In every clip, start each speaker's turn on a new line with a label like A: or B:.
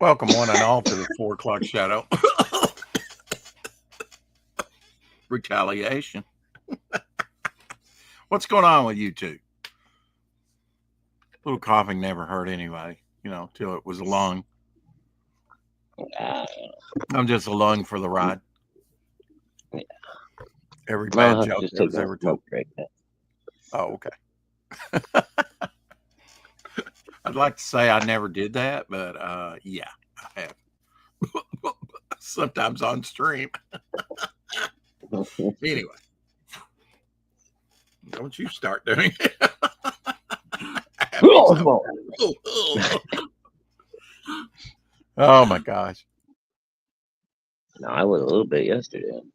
A: Welcome, one and all, to the 4 o'clock shadow. Retaliation. What's going on with you two? A little coughing never hurt anyway, till it was a lung. I'm just a lung for the ride.
B: Yeah.
A: Every bad
B: I'll
A: joke
B: just
A: that
B: take
A: was
B: a
A: ever
B: smoke
A: told.
B: break.
A: Oh, okay. I'd like to say I never did that, but yeah, I have. Sometimes on stream. Anyway, don't you start doing it. Oh my gosh.
B: No, I was a little bit yesterday. I'm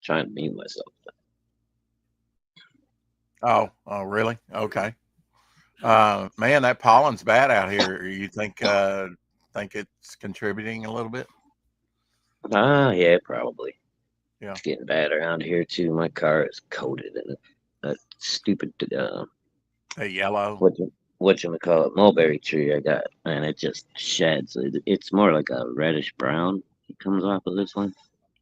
B: trying to mute myself.
A: Oh, really? Okay. Man, that pollen's bad out here. You think it's contributing a little bit?
B: Yeah, probably.
A: Yeah.
B: It's getting bad around here too. My car is coated in a stupid
A: A yellow.
B: whatchamacallit mulberry tree I got, and it just sheds. It's more like a reddish brown. It comes off of this one.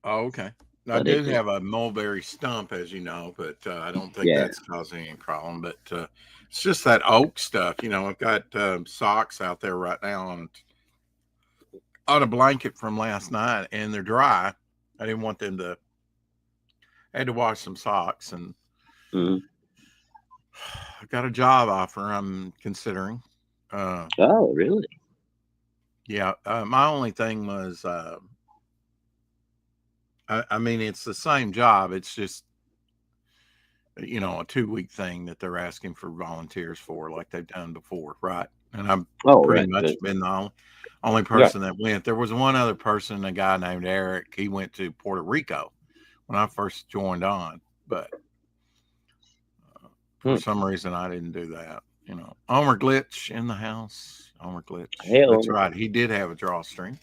A: Oh, okay. I
B: But
A: do have a mulberry stump, as you know, but I don't think
B: Yeah.
A: that's causing any problem. But it's just that oak stuff. I've got socks out there right now on a blanket from last night, and they're dry. I didn't want them to. I had to wash some socks, and
B: Mhm.
A: I got a job offer I'm considering.
B: Oh, really?
A: Yeah, my only thing was, I mean, it's the same job. It's just, a 2-week thing that they're asking for volunteers for, like they've done before, right? And I've pretty
B: Right.
A: much
B: Good.
A: been the only
B: Yeah.
A: person that went. There was one other person, a guy named Eric. He went to Puerto Rico when I first joined on, but for some reason I didn't do that. Omer Glitch in the house. Omer Glitch.
B: Hey,
A: That's
B: Omer.
A: right. He did have a drawstring.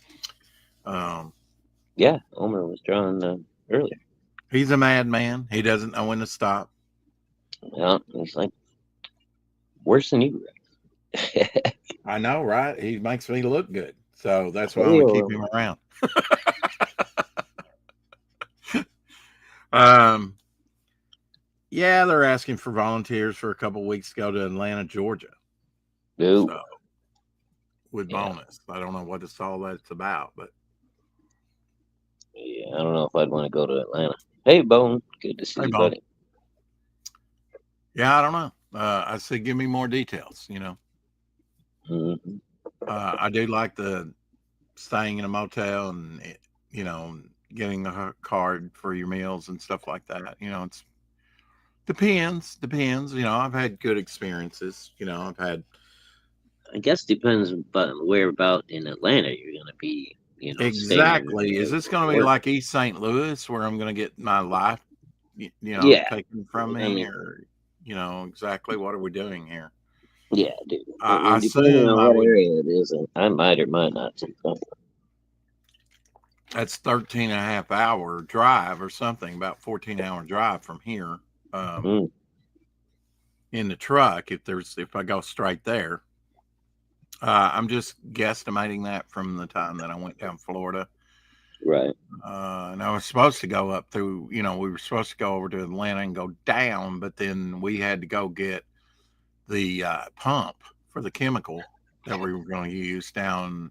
B: Yeah, Omer was drawing earlier.
A: He's a madman. He doesn't know when to stop.
B: Yeah, it's like worse than you.
A: I know, right? He makes me look good. So that's why
B: Hey,
A: we keep him around. Yeah, they're asking for volunteers for a couple weeks to go to Atlanta, Georgia.
B: Dude.
A: So with bonus. I don't know what all that's about, but
B: Yeah, I don't know if I'd want to go to Atlanta. Hey, Bone. Good to see you,
A: Bone.
B: buddy.
A: Yeah, I don't know. I said, give me more details.
B: Mm-hmm.
A: I do like the staying in a motel and getting a card for your meals and stuff like that. It's depends. I've had good experiences. I've had.
B: I guess depends on where about in Atlanta you're gonna be.
A: Exactly.
B: Staying.
A: Is this going to be like East St. Louis, where I'm going to get my life,
B: Yeah.
A: taken from
B: I
A: me,
B: mean,
A: or exactly what are we doing here?
B: yeah, dude.
A: I
B: Depending
A: assume
B: on
A: I
B: what
A: would.
B: area it is, I might or might not take that.
A: That's 13 and a half hour drive or something, about 14-hour drive from here. In the truck, if I go straight there. I'm just guesstimating that from the time that I went down Florida.
B: Right.
A: And I was supposed to go up through, we were supposed to go over to Atlanta and go down, but then we had to go get the pump for the chemical that we were going to use down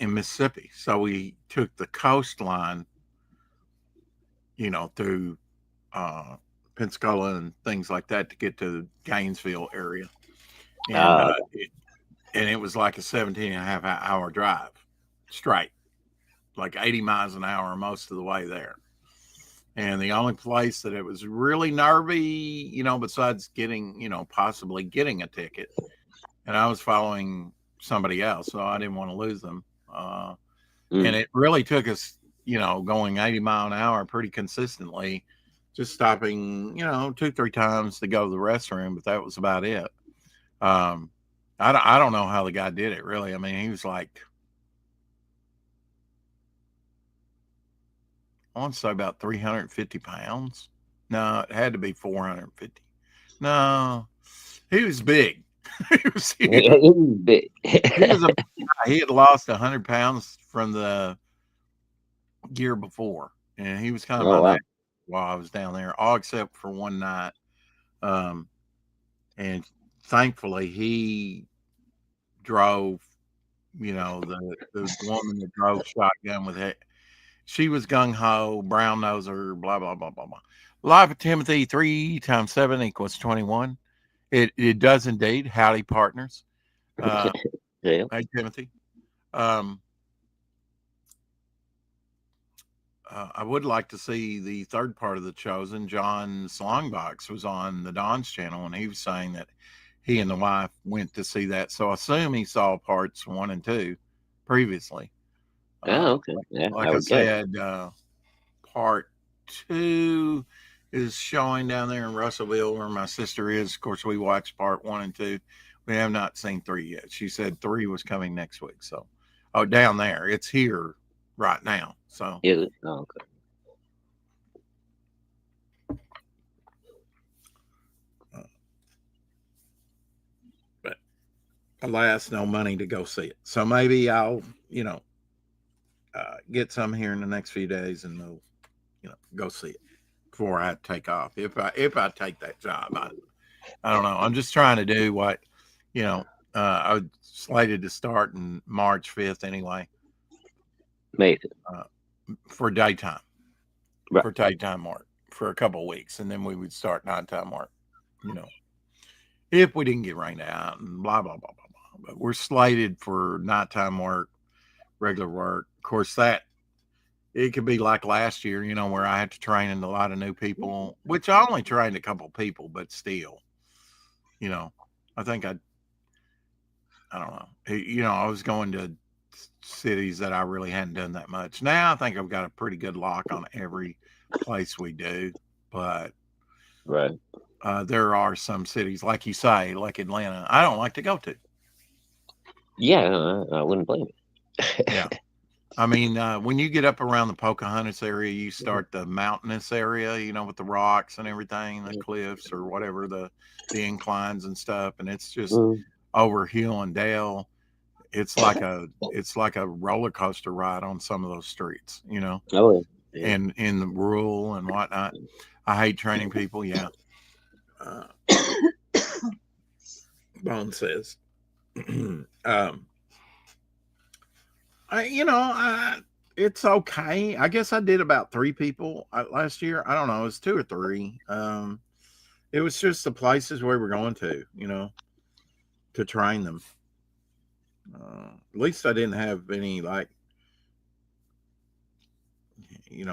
A: in Mississippi. So we took the coastline, through Pensacola and things like that to get to the Gainesville area. And it was like a 17 and a half hour drive straight, like 80 miles an hour most of the way there. And the only place that it was really nervy, besides getting, possibly getting a ticket, and I was following somebody else, so I didn't want to lose them. And it really took us, going 80 mile an hour pretty consistently, just stopping, 2-3 times to go to the restroom, but that was about it. I don't know how the guy did it, really. I mean, he was like, I want to say about 350 pounds. No, it had to be 450. No, he was big. He was
B: He
A: huge.
B: was big.
A: He was a he had lost 100 pounds from the year before, and he was kind of
B: Oh
A: my
B: wow.
A: neighbor while I was down there, all except for one night. Um, and thankfully, he drove. You know, the woman that drove shotgun with it. She was gung ho, brown noser, blah blah blah blah blah. Life of Timothy 3 times 7 equals 21. It does indeed. Howdy, partners. Uh,
B: Yeah.
A: hey, Timothy. Um, I would like to see the third part of The Chosen. John Slongbox was on the Don's channel, and he was saying that he and the wife went to see that. So I assume he saw parts 1 and 2 previously.
B: Oh,
A: Uh,
B: okay. Yeah, I
A: like I
B: would guess.
A: said, part 2 is showing down there in Russellville, where my sister is. Of course, we watched part 1 and 2. We have not seen 3 yet. She said 3 was coming next week. So, oh, down there, it's here right now. So,
B: Yeah. Oh, okay.
A: but alas, no money to go see it. So maybe I'll, get some here in the next few days, and we'll, go see it before I take off. If I take that job, I don't know. I'm just trying to do what, you know, I was slated to start in March 5th anyway,
B: Maybe.
A: uh, for daytime,
B: Right.
A: for daytime work for a couple of weeks. And then we would start nighttime work, if we didn't get rained out and blah, blah, blah, blah, blah. But we're slated for nighttime work, regular work. Of course, it could be like last year, where I had to train a lot of new people, which I only trained a couple of people, but still, I think I don't know. I was going to cities that I really hadn't done that much. Now I think I've got a pretty good lock on every place we do, but
B: Right.
A: there are some cities, like you say, like Atlanta, I don't like to go to.
B: Yeah, I wouldn't blame you.
A: Yeah. I mean, when you get up around the Pocahontas area, you start the mountainous area, with the rocks and everything, the cliffs or whatever, the inclines and stuff, and it's just
B: Mm.
A: over hill and dale. It's like a roller coaster ride on some of those streets,
B: Oh, yeah.
A: and in the rural and whatnot. I hate training people. Yeah. Uh, Bone says, um, it's okay. I guess I did about 3 people last year. I don't know. It was 2 or 3. It was just the places we were going to, to train them. At least I didn't have any, like,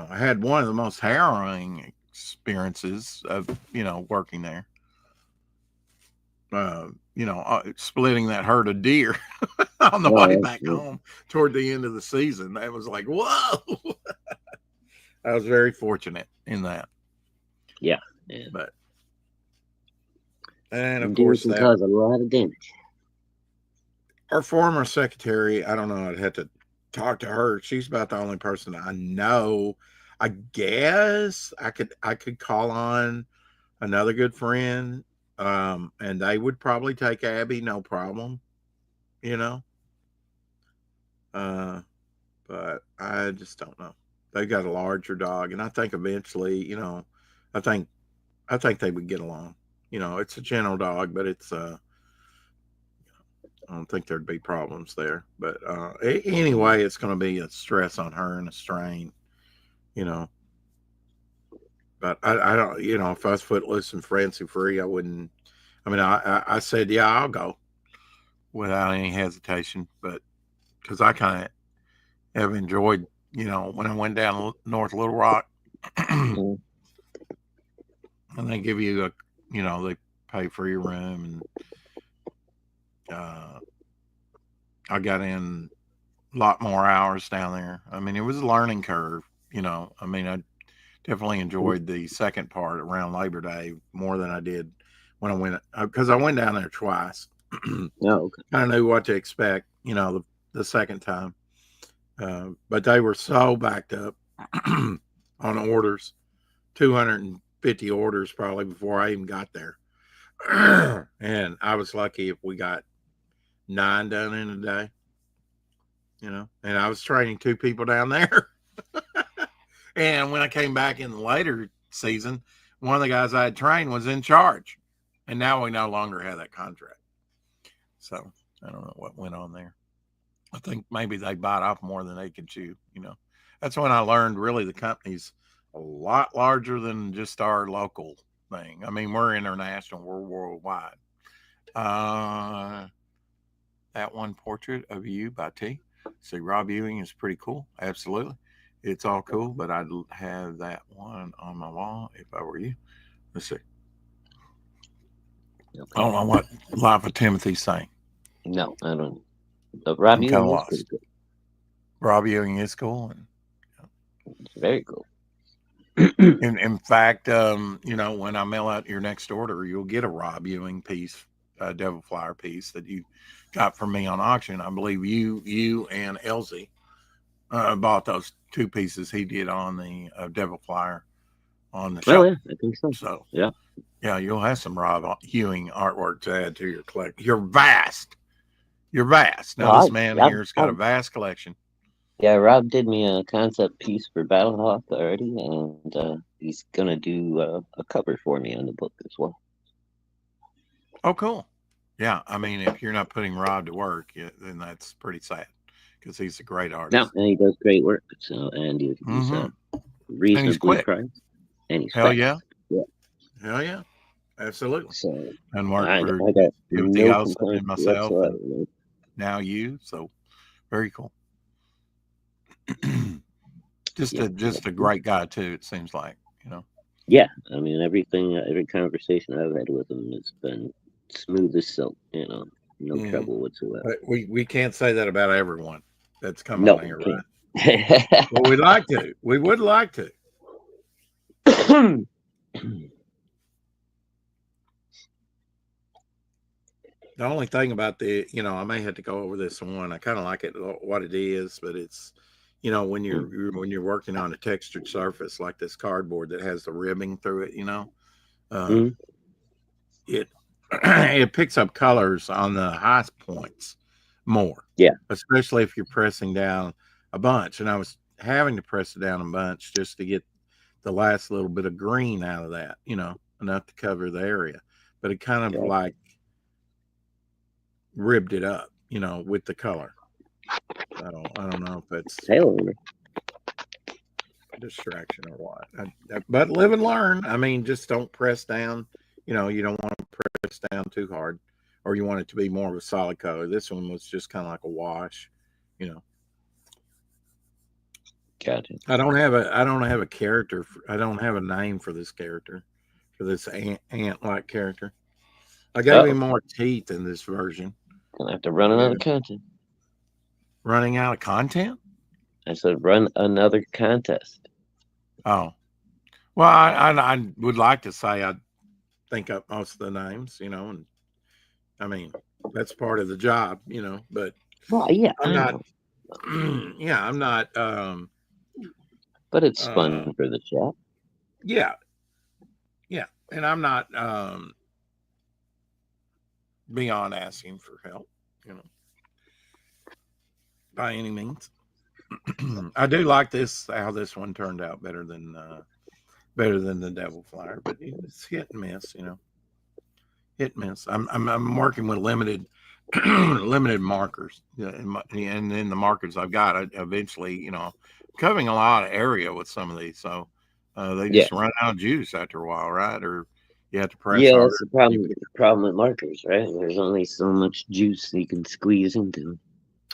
A: I had one of the most harrowing experiences of, working there. Splitting that herd of deer on the way back home toward the end of the season. That was like, whoa. I was very fortunate in that.
B: Yeah.
A: But, and of
B: Deer
A: course,
B: can cause a lot of damage.
A: Our former secretary, I don't know, I'd have to talk to her. She's about the only person I know. I guess I could call on another good friend, and they would probably take Abby, no problem, but I just don't know. They got a larger dog, and I think eventually, I think they would get along. It's a gentle dog, but it's I don't think there'd be problems there. But anyway, it's going to be a stress on her and a strain, you know. But I don't, if I was footloose and fancy free, I wouldn't. I mean, I said, yeah, I'll go without any hesitation. But because I kind of have enjoyed, when I went down North Little Rock, and they give you they pay for your room, and I got in a lot more hours down there. I mean, it was a learning curve, I mean, I definitely enjoyed the second part around Labor Day more than I did when I went, because I went down there twice.
B: Oh, okay.
A: I knew what to expect, the second time. But they were so backed up on orders, 250 orders probably before I even got there. And I was lucky if we got 9 done in a day, and I was training 2 people down there. And when I came back in the later season, one of the guys I had trained was in charge. And now we no longer have that contract. So I don't know what went on there. I think maybe they bite off more than they can chew. That's when I learned really the company's a lot larger than just our local thing. I mean, we're international, we're worldwide. That one portrait of you by T. See, Rob Ewing is pretty cool. Absolutely. It's all cool, but I'd have that one on my wall if I were you. Let's see. I don't know what Life of Timothy's saying.
B: No, I don't. But Rob
A: I'm kind of
B: Ewing is pretty
A: lost.
B: good.
A: Rob Ewing is cool. And
B: It's very cool.
A: in fact, when I mail out your next order, you'll get a Rob Ewing piece, a Devil Flyer piece that you got from me on auction. I believe you and Elsie bought those 2 pieces he did on the Devil Flyer on the show.
B: Oh, yeah, I think so.
A: So,
B: yeah,
A: you'll have some Rob Ewing artwork to add to your collection. You're vast. Now, this man here's got a vast collection.
B: Yeah, Rob did me a concept piece for Battlehawk already, and he's gonna do a cover for me on the book as well.
A: Oh, cool. Yeah, I mean, if you're not putting Rob to work, then that's pretty sad because he's a great artist.
B: No, and he does great work. So, and he's reasonably priced, and he's
A: hell
B: fast.
A: yeah,
B: yeah,
A: hell yeah, absolutely.
B: So,
A: and work
B: I
A: for
B: got
A: Timothy
B: no
A: Olsen and myself,
B: whatsoever.
A: and now you. So, very cool. just a great guy too. It seems like.
B: Yeah, I mean every conversation I've had with him has been smooth as silk. No trouble whatsoever.
A: But we can't say that about everyone that's come on here,
B: right?
A: Well, we'd like to. We would like to. The only thing about I may have to go over this one. I kind of like it, what it is, but it's, when you're working on a textured surface like this cardboard that has the ribbing through it, it picks up colors on the high points more.
B: Yeah.
A: Especially if you're pressing down a bunch. And I was having to press it down a bunch just to get the last little bit of green out of that, enough to cover the area. But it kind of like ribbed it up, with the color. I don't know if that's distraction or what. But live and learn. I mean, just don't press down. You don't want to press down too hard, or you want it to be more of a solid color. This one was just kind of like a wash.
B: Gotcha.
A: I don't have a character. I don't have a name for this character, for this ant-like character. I gave him more teeth in this version.
B: Gonna have to run another content.
A: Running out of content?
B: I said run another contest.
A: Oh, well, I would like to say I think up most of the names, and I mean that's part of the job, But
B: yeah,
A: I'm not. Yeah, I'm not.
B: But it's fun for the chat.
A: Yeah, and I'm not beyond asking for help, by any means. I do like how this one turned out better than the Devil Flyer, but it's hit and miss, hit and miss. I'm working with limited markers, and in the markers I've got, I eventually, covering a lot of area with some of these, so they just run out of juice after a while, right? Or you have to press.
B: Yeah, that's the problem. The problem with markers, right? There's only so much juice you can squeeze into.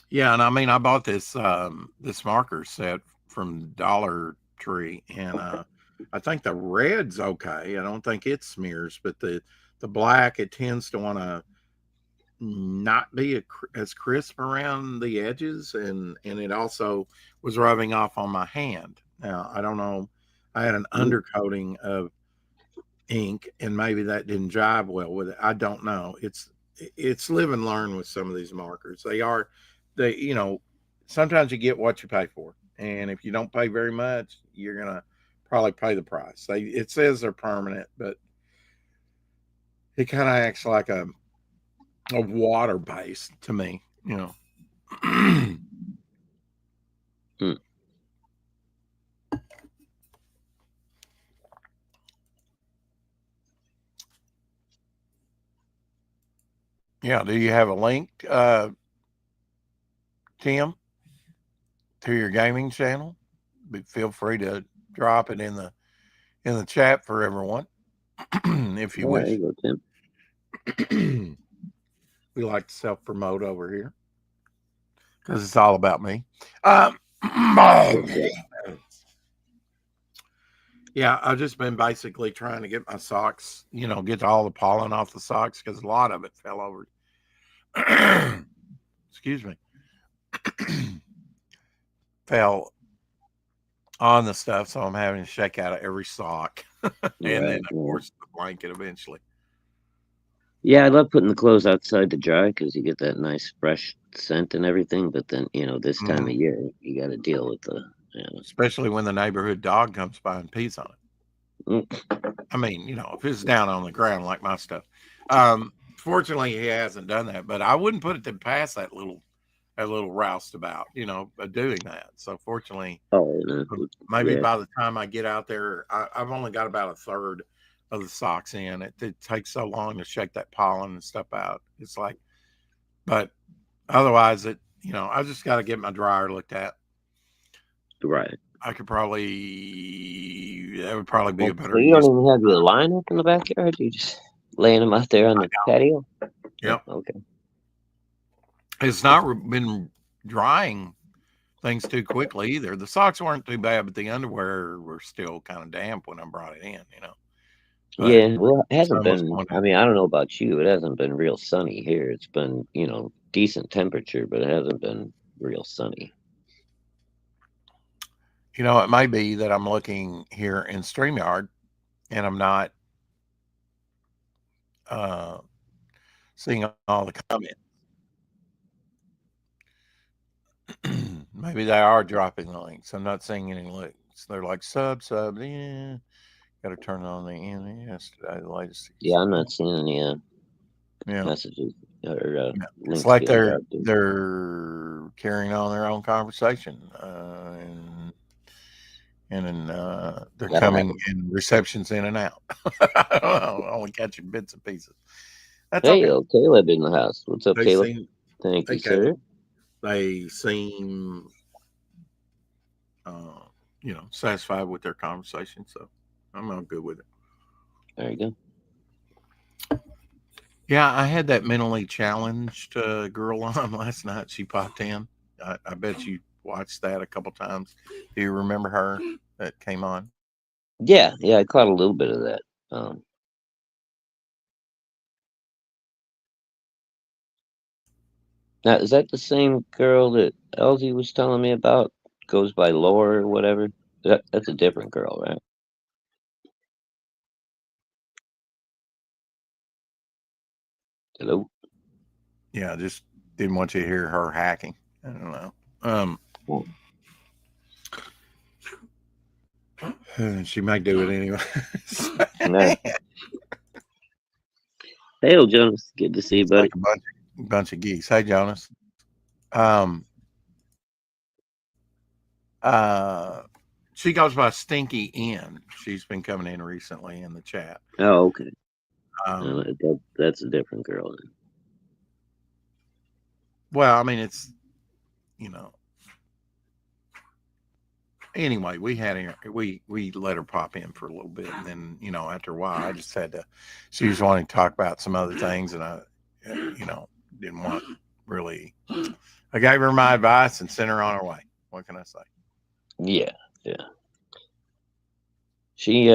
A: Yeah, and I mean, I bought this marker set from Dollar Tree, and I think the red's okay. I don't think it smears, but the black, it tends to want to not be as crisp around the edges, and it also was rubbing off on my hand. Now, I don't know. I had an undercoating of ink, and maybe that didn't jive well with it. I don't know. It's live and learn with some of these markers. Sometimes you get what you pay for, and if you don't pay very much, you're gonna probably pay the price. It says they're permanent, but It kind of acts like a water base to me, you know.
B: Hmm.
A: Yeah. Do you have a link, Tim, to your gaming channel? Feel free to drop it in the chat for everyone, if you
B: Yeah, there
A: wish.
B: you go, Tim.
A: We like to self promote over here because it's all about me. Yeah, I've just been basically trying to get my socks, get all the pollen off the socks because a lot of it fell over. Excuse me. Fell on the stuff, so I'm having to shake out of every sock. And then, of course, the blanket eventually.
B: Yeah, I love putting the clothes outside to dry because you get that nice fresh scent and everything. But then, this time of year, you got to deal with
A: especially when the neighborhood dog comes by and pees on it. I mean, if it's down on the ground like my stuff. Fortunately, he hasn't done that, but I wouldn't put it past that little roustabout, doing that. So fortunately, maybe by the time I get out there, I've only got about a third of the socks in. It takes so long to shake that pollen and stuff out. It's like, but otherwise, I just got to get my dryer looked at.
B: Right.
A: I could that would probably be a better.
B: So you don't even have your line up in the backyard? You just laying them out there on the patio?
A: Yep.
B: Oh, okay.
A: It's not been drying things too quickly either. The socks weren't too bad, but the underwear were still kind of damp when I brought it in, But
B: yeah, well, it hasn't been, I mean, I don't know about you, it hasn't been real sunny here. It's been, decent temperature, but it hasn't been real sunny.
A: It may be that I'm looking here in StreamYard and I'm not seeing all the comments. Maybe they are dropping the links. I'm not seeing any links. They're like sub. Yeah. Got to turn on the end yesterday. The latest.
B: Yeah, I'm not seeing any messages or links.
A: It's like they're carrying on their own conversation, and then they're coming in receptions in and out. I don't know, only catching bits and pieces.
B: That's hey, okay. Caleb in the house. What's up, Caleb? Thank you, sir.
A: They seem, satisfied with their conversation, so I'm all good with it.
B: There you go.
A: Yeah, I had that mentally challenged girl on last night. She popped in. I bet you watched that a couple times. Do you remember her that came on?
B: Yeah, I caught a little bit of that. Now, is that the same girl that Elsie was telling me about? Goes by Laura or whatever? That's a different girl, right? Hello?
A: Yeah, I just didn't want you to hear her hacking. I don't know. She might do it anyway.
B: Hey, Jonas. Good to see you, buddy.
A: Like a bunch of geeks. Hey, Jonas. She goes by Stinky N. She's been coming in recently in the chat.
B: Oh, okay. That's a different girl then.
A: Well, I mean, it's, anyway, we let her pop in for a little bit, and then, after a while, I just had to. She was wanting to talk about some other things, and I, didn't want really. I gave her my advice and sent her on her way. What can I say?
B: Yeah. She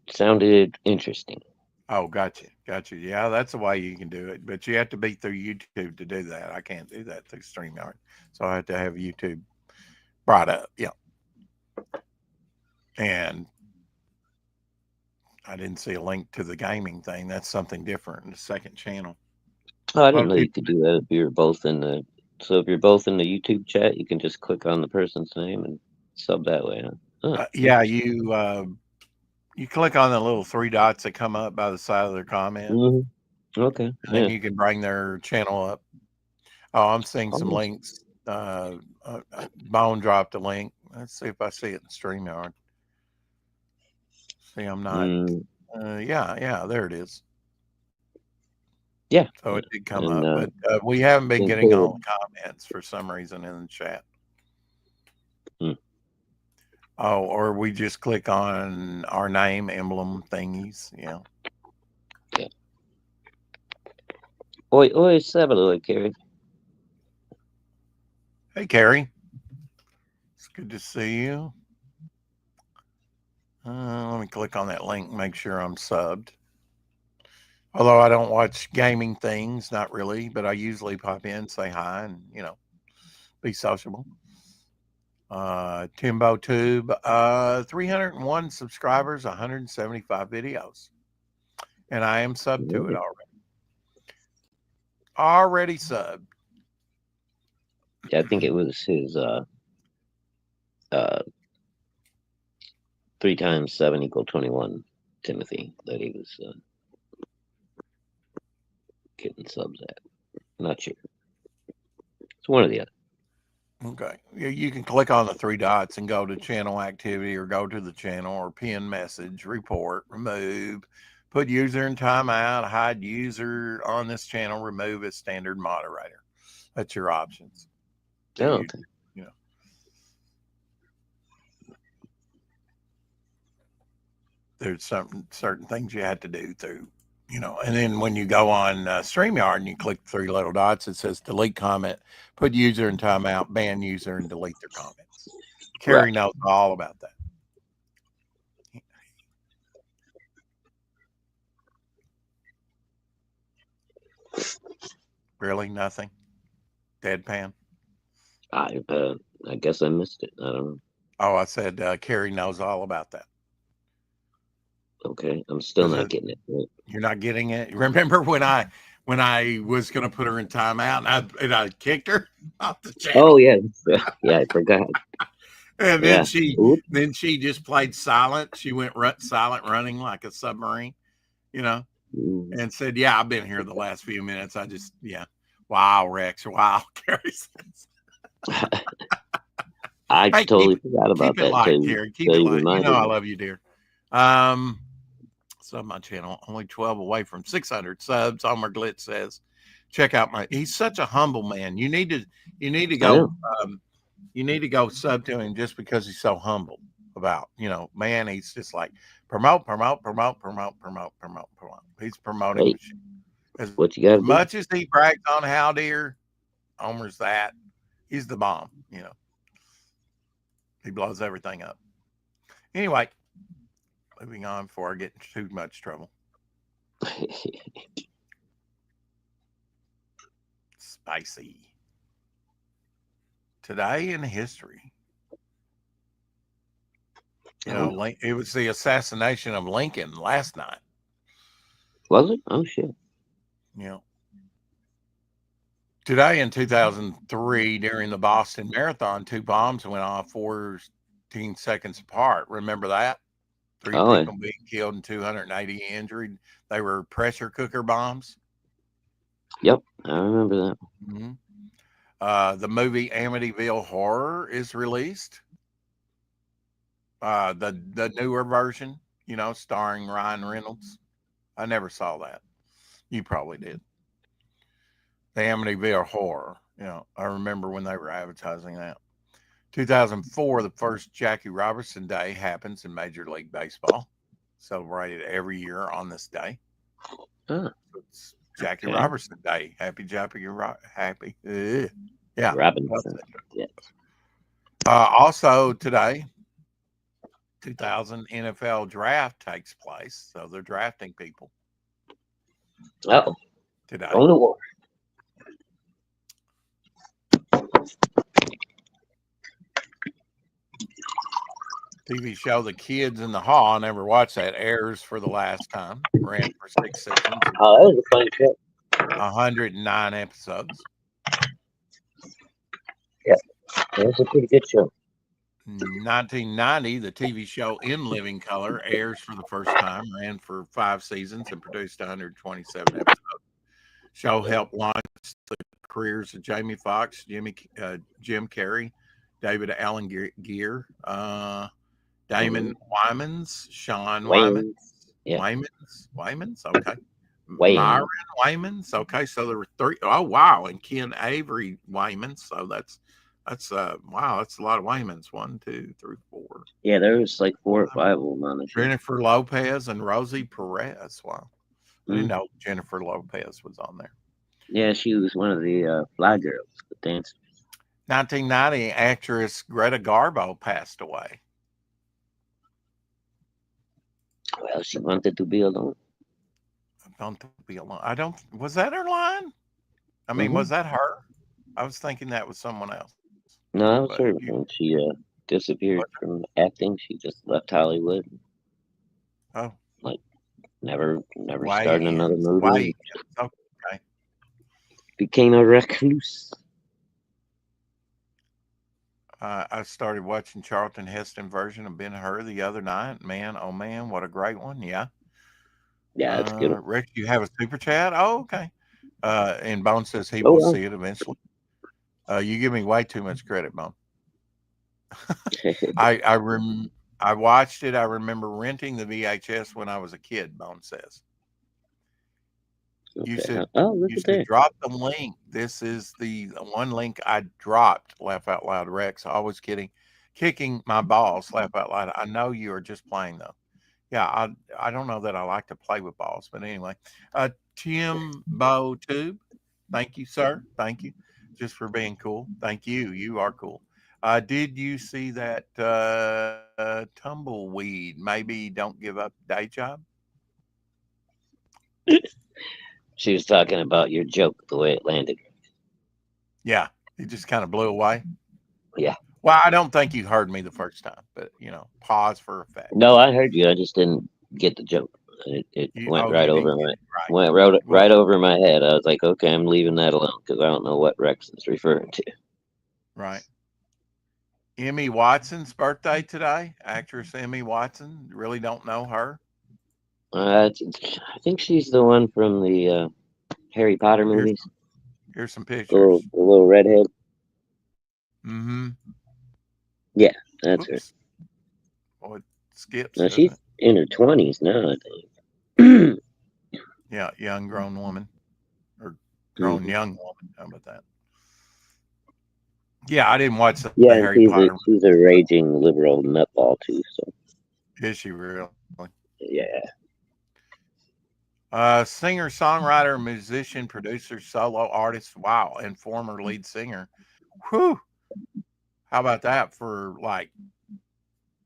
B: sounded interesting.
A: Oh, gotcha. Yeah, that's the way you can do it, but you have to be through YouTube to do that. I can't do that through StreamYard, so I have to have YouTube brought up. Yeah, and I didn't see a link to the gaming thing. That's something different in the second channel.
B: Oh, I didn't know you could do that if you're both in the. So if you're both in the YouTube chat, you can just click on the person's name and sub that way. Huh?
A: Yeah, you You click on the little three dots that come up by the side of their comment,
B: Okay.
A: and then you can bring their channel up. Oh, I'm seeing some
B: Oh.
A: links. Bone dropped a link. Let's see if I see it in StreamYard. See, I'm not. Yeah, there it is.
B: Yeah.
A: So it did come
B: And,
A: up, but we haven't been getting
B: cool.
A: all the comments for some reason in the chat. Oh, or we just click on our name emblem thingies. Yeah.
B: Oi, Sabaloi, Kerry.
A: Hey, Kerry. It's good to see you. Let me click on that link and make sure I'm subbed. Although I don't watch gaming things, not really, but I usually pop in, say hi, and, be sociable. Timbo Tube, 301 subscribers, 175 videos. And I am subbed to it already. Already subbed.
B: Yeah, I think it was his 3 times 7 = 21, Timothy, that he was getting subs at. Not sure. It's one or the other.
A: Okay. You can click on the 3 dots and go to channel activity, or go to the channel, or pin message, report, remove, put user in timeout, hide user on this channel, remove as standard moderator. That's your options.
B: Oh, okay.
A: There's certain things you have to do through, and then when you go on StreamYard and you click 3 little dots, it says delete comment, put user in timeout, ban user, and delete their comments. Kerry knows all about that. Really? Nothing? Deadpan?
B: I guess I missed it. I don't know.
A: Oh, I said Kerry knows all about that.
B: Okay, I'm still not getting it. Right?
A: You're not getting it? Remember when I was going to put her in timeout and I kicked her off the channel?
B: Oh, yeah. Yeah, I forgot.
A: And then she just played silent. She went silent, running like a submarine, and said, yeah, I've been here the last few minutes. I just, wow, Rex, wow, Kerry says.
B: I totally forgot about that.
A: Light, Kerry. Keep it light. I love you, dear. Sub my channel, only 12 away from 600 subs. Homer Glitz says, check out he's such a humble man. You need to go, you need to go sub to him just because he's so humble about, man, he's just like promote. He's promoting.
B: What you got?
A: As much as he brags on how dear, Homer's that, he's the bomb, he blows everything up. Anyway, moving on before I get into too much trouble. Spicy. Today in history. It was the assassination of Lincoln last night.
B: Was it? Oh, shit.
A: Today in 2003, during the Boston Marathon, 2 bombs went off 14 seconds apart. Remember that? 3 people being killed and 280 injured. They were pressure cooker bombs.
B: Yep, I remember that.
A: Mm-hmm. The movie Amityville Horror is released. The newer version, starring Ryan Reynolds. I never saw that. You probably did. The Amityville Horror. I remember when they were advertising that. 2004, the first Jackie Robinson Day happens in Major League Baseball. Celebrated every year on this day. It's Jackie Robinson Day. Happy Jackie. Yeah.
B: Robinson. Yes.
A: Also today, 2000 NFL draft takes place. So they're drafting people. Today.
B: On the war.
A: TV show The Kids in the Hall. I never watched that. Airs for the last time. Ran for 6 seasons.
B: Oh, that was a fun show.
A: 109 episodes.
B: Yeah, it was a pretty good show.
A: 1990, the TV show In Living Color airs for the first time, ran for 5 seasons, and produced 127 episodes. Show helped launch the careers of Jamie Foxx, Jim Carrey, David Allen Gear, Damon Wymans, Sean Wymans,
B: Yeah.
A: Wymans, okay.
B: Wayans.
A: Myron Wymans, okay. So there were 3. Oh wow, and Ken Avery Wymans. So that's wow, that's a lot of Wymans. 1, 2, 3, 4.
B: Yeah, there was like 4 or 5 of them on the show.
A: Jennifer Lopez and Rosie Perez. Wow, I didn't
B: Mm.
A: know Jennifer Lopez was on there.
B: Yeah, she was one of the fly girls, the dancers.
A: 1990, actress Greta Garbo passed away.
B: Well, she wanted to be alone.
A: Don't be alone. I don't. Was that her line? I mean, was that her? I was thinking that was someone else.
B: No, that was
A: But
B: her. When she disappeared from acting, she just left Hollywood.
A: Oh,
B: Like never started another movie.
A: Wayans. Okay.
B: Became a recluse.
A: I started watching Charlton Heston version of Ben Hur the other night. Man, oh man, what a great one! Yeah.
B: Yeah, it's good.
A: Rick, you have a super chat? Oh, okay. And Bone says he
B: Oh,
A: will
B: wow.
A: see it eventually. You give me way too much credit, Bone. I watched it. I remember renting the VHS when I was a kid, Bone says. You
B: Okay.
A: should drop the link. This is the one link I dropped. Laugh out loud, Rex. Always kicking my balls. Laugh out loud. I know you are just playing though. Yeah, I don't know that I like to play with balls, but anyway. Tim Bo Tube, thank you, sir. Thank you, just for being cool. Thank you. You are cool. Did you see that tumbleweed? Maybe don't give up day job.
B: She was talking about your joke, the way it landed.
A: Yeah, it just kind of blew away.
B: Yeah.
A: Well, I don't think you heard me the first time, but pause for effect.
B: No, I heard you. I just didn't get the joke. It went right over my head. I was like, okay, I'm leaving that alone because I don't know what Rex is referring to.
A: Right. Emmy Watson's birthday today. Actress Emmy Watson. Really don't know her.
B: I think she's the one from the Harry Potter movies.
A: Here's some pictures.
B: The little redhead.
A: Mm-hmm.
B: Yeah, that's her.
A: Oh, it skips.
B: No, she's in her 20s now, I think.
A: Yeah, young grown woman. Or grown young woman. How about that? Yeah, I didn't watch the Harry Potter.
B: She's a raging liberal nutball too, so.
A: Is she really?
B: Yeah.
A: Singer, songwriter, musician, producer, solo artist, wow, and former lead singer. Whew. How about that for like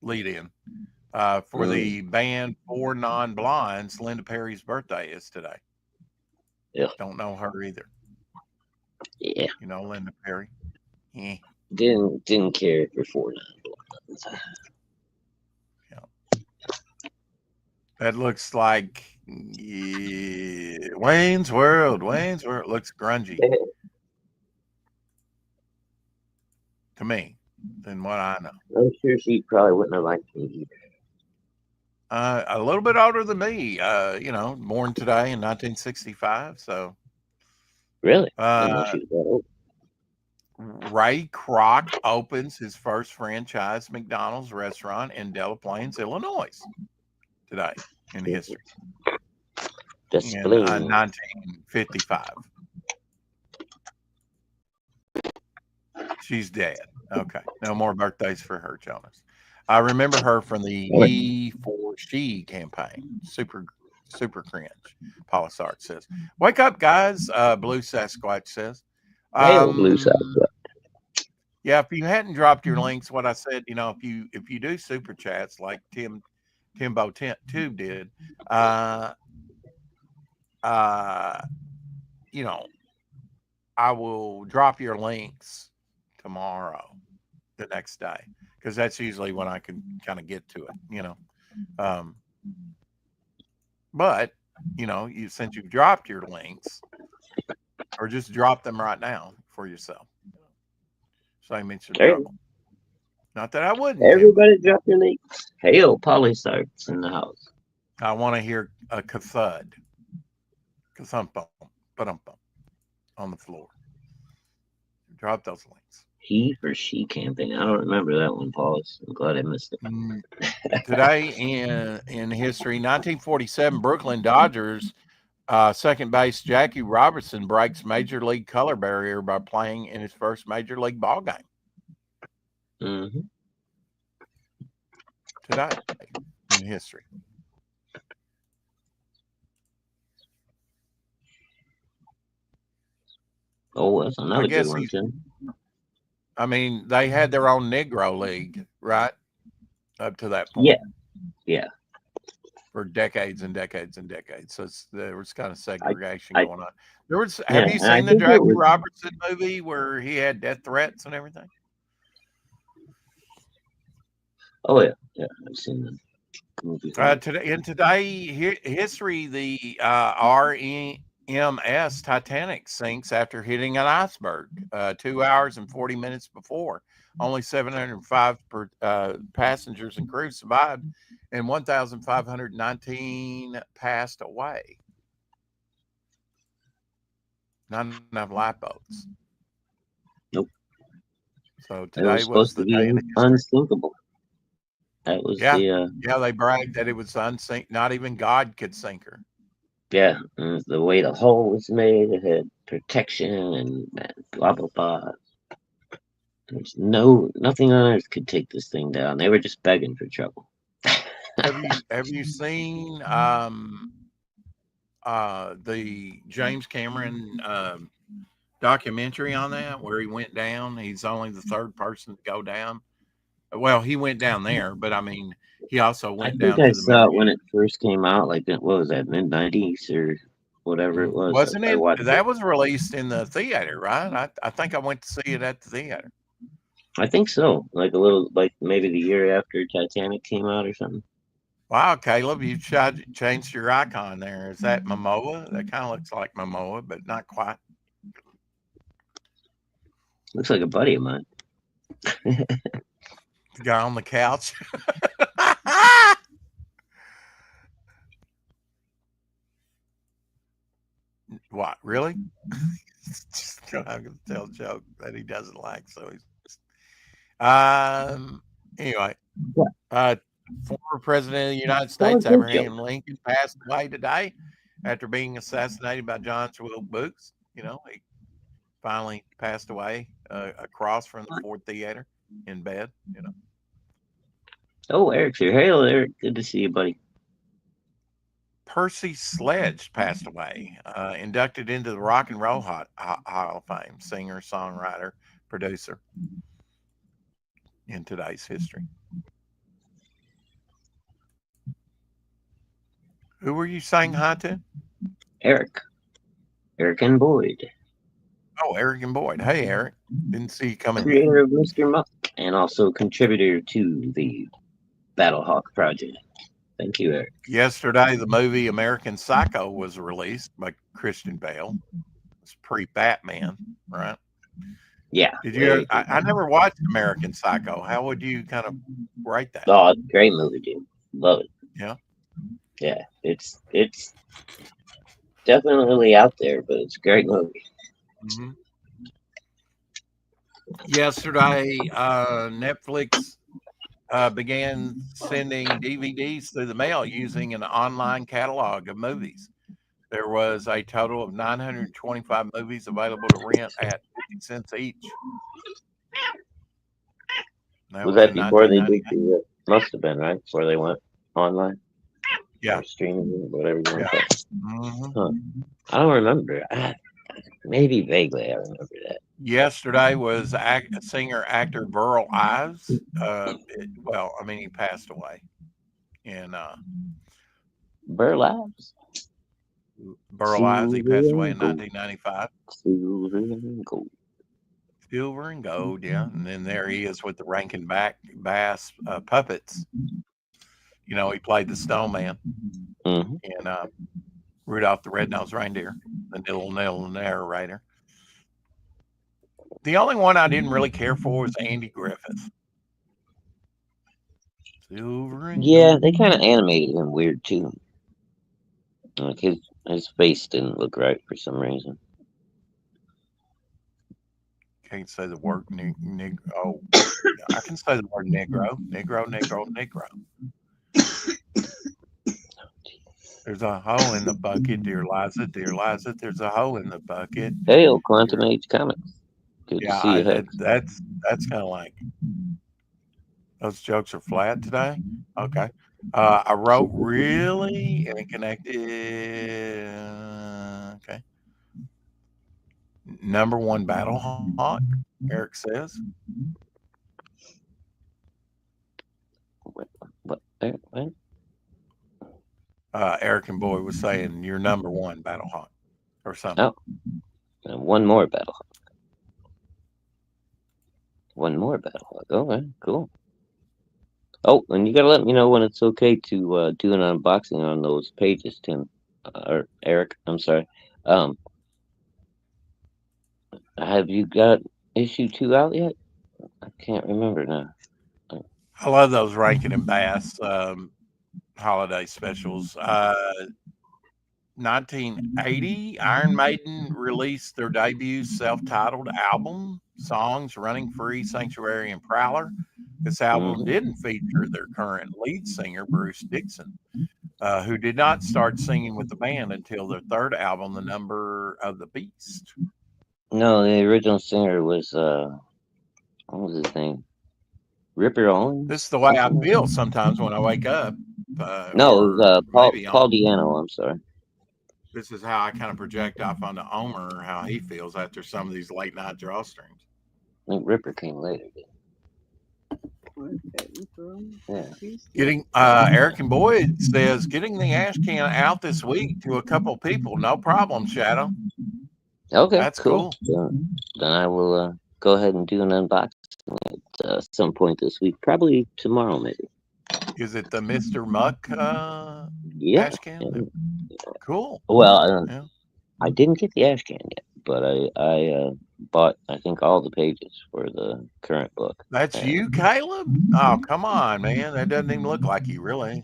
A: lead in? For the band Four Non Blondes, Linda Perry's birthday is today.
B: Yeah.
A: Don't know her either.
B: Yeah.
A: You know Linda Perry? Yeah.
B: Didn't care for Four Non Blondes.
A: Yeah. That looks like Wayne's World. Wayne's World looks grungy to me than what I know.
B: I'm sure she probably wouldn't have liked me either.
A: A little bit older than me, born today in 1965. So,
B: really, I didn't know she was that old.
A: Ray Kroc opens his first franchise McDonald's restaurant in Des Plaines, Illinois, today in history. In 1955. She's dead. Okay, no more birthdays for her, Jonas. I remember her from the E4She campaign. Super cringe. Paula Sart says, "Wake up, guys." Blue Sasquatch says,
B: Blue Sasquatch.
A: Yeah, if you hadn't dropped your links, what I said, if you do super chats like Timbo Tube did, I will drop your links tomorrow, the next day, because that's usually when I can kind of get to it, but since you've dropped your links, or just drop them right now for yourself. So I mentioned trouble. Not that I wouldn't, Timmy.
B: Everybody drop your links. Hail, Polysarts in the house.
A: I want to hear a thud. Ka-thump, on the floor. Drop those links.
B: He for she camping. I don't remember that one, Paulus. I'm glad I missed it.
A: Today in history, 1947, Brooklyn Dodgers second base Jackie Robertson breaks major league color barrier by playing in his first major league ball game.
B: Mm-hmm.
A: Today in history.
B: Oh, that's another good one, too.
A: I mean, they had their own Negro League, right? Up to that point.
B: Yeah.
A: For decades and decades and decades. So there was kind of segregation going on. Have you seen the Jackie Robertson movie where he had death threats and everything?
B: Oh, yeah. Yeah, I've seen that.
A: Today history, the RMS Titanic sinks after hitting an iceberg 2 hours and 40 minutes before. Only 705 passengers and crew survived, and 1,519 passed away. Not enough lifeboats.
B: Nope.
A: So today was
B: supposed to be unsinkable. That was
A: they bragged that it was unsink. Not even God could sink her.
B: Yeah, the way the hull was made, it had protection and blah blah blah. There's nothing on earth could take this thing down. They were just begging for trouble.
A: Have you seen the James Cameron documentary on that where he went down? He's only the third person to go down. Well, he went down there, but I mean, he also went down.
B: I saw it when it first came out. Like, what was that, mid-90s or whatever it was?
A: Wasn't it? That was released in the theater, right? I think I went to see it at the theater.
B: I think so. Like maybe the year after Titanic came out or something.
A: Wow, Caleb, you changed your icon there. Is that Momoa? That kind of looks like Momoa, but not quite.
B: Looks like a buddy of mine.
A: The guy on the couch. What, really? Just gonna tell a joke that he doesn't like, so he's anyway. Former President of the United States Abraham Lincoln passed away today after being assassinated by John Wilkes Booth. You know, he finally passed away across from the Ford Theater in bed, you know.
B: Oh, Eric's here. Hey, Eric. Good to see you, buddy.
A: Percy Sledge passed away, inducted into the Rock and Roll Hall of Fame, singer, songwriter, producer in today's history. Who were you saying hi to?
B: Eric and Boyd.
A: Oh, Eric and Boyd. Hey, Eric. Didn't see you coming.
B: Creator of Mr. Muck and also contributor to the Battlehawk project. Thank you, Eric.
A: Yesterday, the movie American Psycho was released by Christian Bale. It's pre-Batman, right?
B: Yeah.
A: Did you? I never watched American Psycho. How would you kind of rate that?
B: Oh, it's a great movie, dude. Love it.
A: Yeah.
B: Yeah, it's definitely out there, but it's a great movie.
A: Mm-hmm. Yesterday, Netflix began sending DVDs through the mail using an online catalog of movies. There was a total of 925 movies available to rent at 50 cents each.
B: Was that before they did? Must have been, right? Before they went online.
A: Yeah.
B: Or streaming, whatever you want to say.
A: Mm-hmm.
B: Huh. I don't remember. Maybe vaguely I remember that.
A: Yesterday was singer-actor Burl Ives. He passed away. And
B: Burl Ives?
A: Burl Ives, he passed away in 1995.
B: Silver and gold.
A: Silver and gold, yeah. And then there he is with the Rankin Bass puppets. You know, he played the snowman in Rudolph the Red-Nosed Reindeer, the little narrator. The only one I didn't really care for was Andy Griffith. Silver and
B: Yeah,
A: gold.
B: they kind of animated him weird too. Like his face didn't look right for some reason.
A: Can't say the word oh, I can say the word Negro. Negro, Negro, Negro. There's a hole in the bucket, dear Liza. Dear Liza, there's a hole in the bucket.
B: Hey, Quantum
A: Dear,
B: Age Comics. Good to
A: yeah,
B: see you, Hex.
A: that's kind of like those jokes are flat today. Okay. I wrote really and it connected. Okay. Number one battle hawk, Eric says.
B: What?
A: Eric and Boy was saying you're number one battle hawk or something.
B: Oh, one more Battle Hawk. One more Battle Hawk. Okay, cool. Oh, and you gotta let me know when it's okay to do an unboxing on those pages, Tim. Or Eric, I'm sorry. Have you got issue 2 out yet? I can't remember now.
A: I love those Rankin and Bass holiday specials. 1980, Iron Maiden released their debut self-titled album, Songs, Running Free, Sanctuary, and Prowler. This album didn't feature their current lead singer, Bruce Dickinson, who did not start singing with the band until their third album, The Number of the Beast.
B: No, the original singer was what was his name? Ripper Owens?
A: This is the way I feel sometimes when I wake up.
B: No, it was Paul Di'Anno, I'm sorry.
A: This is how I kind of project off onto Omer, how he feels after some of these late night drawstrings.
B: I think Ripper came later.
A: Yeah. Getting Eric and Boyd says getting the ash can out this week to a couple people, no problem, Shadow.
B: Okay,
A: that's cool.
B: Then I will go ahead and do an unboxing at some point this week, probably tomorrow, maybe.
A: Is it the Mr. Muck ash can?
B: Yeah.
A: Cool.
B: Well, I didn't get the ash can yet, but I bought, I think, all the pages for the current book.
A: That's you, Caleb? Oh, come on, man. That doesn't even look like you, really.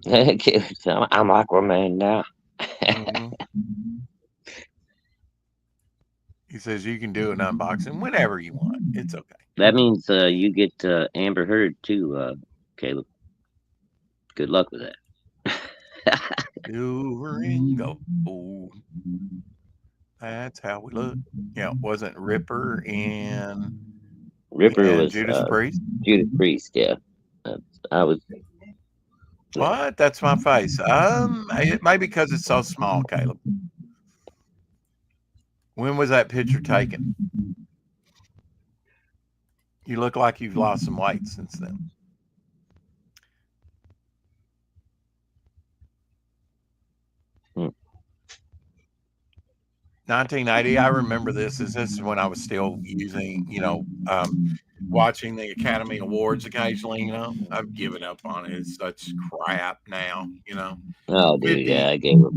B: I'm Aquaman now.
A: He says you can do an unboxing whenever you want. It's okay.
B: That means you get Amber Heard too, Caleb. Good luck with that.
A: Silver and gold. That's how we look. Yeah, wasn't Ripper and
B: was
A: Judas Priest?
B: Judas Priest, yeah. I was.
A: What? That's my face. It may be because it's so small, Caleb. When was that picture taken? You look like you've lost some weight since then.
B: Hmm.
A: 1980, I remember this. This is when I was still using, watching the Academy Awards occasionally. I've given up on it. It's such crap now.
B: Oh, dude, yeah, I gave up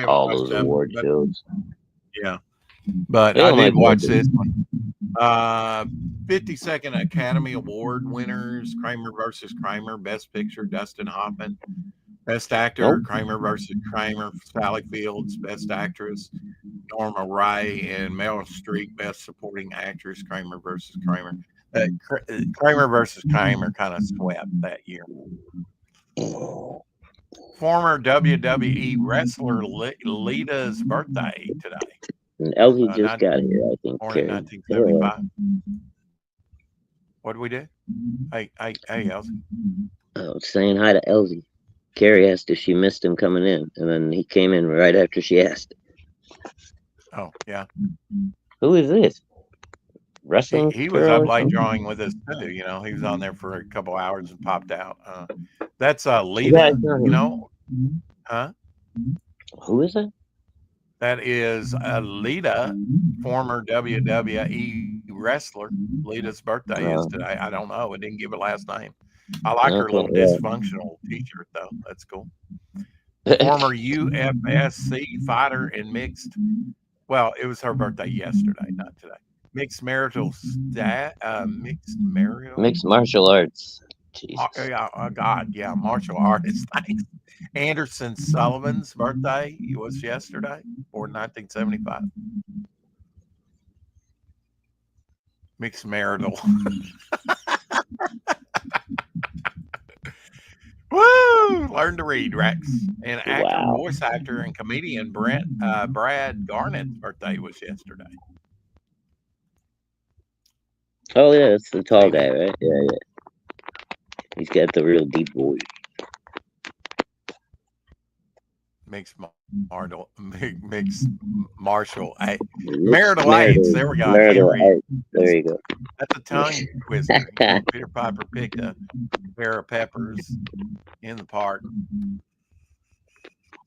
B: all those award shows.
A: Yeah, but I did watch this one. 52nd Academy Award winners: Kramer versus Kramer. Best Picture: Dustin Hoffman. Best Actor: Kramer versus Kramer. Sally Fields. Best Actress: Norma Ray, and Meryl Streep. Best Supporting Actress: Kramer versus Kramer. Kramer versus Kramer kind of swept that year. Former WWE wrestler Lita's birthday today.
B: And Elsie just got here, I think.
A: Born in 1975. What did we do? Hey, Elsie.
B: I was saying hi to Elsie. Carrie asked if she missed him coming in, and then he came in right after she asked.
A: Oh, yeah.
B: Who is this? Wrestling?
A: He was up late drawing with us too. He was on there for a couple hours and popped out. That's Lita. Huh?
B: Who is it?
A: That is Lita, former WWE wrestler. Lita's birthday is today. I don't know. It didn't give a last name. I like her little dysfunctional T-shirt though. That's cool. Former UFC fighter and mixed. Well, it was her birthday yesterday, not today. Mixed martial arts
B: Jesus.
A: God, yeah, martial artist. Thanks. Anderson Sullivan's birthday was yesterday, born 1975. Mixed marital. Woo! Learn to read, Rex. And actor,
B: Wow.
A: voice actor, and comedian Brad Garnett's birthday was yesterday.
B: Oh yeah, it's the tall
A: Same
B: guy, right? Yeah, yeah. He's got the real deep voice.
A: mixed martial
B: Mixed
A: marital age. There we go. I can't
B: marital
A: read.
B: age. There you go.
A: That's a tongue twister. You know, Peter Piper picked a pair of peppers in the park.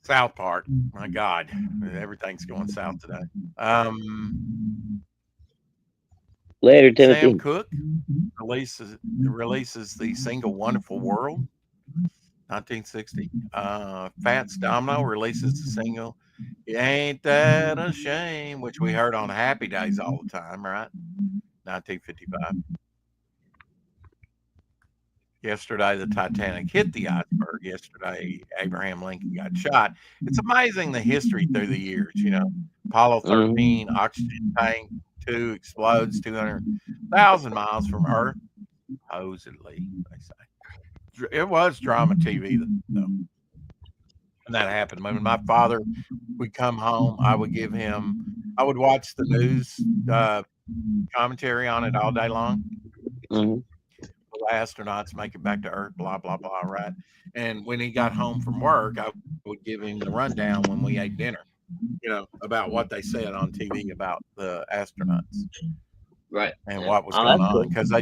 A: South Park. My God, everything's going south today.
B: Later,
A: Sam
B: Timothy.
A: Cooke releases the single "Wonderful World," 1960. Fats Domino releases the single "Ain't That a Shame," which we heard on Happy Days all the time, right? 1955. Yesterday, the Titanic hit the iceberg. Yesterday, Abraham Lincoln got shot. It's amazing the history through the years. You know, Apollo 13, oxygen tank 2 explodes 200,000 miles from Earth. Supposedly, they say. It was drama TV, though. And that happened. When my father would come home, I would watch the news commentary on it all day long. Astronauts make it back to Earth, blah, blah, blah, right? And when he got home from work, I would give him the rundown when we ate dinner, you know, about what they said on TV about the astronauts.
B: Right.
A: And what was going on. Because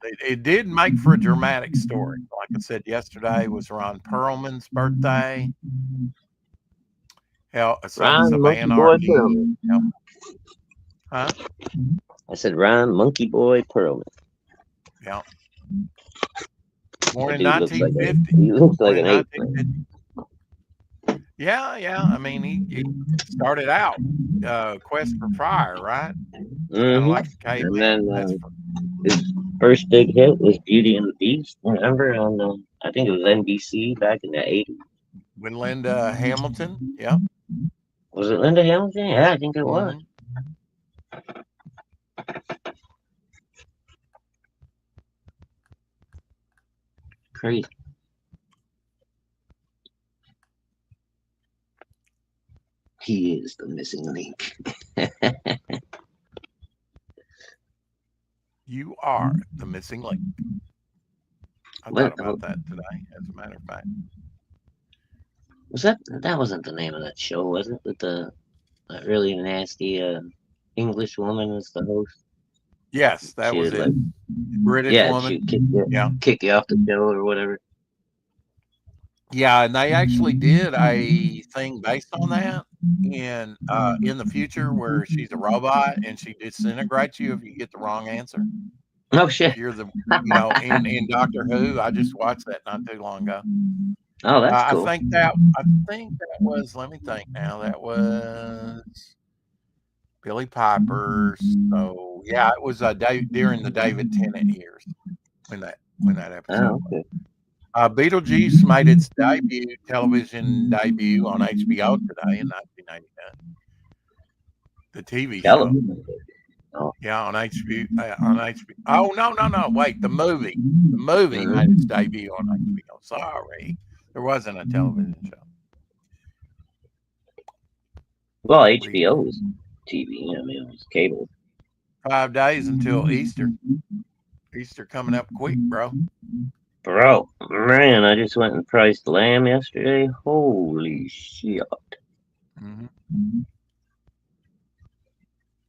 A: it did make for a dramatic story. Like I said, yesterday was Ron Perlman's birthday. Sons of Anarchy. Huh?
B: I said Ron Monkey Boy Perlman.
A: Yeah. Born in 1950.
B: He looks like an ape.
A: Yeah. I mean, he started out Quest for Fire, right?
B: Mm-hmm.
A: Like a caveman.
B: And then his first big hit was Beauty and the Beast. Remember on I think it was NBC back in the 80s.
A: When Linda Hamilton, yeah.
B: Was it Linda Hamilton? Yeah, I think it was. Crazy. He is the missing link.
A: You are the missing link. I thought about that today, as a matter of fact.
B: Was that wasn't the name of that show, was it? With the really nasty English woman as the host?
A: Yes, that was it. British woman.
B: Kick you off the show or whatever.
A: Yeah, and they actually did a thing based on that in the future where she's a robot and she disintegrates you if you get the wrong answer.
B: Oh shit!
A: You're the in Doctor Who. I just watched that not too long ago.
B: Oh, that's cool.
A: I think that was. Let me think now. That was Billy Piper. So yeah, it was during the David Tennant years when that episode.
B: Oh, okay.
A: Beetlejuice made its television debut on HBO today in 1999. The TV show.
B: Oh.
A: Yeah, on HBO. Oh no! Wait, the movie. The movie made its debut on HBO. Sorry, there wasn't a television show.
B: Well, HBO was TV. I mean, it was cable.
A: 5 days until Easter. Easter coming up quick, bro.
B: Bro, man, I just went and priced lamb yesterday. Holy shit.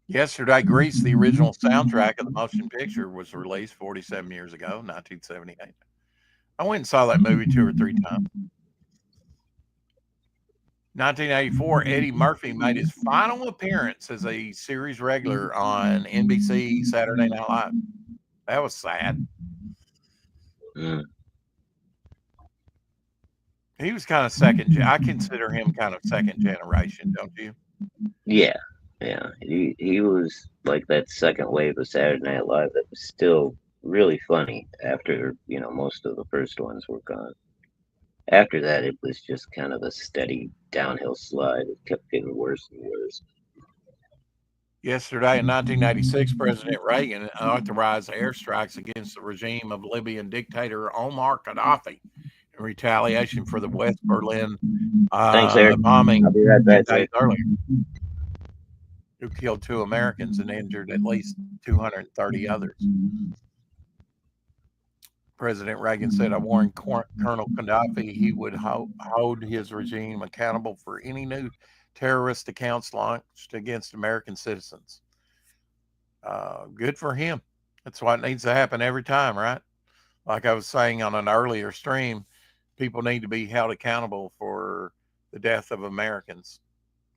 A: Yesterday, Grease, the original soundtrack of the motion picture, was released 47 years ago, 1978. I went and saw that movie 2 or 3 times. 1984, Eddie Murphy made his final appearance as a series regular on NBC Saturday Night Live. That was sad. He was kind of I consider him kind of second generation, don't you?
B: Yeah. He was like that second wave of Saturday Night Live that was still really funny after, most of the first ones were gone. After that, it was just kind of a steady downhill slide. It kept getting worse and worse.
A: Yesterday in 1996, President Reagan authorized airstrikes against the regime of Libyan dictator Omar Gaddafi in retaliation for the West Berlin
B: Thanks, Eric.
A: bombing
B: I'll be right
A: 10
B: back,
A: days
B: sir.
A: earlier, who killed 2 Americans and injured at least 230 others. President Reagan said, I warned Colonel Gaddafi he would hold his regime accountable for any new terrorist accounts launched against American citizens. Good for him. That's what needs to happen every time, right? Like I was saying on an earlier stream, people need to be held accountable for the death of Americans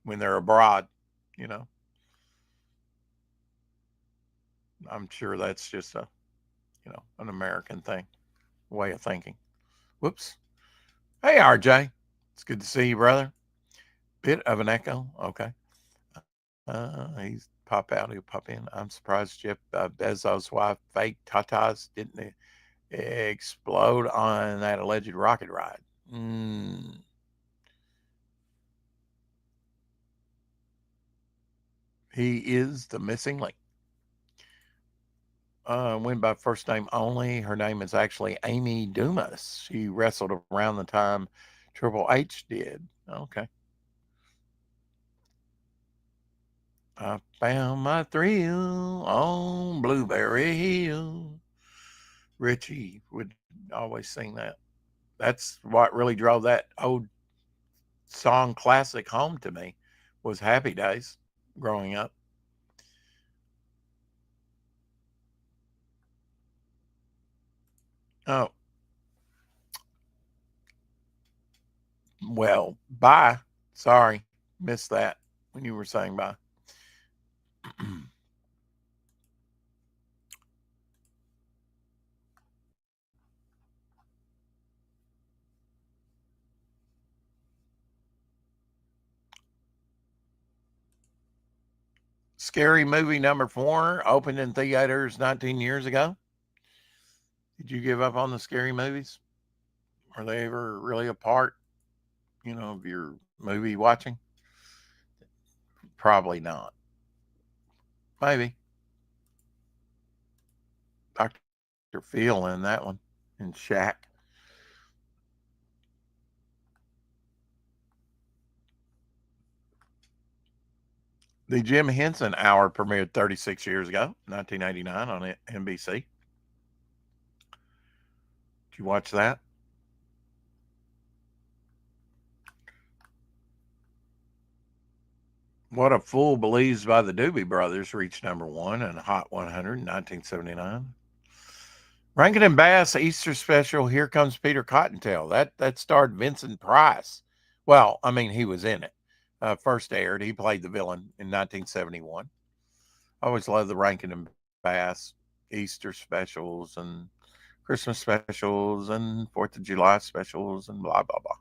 A: when they're abroad, you know. I'm sure that's just an American thing, way of thinking. Whoops. Hey, RJ. It's good to see you, brother. Bit of an echo. Okay. He's pop out. He'll pop in. I'm surprised Jeff Bezos' wife, fake tatas, didn't explode on that alleged rocket ride. He is the missing link. Went by first name only. Her name is actually Amy Dumas. She wrestled around the time Triple H did. Okay. I found my thrill on Blueberry Hill. Richie would always sing that. That's what really drove that old song classic home to me, was Happy Days growing up. Oh, well, bye. Sorry, missed that when you were saying bye. Scary Movie number 4 opened in theaters 19 years ago. Did you give up on the scary movies? Were they ever really a part, of your movie watching? Probably not. Maybe. Dr. Phil in that one, in Shaq. The Jim Henson Hour premiered 36 years ago, 1989 on NBC. Did you watch that? What a Fool Believes by the Doobie Brothers reached number 1 in Hot 100 in 1979. Rankin and Bass Easter special Here Comes Peter Cottontail. That starred Vincent Price. Well, I mean, he was in it. First aired, he played the villain in 1971. I always love the Rankin and Bass Easter specials and Christmas specials and 4th of July specials and blah, blah, blah.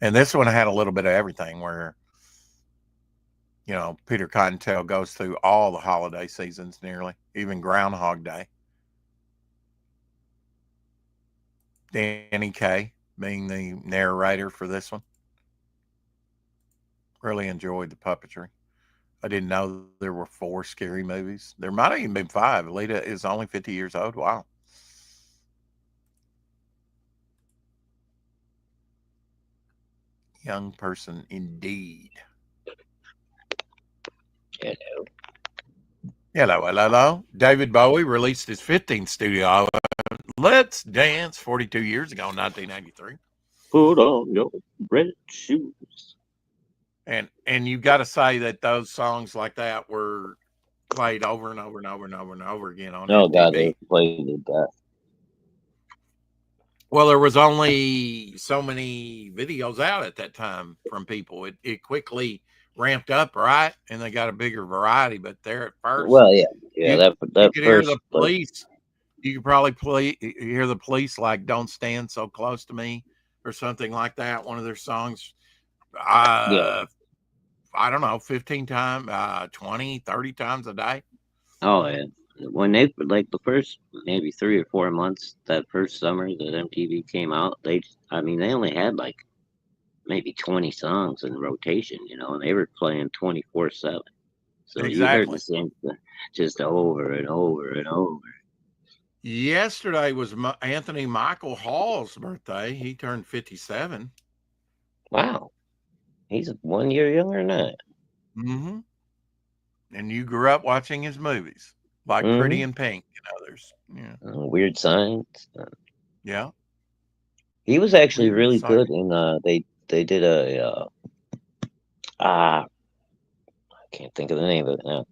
A: And this one had a little bit of everything where, Peter Cottontail goes through all the holiday seasons nearly, even Groundhog Day. Danny Kaye being the narrator for this one. Really enjoyed the puppetry. I didn't know there were 4 scary movies. There might have even been 5. Alita is only 50 years old. Wow. Young person indeed.
B: Hello.
A: Hello. David Bowie released his 15th studio album, Let's Dance, 42 years ago in 1983.
B: Put on your red shoes.
A: And you got to say that those songs like that were played over and over and over and over and over again on
B: Oh,
A: MTV.
B: God, they played to death.
A: Well, there was only so many videos out at that time from people. It quickly ramped up, right? And they got a bigger variety. But there at first,
B: Well, yeah, that
A: you could hear
B: first,
A: the police. You could probably hear the police like "Don't Stand So Close to Me" or something like that. One of their songs.
B: yeah.
A: I don't know, 15 times, 20, 30 times a day.
B: Oh, yeah. when they like the first maybe 3 or 4 months that first summer that MTV came out, I mean they only had like maybe 20 songs in rotation, and they were playing 24/7. So you heard the
A: Exactly.
B: same thing just over and over and over.
A: Yesterday was Anthony Michael Hall's birthday. He turned 57.
B: Wow, he's 1 year younger than that.
A: Mm-hmm. And you grew up watching his movies, like Pretty
B: Mm-hmm.
A: in Pink and others. Yeah.
B: Weird Science.
A: Yeah.
B: He was actually
A: Weird
B: really
A: Science.
B: good in they did I can't think of the name of it now.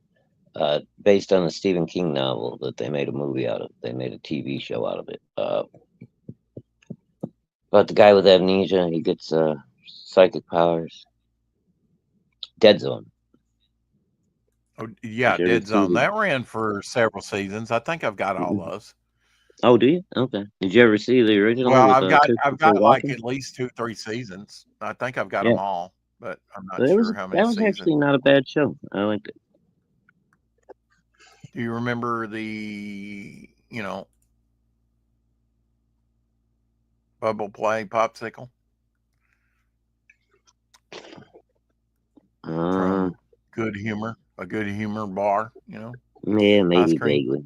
B: Based on the Stephen King novel that they made a movie out of. They made a TV show out of it. About the guy with amnesia, he gets psychic powers. Dead Zone.
A: Oh, yeah,
B: Did you ever
A: Dead
B: see
A: Zone.
B: the?
A: That ran for several seasons. I think I've got all those.
B: Oh, do you? Okay. Did you ever see the original
A: Well,
B: with
A: I've
B: Christopher
A: got like
B: Walken?
A: at least 2, 3 seasons. I think I've got
B: Yeah,
A: them all, but I'm not
B: but
A: sure how many
B: that was
A: seasons.
B: actually not a bad show. I liked it.
A: Do you remember the, Bubble Play Popsicle
B: Uh,
A: from a Good Humor bar,
B: yeah,
A: ice
B: maybe
A: cream,
B: vaguely.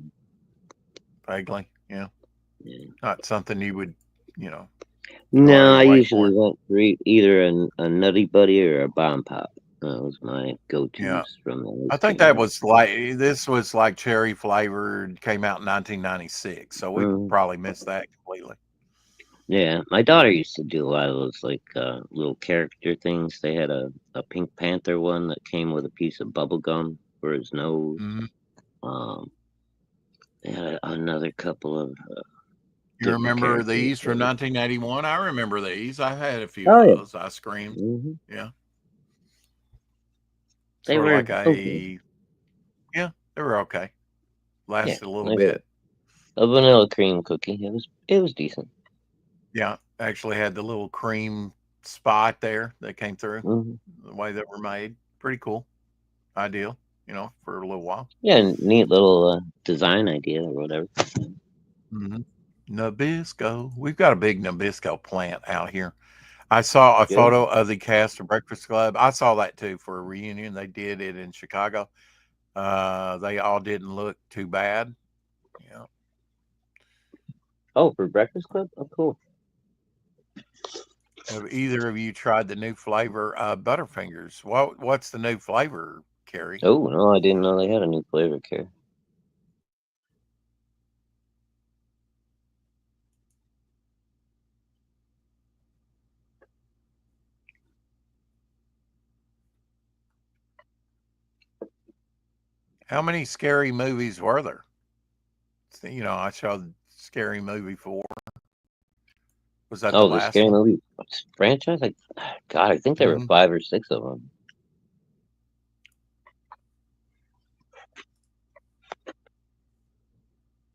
A: vaguely, yeah.
B: Yeah.
A: Not something you would, go out of
B: No, I
A: your way for.
B: usually went for either a Nutty Buddy or a Bomb Pop. That was my
A: Yeah.
B: go-tos from the
A: I
B: ice
A: think
B: cream bar.
A: this was like cherry flavored, came out in 1996, so we
B: Mm,
A: probably missed that completely.
B: yeah, my daughter used to do a lot of those like little character things. They had a Pink Panther one that came with a piece of bubble gum for his nose.
A: Mhm.
B: Um, they had another couple of
A: You
B: different
A: remember
B: characters.
A: these from 1981? I remember these. I had a few of
B: Oh yeah.
A: those ice creams.
B: Hmm.
A: Yeah.
B: They
A: Sort of
B: were
A: like
B: okay.
A: yeah, they were okay.
B: Yeah,
A: Lasted a little
B: like
A: bit.
B: a vanilla cream cookie. It was decent.
A: Yeah. Actually had the little cream spot there that came through
B: Hmm.
A: the way that were made. Pretty cool. Ideal, for a little while.
B: Yeah, neat little design idea or whatever.
A: Hmm. Nabisco. We've got a big Nabisco plant out here. I saw a
B: Good.
A: photo of the cast of Breakfast Club. I saw that too for a reunion. They did it in Chicago. They all didn't look too bad. Yeah.
B: Oh, for Breakfast Club? Oh, cool.
A: Have either of you tried the new flavor Butterfingers? What's the new flavor, Carrie?
B: Oh no, I didn't know they had a new flavor care.
A: How many scary movies were there? I showed Scary Movie 4. Was that the
B: Oh, the
A: last
B: scary
A: one?
B: movie franchise? Like, God, I think there were
A: Hmm.
B: 5 or 6 of them.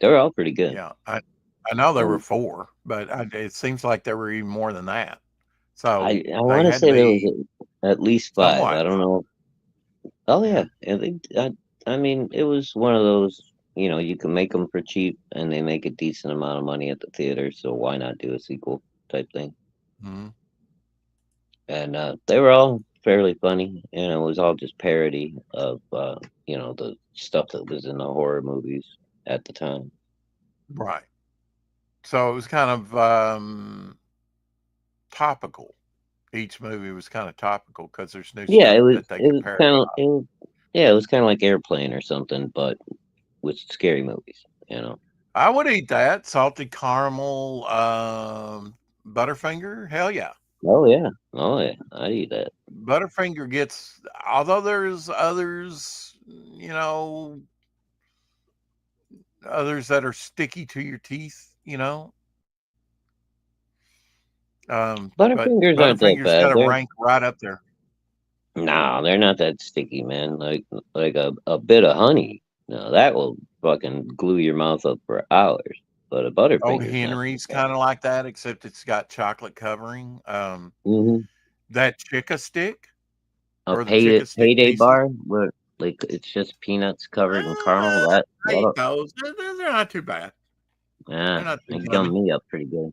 B: They were all pretty good.
A: Yeah, I know there were
B: Um,
A: 4, but it seems like there were even more than that. So
B: I
A: they
B: want to
A: had to
B: say there was
A: be
B: at least 5. I
A: somewhat.
B: don't know. Oh
A: Yeah.
B: yeah, I mean, it was one of those. You can make them for cheap, and they make a decent amount of money at the theater. So why not do a sequel type thing?
A: Hmm.
B: And they were all fairly funny, and it was all just parody of the stuff that was in the horror movies at the time.
A: Right. So it was kind of topical. Each movie was kind of topical because there's new
B: Yeah,
A: stuff that they
B: it
A: could
B: was
A: parody.
B: kind of yeah, it was kind of like Airplane or something, but with scary movies.
A: I would eat that salted caramel Butterfinger. Hell yeah.
B: Oh yeah, I'd eat that.
A: Butterfinger gets, although there's others that are sticky to your teeth. But
B: Butterfingers aren't that
A: Butterfinger's got
B: bad.
A: to rank right up there.
B: They're not that sticky, man. Like a bit of honey. No, that will fucking glue your mouth up for hours. But a
A: Old
B: Butterfinger's not too
A: Henry's
B: bad.
A: kind of like that, except it's got chocolate covering.
B: Hmm.
A: That Chica stick
B: A
A: or the Chica stick
B: payday
A: pieces.
B: bar. What? Like it's just peanuts covered in caramel.
A: I eat
B: That
A: those. They're not too bad. They're
B: yeah,
A: not too
B: they
A: gummy.
B: gum me up pretty good.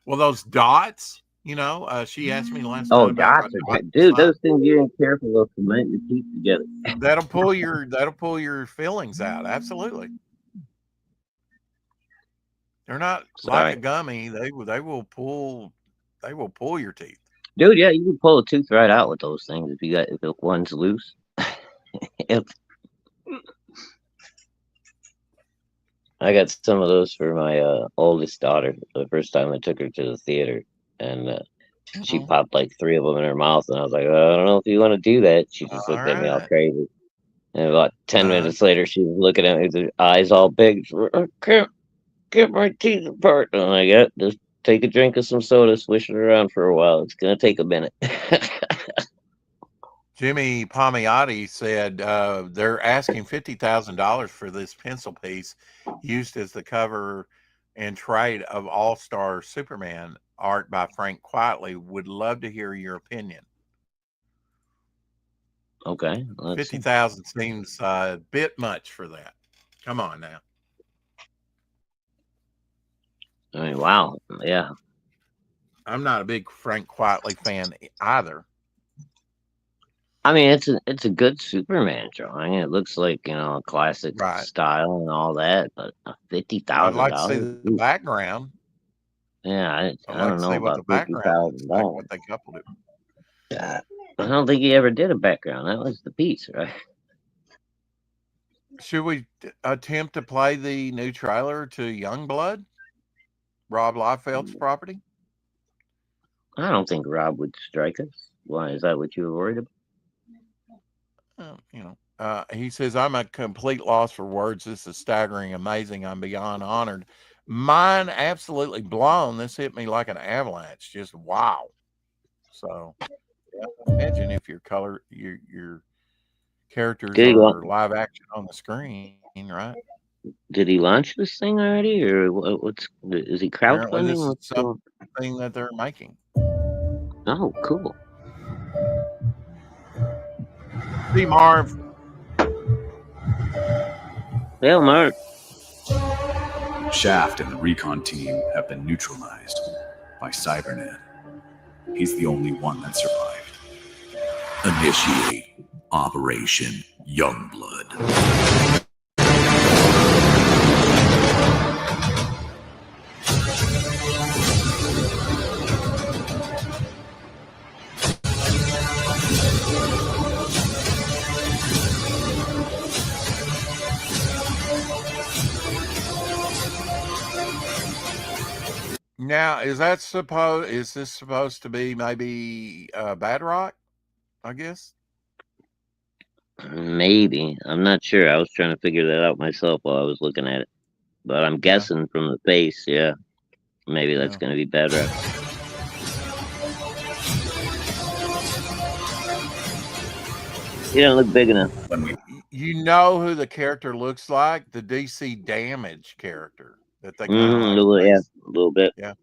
A: Well, those dots, she asked me last
B: Oh,
A: night about
B: dots
A: my
B: are
A: dot
B: good, dude.
A: slime.
B: Those things you ain't careful will cement your teeth together.
A: That'll pull your fillings out. Absolutely. They're not like a
B: Sorry,
A: gummy. They will pull your teeth.
B: dude. Yeah, you can pull a tooth right out with those things if one's loose. If I got some of those for my oldest daughter the first time I took her to the theater, and she
A: Mhm.
B: popped like 3 of them in her mouth, and I was like, I don't know if you want to do that. She just
A: All
B: looked at me all
A: right.
B: crazy. And about 10
A: Uh,
B: minutes later, she was looking at me with her eyes all big. I can't get my teeth apart. And I'm like, yeah, just take a drink of some soda, swish it around for a while. It's going to take a minute.
A: Jimmy Palmiotti said they're asking $50,000 for this pencil piece used as the cover and trade of All Star Superman art by Frank Quietly. Would love to hear your opinion.
B: Okay, let's see.
A: 50,000 seems a bit much for that. Come on now.
B: I mean, wow. Yeah.
A: I'm not a big Frank Quietly fan either.
B: I mean, it's a good Superman drawing. It looks like, a classic
A: Right.
B: style and all that, but fifty
A: I'd
B: thousand
A: like to see
B: dollars.
A: the background.
B: Yeah,
A: I'd
B: I
A: like
B: don't
A: to
B: know
A: see what the
B: about fifty
A: background looks
B: thousand
A: like,
B: dollars.
A: what they coupled it.
B: I don't think he ever did a background. That was the piece, right?
A: Should we attempt to play the new trailer to Youngblood, Rob Liefeld's property?
B: I don't think Rob would strike us. Why is that what you were worried about?
A: He says, I'm a complete loss for words. This is staggering, amazing. I'm beyond honored. Mine absolutely blown. This hit me like an avalanche. Just wow. So yeah, imagine if your characters
B: Did he
A: are live action on the screen, right?
B: did he launch this thing already, or what's is he
A: Apparently,
B: crowdfunding?
A: this is
B: What's going?
A: something that they're making.
B: Oh, cool.
A: See, Marv,
B: Well, Mark,
C: Shaft and the recon team have been neutralized by Cybernet. He's the only one that survived. Initiate Operation Youngblood.
A: now is this supposed to be maybe Bad Rock? I guess.
B: maybe I'm not sure. I was trying to figure that out myself while I was looking at it, but I'm
A: Yeah,
B: guessing from the face, yeah, maybe that's
A: yeah.
B: going to be better. He don't look big enough.
C: When we
A: You know who the character looks like? The DC Damage character that they kind of
B: A
A: like
B: little, yeah,
A: based.
B: a little bit.
A: Yeah.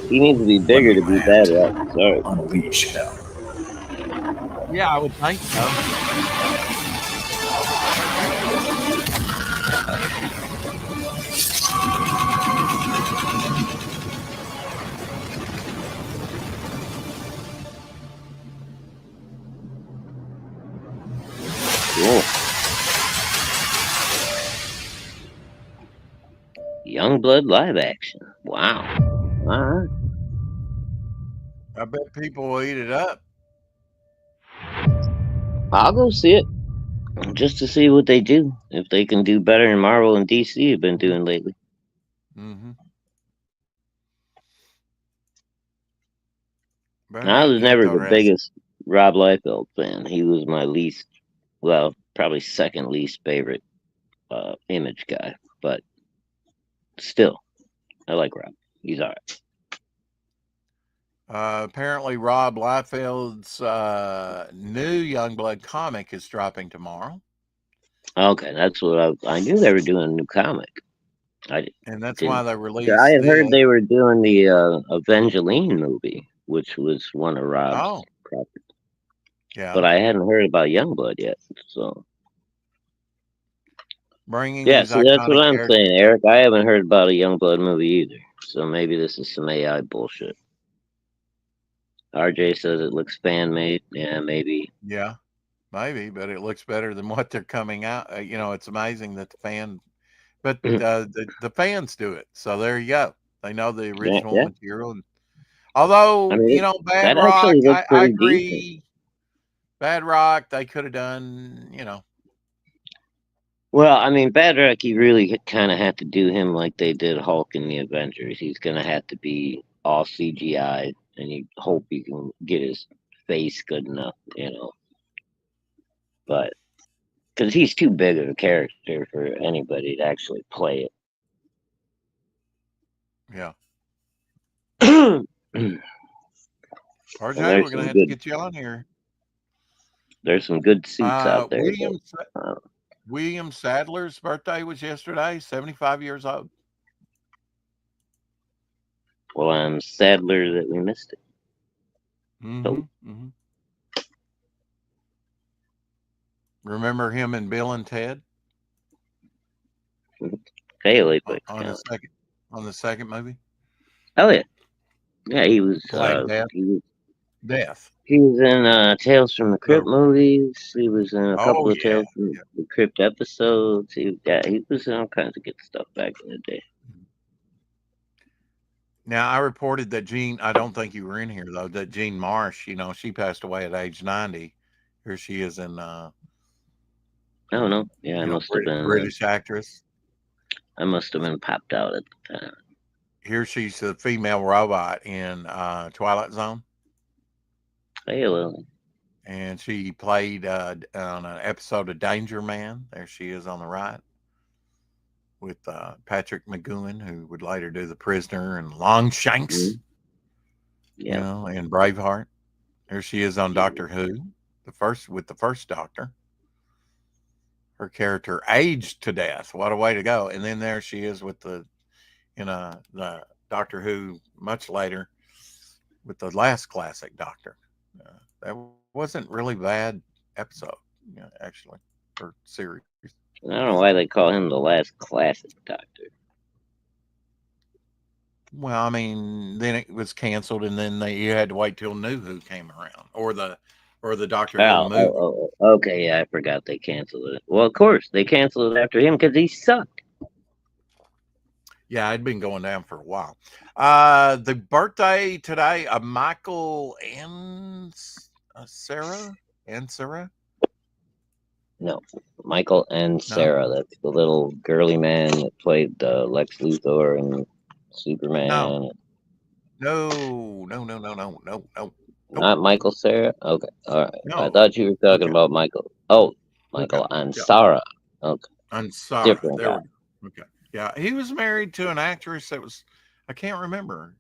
B: He needs to be
C: when
B: bigger
C: we
B: to be bad,
C: land,
B: right? Sorry.
C: unleash hell.
A: Yeah, I would think so.
B: Cool. Youngblood live action. Wow. All right.
A: I bet people will eat it up.
B: I'll go see it just to see what they do. If they can do better than Marvel and DC have been doing lately.
A: Mm-hmm.
B: I was never the
A: interesting.
B: biggest Rob Liefeld fan. He was my least, well, probably second least favorite Image guy. But still, I like Rob. He's all right.
A: Apparently, Rob Liefeld's new Youngblood comic is dropping tomorrow,
B: Okay, that's what I knew they were doing a new comic. I
A: and that's why
B: didn't.
A: they
B: I
A: released
B: had heard
A: this.
B: they were doing the Evangeline movie, which was one of Rob's
A: Oh,
B: properties.
A: Yeah.
B: but I hadn't heard about Youngblood yet. So
A: Bringing
B: yeah,
A: these
B: see, that's what
A: iconic
B: I'm
A: characters.
B: saying, Eric. I haven't heard about a Youngblood movie either. So maybe this is some AI bullshit. RJ says it looks fan made. Yeah, maybe.
A: Yeah, maybe, but it looks better than what they're coming out. It's amazing that but the fans do it. So there you go. They know the
B: Yeah,
A: original
B: yeah.
A: material. And
B: I
A: although,
B: mean,
A: Bad
B: that
A: Rock,
B: actually looks
A: I
B: pretty decent.
A: agree. Bad Rock, they could have done.
B: Well, I mean, Bad Rock, you really kind of have to do him like they did Hulk in the Avengers. He's going to have to be all CGI, and you hope you can get his face good enough, But because he's too big of a character for anybody to actually play
A: Yeah.
B: it.
A: RJ, we're gonna have to get you on here.
B: There's some good suits out there.
A: William Sadler's birthday was yesterday, 75 years old.
B: Well, I'm Sadler that we missed it.
A: Remember him and Bill and Ted?
B: Bailey, but
A: on the second movie.
B: Oh yeah, yeah. He was
A: Death.
B: He was in Tales from the Crypt movies. He was in a couple of Tales from the Crypt episodes. He was in all kinds of good stuff back in the day.
A: Now, I reported that I don't think you were in here, though, that Jean Marsh, she passed away at age 90. Here she is in...
B: oh, no. Yeah, I must have been...
A: British actress.
B: I must have been popped out at the time.
A: Here she's the female robot in Twilight Zone.
B: Hey, Lily.
A: And she played on an episode of Danger Man. There she is on the right. With Patrick McGoohan, who would later do The Prisoner and Longshanks, and Braveheart. Here she is on Doctor Who, the first Doctor. Her character aged to death. What a way to go! And then there she is with the Doctor Who much later with the last classic Doctor. That wasn't really bad episode, actually, or series.
B: I don't know why they call him the last classic Doctor.
A: Well, I mean, then it was canceled, and then you had to wait till New Who came around, or the Doctor Who movie.
B: Okay, yeah, I forgot they canceled it. Well, of course they canceled it after him because he sucked.
A: Yeah, I'd been going down for a while. The birthday today of Michael and Sarah.
B: No, Michael and Sarah. That's the little girly man that played Lex Luthor and Superman.
A: No.
B: Not Michael Sarah? Okay, all right.
A: No.
B: I thought you were talking about Michael. Oh, Michael Ansara. Okay.
A: Ansara.
B: Different
A: there
B: guy.
A: we go. Okay. Yeah, he was married to an actress that was, I can't remember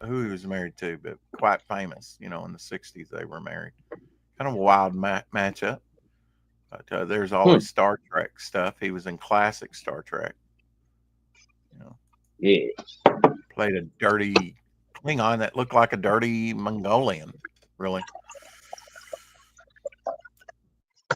A: who he was married to, but quite famous. In the 60s they were married. Kind of a wild matchup. But there's always Star Trek stuff. He was in classic Star Trek.
B: Yeah.
A: Played a dirty Klingon that looked like a dirty Mongolian, really.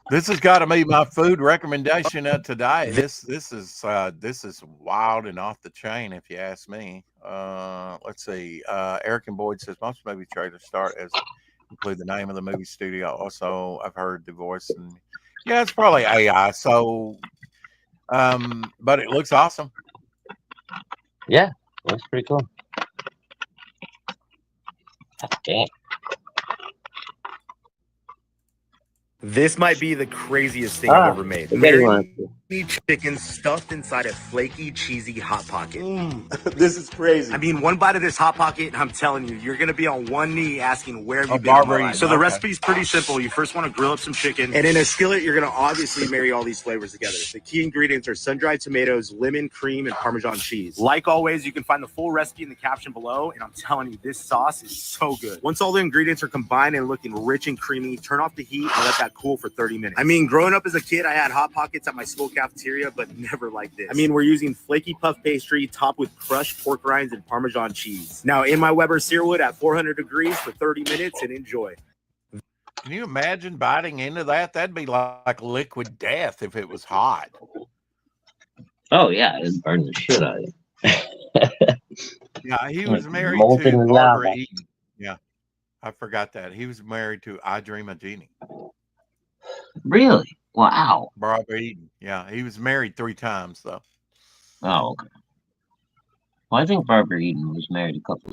A: This has got to be my food recommendation of today. This is wild and off the chain, if you ask me. Let's see. Eric and Boyd says most movie trailers include the name of the movie studio. Also, I've heard the voice, and yeah, it's probably AI. So, but it looks awesome.
B: Yeah, that's pretty cool. Damn.
D: This might be the craziest thing I've ever made. Marinated chicken stuffed inside a flaky, cheesy Hot Pocket.
E: This is crazy.
D: I mean, one bite of this Hot Pocket, and I'm telling you, you're going to be on one knee asking, where have you been all my life? So the recipe's pretty simple. You first want to grill up some chicken, and in a skillet, you're going to obviously marry all these flavors together. The key ingredients are sun-dried tomatoes, lemon, cream, and Parmesan cheese. Like always, you can find the full recipe in the caption below, and I'm telling you, this sauce is so good. Once all the ingredients are combined and looking rich and creamy, turn off the heat and let that cool for 30 minutes. I mean, growing up as a kid, I had Hot Pockets at my school cafeteria, but never like this. I mean, we're using flaky puff pastry topped with crushed pork rinds and Parmesan cheese. Now, in my Weber Searwood at 400 degrees for 30 minutes and enjoy.
A: Can you imagine biting into that? That'd be like liquid death if it was hot.
B: Oh yeah, it burned the shit out of you.
A: Yeah, he
B: Like
A: was married to
B: molten
A: Barbara
B: lava.
A: Eden. Yeah, I forgot that. He was married to I Dream of Jeannie.
B: Really? Wow.
A: Barbara Eden. Yeah, he was married 3 times, though.
B: Oh, okay. Well, I think Barbara Eden was married a couple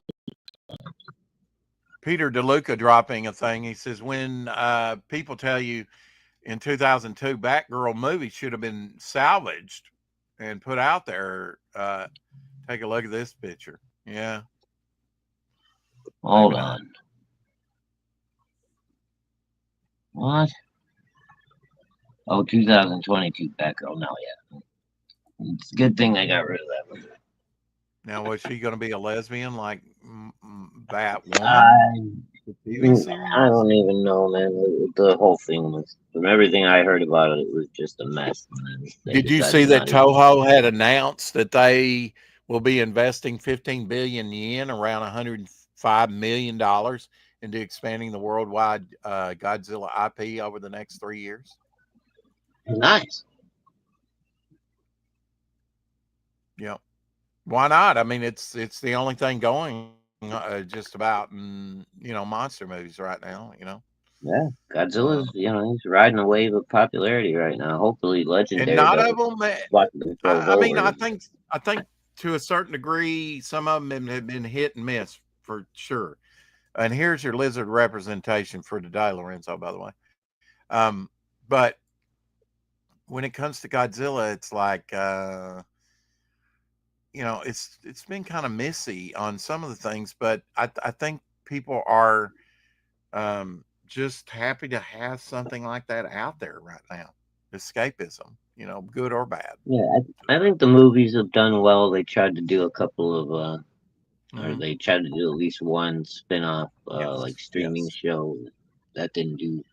B: of
A: Peter DeLuca dropping a thing. He says, when people tell you in 2002 Batgirl movie should have been salvaged and put out there, take a look at this picture. Yeah.
B: Hold on. What? Oh, 2022 Batgirl. No, yeah. It's a good thing they got rid of that movie.
A: Now, was she going to be a lesbian like Batwoman?
B: I don't even know, man. The whole thing was, from everything I heard about it, it was just a mess.
A: Did you see that Toho had announced that they will be investing 15 billion yen, around $105 million, into expanding the worldwide Godzilla IP over the next 3 years?
B: Nice.
A: Yeah. Why not? I mean, it's the only thing going just about in, monster movies right now,
B: Yeah, Godzilla's, he's riding a wave of popularity right now. Hopefully, Legendary.
A: And not of them. I mean,
B: over.
A: I think to a certain degree, some of them have been hit and miss for sure. And here's your lizard representation for today, Lorenzo, by the way. But when it comes to Godzilla, it's like, it's been kind of messy on some of the things, but I think people are just happy to have something like that out there right now. Escapism, good or bad.
B: Yeah, I think the movies have done well. They tried to do a couple of, or they tried to do at least one spin-off, like streaming show that didn't do.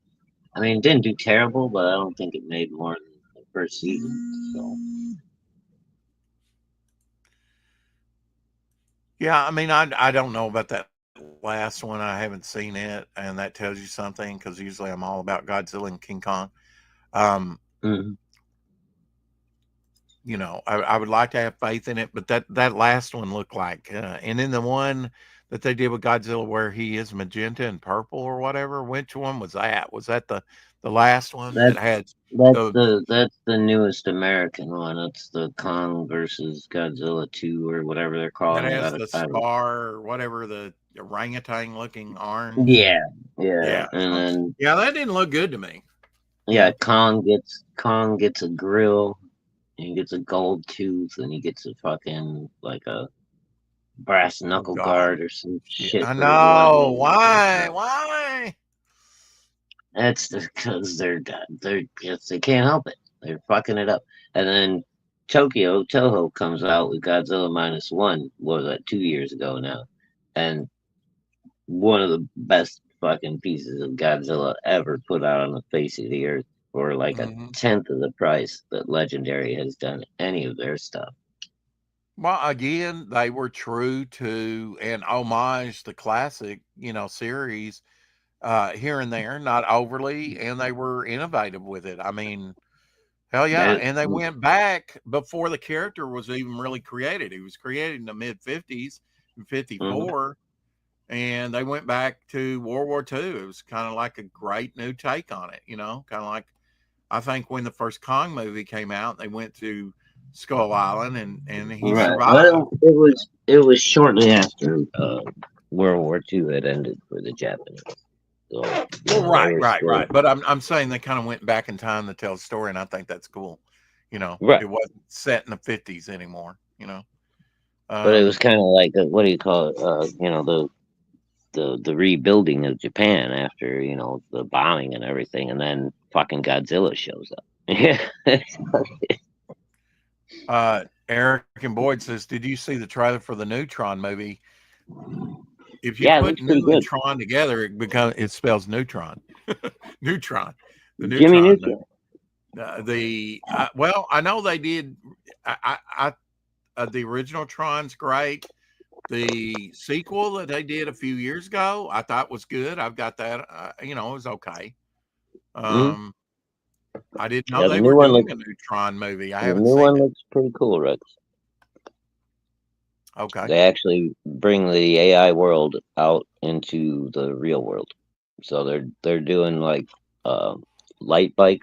B: I mean, it didn't do terrible, but I don't think it made more than the first season. So.
A: Yeah, I mean, I don't know about that last one. I haven't seen it, and that tells you something, because usually I'm all about Godzilla and King Kong. I would like to have faith in it, but that last one looked like, and then the one that they did with Godzilla where he is magenta and purple or whatever, which one was that? Was that the last one that had?
B: That's the newest American one. That's the Kong versus Godzilla 2 or whatever they're calling it.
A: That has the scar or whatever, the orangutan looking arm.
B: Yeah.
A: And then that didn't look good to me.
B: Yeah, Kong gets a grill, and he gets a gold tooth, and he gets a fucking like a brass knuckle guard or some shit.
A: I know. Why?
B: That's because they can't help it. They're fucking it up. And then Toho comes out with Godzilla -1. What was that, 2 years ago now? And one of the best fucking pieces of Godzilla ever put out on the face of the earth for like a tenth of the price that Legendary has done any of their stuff.
A: Well, again, they were true to and homage the classic, series here and there, not overly, and they were innovative with it. I mean, hell yeah. And they went back before the character was even really created. He was created in the mid-50s, in 54, and they went back to World War II. It was kind of like a great new take on it, kind of like, I think when the first Kong movie came out, they went to Skull Island and he survived.
B: Well, it was shortly after World War II had ended for the Japanese. So,
A: right. But I'm saying they kind of went back in time to tell a story, and I think that's cool. It wasn't set in the 50s anymore.
B: But it was kind of like what do you call it? The rebuilding of Japan after the bombing and everything, and then fucking Godzilla shows
A: up. Eric and Boyd says, "Did you see the trailer for the Neutron movie? If you put New and Tron together, it spells neutron. Neutron. The Neutron.
B: Jimmy Neutron.
A: Well, I know they did. The original Tron's great. The sequel that they did a few years ago, I thought was good. I've got that. It was okay. I didn't know
B: Yeah, the
A: they
B: new
A: were
B: one
A: doing
B: looks
A: a new Tron movie. I
B: the
A: haven't
B: new
A: seen
B: one
A: it.
B: looks pretty cool, Rex.
A: Okay.
B: They actually bring the AI world out into the real world. So they're doing like light bike,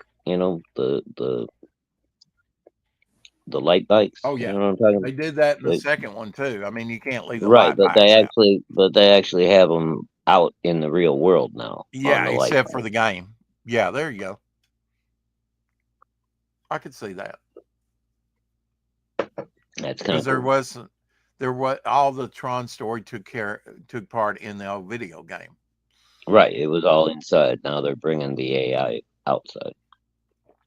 B: the light bikes.
A: Oh
B: You
A: yeah,
B: know what I'm talking
A: they
B: about?
A: did that in the
B: They-
A: second one too. I mean, you can't leave the
B: right,
A: light bikes out.
B: but they actually have them out in the real world now on
A: Yeah,
B: the light
A: except
B: bike.
A: for the game. Yeah, there you go. I could see that
B: That's kind
A: because
B: of cool.
A: there was all the Tron story took part in the old video game.
B: Right, it was all inside. Now they're bringing the AI outside.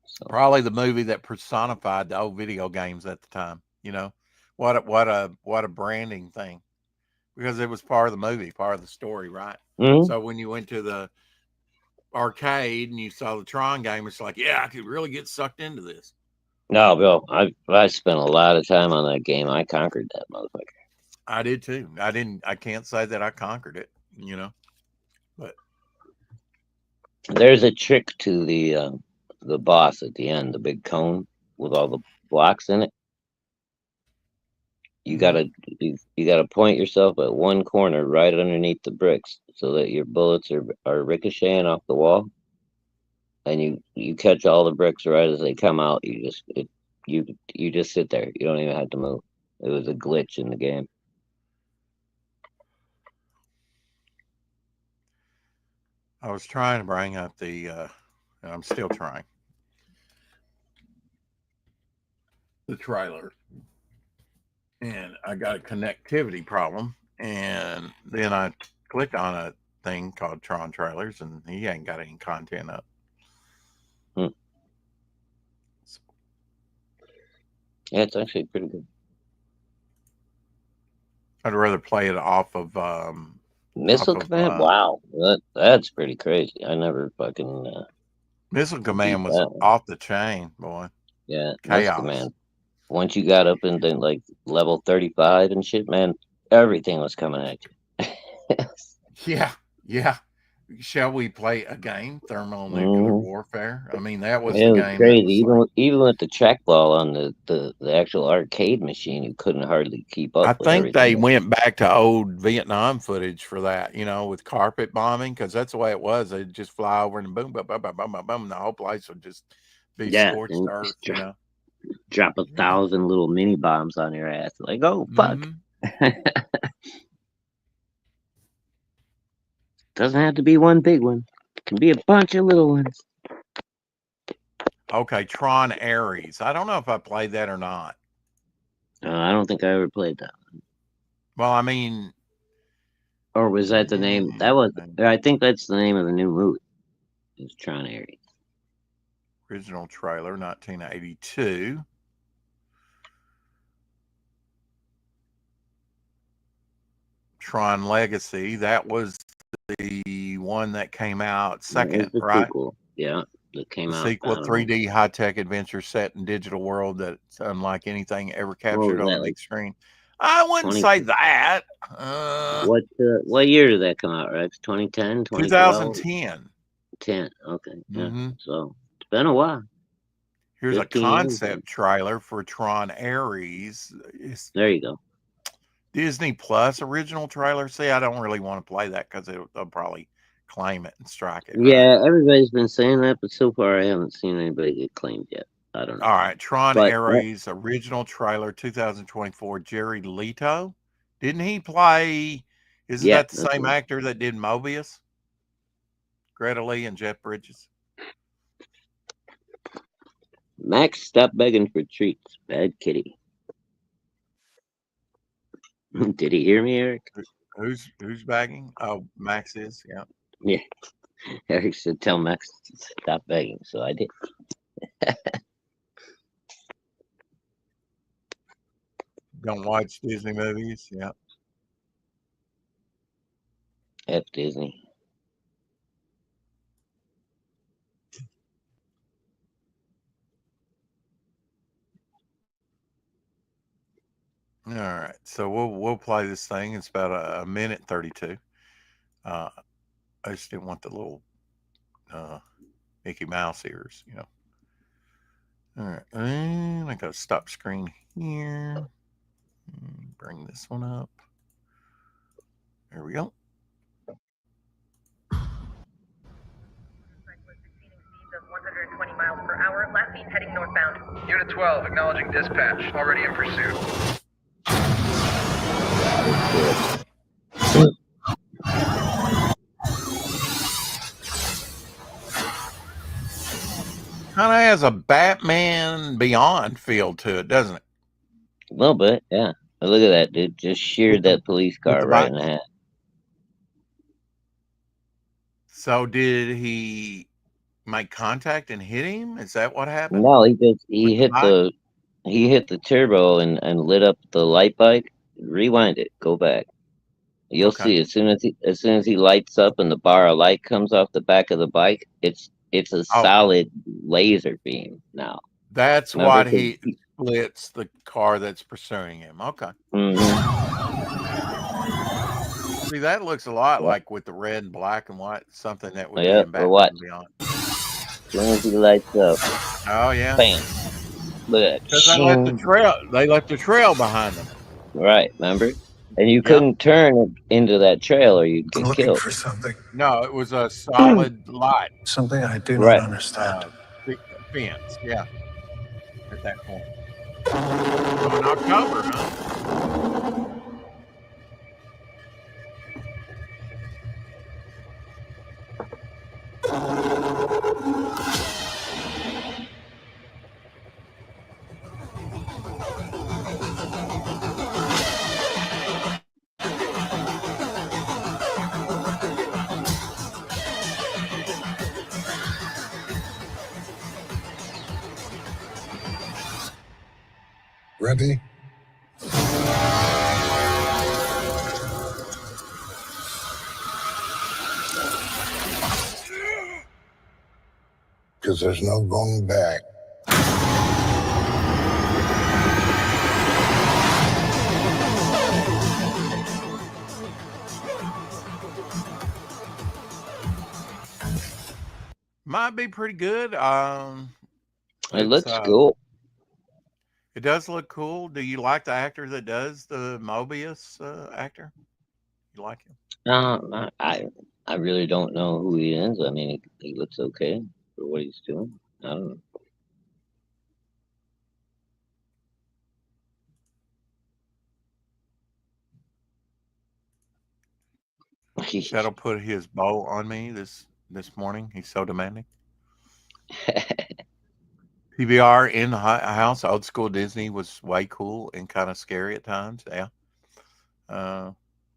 B: So
A: Probably the movie that personified the old video games at the time. What a branding thing, because it was part of the movie, part of the story, right?
B: Mhm.
A: So when you went to the arcade and you saw the Tron game, it's like, yeah, I could really get sucked into this.
B: No, Bill, I spent a lot of time on that game. I conquered that motherfucker.
A: I did too. I can't say that I conquered it, but
B: There's a trick to the boss at the end, the big cone with all the blocks in it. You gotta you gotta point yourself at one corner right underneath the bricks so that your bullets are ricocheting off the wall, and you catch all the bricks right as they come out. You just sit there. You don't even have to move. It was a glitch in the game.
A: I was trying to bring up and I'm still trying, the trailer, and I got a connectivity problem, and then I clicked on a thing called Tron Trailers, and he ain't got any content up.
B: Hmm. Yeah, it's actually pretty good.
A: I'd rather play it off of
B: Missile
A: off of,
B: Command? Wow, that's pretty crazy. I never fucking
A: Missile
B: beat
A: Command was
B: that one.
A: off the chain, boy.
B: Yeah, Missile
A: Chaos.
B: Command. Once you got up into like level 35 and shit, man, everything was coming at you.
A: Yeah. Shall we play a game, Thermonuclear
B: Mhm.
A: Warfare? I mean, that was
B: It
A: the
B: was
A: game that
B: crazy.
A: was like,
B: Even with the trackball on the actual arcade machine, you couldn't hardly keep
A: I
B: up with
A: think they
B: everything.
A: went back to old Vietnam footage for that, with carpet bombing, because that's the way it was. They'd just fly over and boom, boom, boom, boom, boom, boom, boom, and the whole place would just be
B: Yeah,
A: scorched
B: and
A: earth,
B: just drop 1,000 little mini bombs on your ass. Like, oh fuck.
A: Mm-hmm.
B: Doesn't have to be one big one. It can be a bunch of little ones.
A: Okay, Tron Ares. I don't know if I played that or not.
B: I don't think I ever played that.
A: Well, I mean,
B: Or was that the name? That was. I think that's the name of the new movie. It's Tron Ares.
A: original trailer, 1982. Tron Legacy. That was the one that came out second,
B: The
A: right?
B: sequel. Yeah, that came
A: The
B: out.
A: sequel, 3D high-tech adventure set in digital world that's unlike anything ever captured on the big screen. I wouldn't say that.
B: What year did that come out, Rex? 2010, 2012?
A: 2010.
B: 10. Okay. Yeah.
A: Mm-hmm.
B: So it's been a while.
A: Here's a
B: 15 years,
A: concept trailer for Tron Ares.
B: There you go.
A: Disney Plus original trailer. See, I don't really want to play that because they'll probably claim it and strike it.
B: Yeah,
A: right?
B: everybody's been saying that, but so far I haven't seen anybody get claimed yet. I don't know.
A: All right, Tron
B: But
A: Ares original trailer 2024. Jared Leto, didn't he play? Isn't
B: yeah,
A: that the
B: that's
A: same
B: right.
A: actor that did Mobius? Greta Lee and Jeff Bridges.
B: Max, stop begging for treats. Bad kitty. Did he hear me, Eric?
A: Who's bagging? Oh, Max is. Yeah.
B: Yeah. Eric said tell Max to stop begging, so I did.
A: Don't watch Disney movies. Yeah.
B: F Disney.
A: All right, so we'll play this thing. It's about a minute 32. I just didn't want the little Mickey Mouse ears, you know. All right, and I got to stop screen here. Bring this one up. There we go.
F: Of 120 miles per hour, last seen heading northbound.
G: Unit 12, acknowledging dispatch. Already in pursuit.
A: Kind of has a Batman Beyond feel to it, doesn't it?
B: A little bit, yeah. But look at that, dude. Just sheared that police car right in the head.
A: So did he make contact and hit him? Is that what happened?
B: No, he hit the turbo and lit up the light bike. Rewind it. Go back. You'll see as soon as he lights up and the bar of light comes off the back of the bike, it's a solid laser beam now.
A: That's what he splits the car that's pursuing him. Okay. See, that looks a lot like with the red and black and white, something that would be in Batman Beyond.
B: As soon as he lights up.
A: Oh yeah.
B: Bam. Look at that.
A: Because they left the trail behind them.
B: Right, remember? And you couldn't turn into that trail or you'd get killed.
C: For something.
A: No, it was a solid light.
C: Something I do not understand.
A: Fence, yeah. At that point. So in October, huh?
H: Ready? Because there's no going back.
A: Might be pretty good.
B: It looks cool.
A: It does look cool. Do you like the actor that does the Mobius actor? You like him?
B: I really don't know who he is. I mean, he looks okay for what he's doing. I don't know.
A: Shadow put his bow on me this morning. He's so demanding. PBR in the house. Old school Disney was way cool and kind of scary at times. Yeah.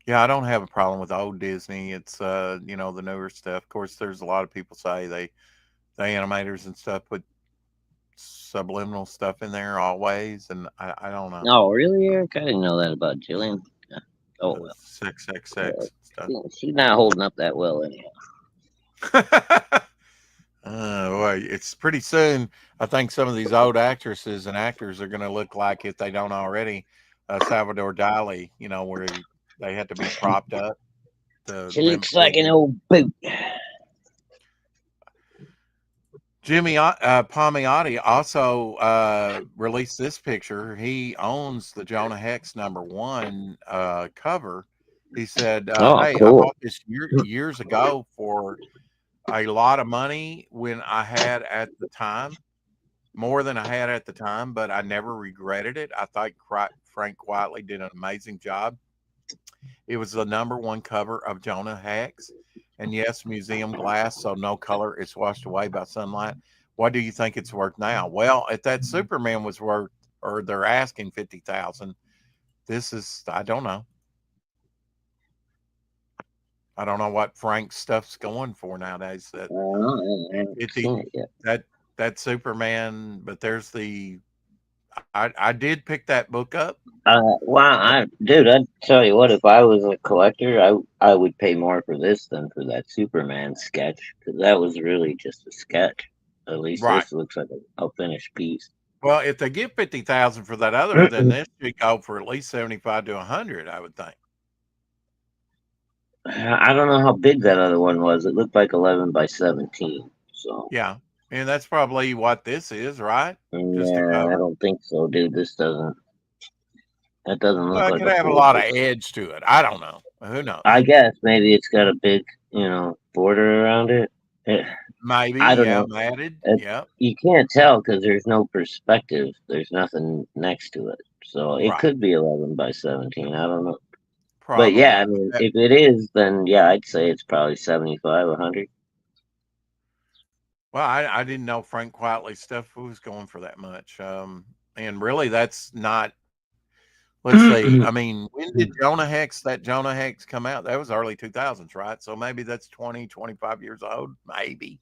A: Yeah, I don't have a problem with old Disney. It's you know, the newer stuff. Of course, there's a lot of people say the animators and stuff put subliminal stuff in there always, and I don't know.
B: No, really, Eric? I didn't know that about Jillian. Oh well.
A: Sex
B: stuff. She's not holding up that well anyhow.
A: Boy, it's pretty soon. I think some of these old actresses and actors are going to look like, if they don't already, Salvador Dali. You know, where they had to be propped up.
B: She looks like an old boot.
A: Jimmy Palmiotti also released this picture. He owns the Jonah Hex #1 cover. He said, hey, cool. I bought this years ago for a lot of money when I had at the time, more than I had at the time, but I never regretted it. I thought Frank Whiteley did an amazing job. It was the #1 cover of Jonah Hex. And yes, museum glass, so no color is washed away by sunlight. What do you think it's worth now? Well, if that Superman was worth, or they're asking $50,000, this is, I don't know. I don't know what Frank's stuff's going for nowadays. That Superman, but there's the. I did pick that book up.
B: Well, dude, I'd tell you what, if I was a collector, I would pay more for this than for that Superman sketch, because that was really just a sketch. At least this looks like a finished piece.
A: Well, if they get 50,000 for that other, then this should go for at least 75 to 100, I would think.
B: I don't know how big that other one was. It looked like 11 by 17. So
A: Yeah, and that's probably what this is, right? Just a
B: yeah, I
A: cover.
B: don't think so, dude. This doesn't. That doesn't look
A: Well, it
B: like
A: could
B: a
A: have a
B: full
A: lot of
B: book.
A: edge to it. I don't know. Who knows?
B: I guess maybe it's got a big, border around it.
A: Maybe,
B: I don't
A: yeah,
B: know.
A: matted.
B: It,
A: Yep.
B: You can't tell because there's no perspective. There's nothing next to it. So it
A: Right.
B: could be 11 by 17. I don't know.
A: Probably.
B: But yeah, I mean, if it is, then yeah, I'd say it's probably 75, 100.
A: Well, I didn't know Frank Quietly stuff was going for that much. And really, that's not. Let's see. I mean, when did that Jonah Hex come out? That was early 2000s, right? So maybe that's 20, 25 years old, maybe.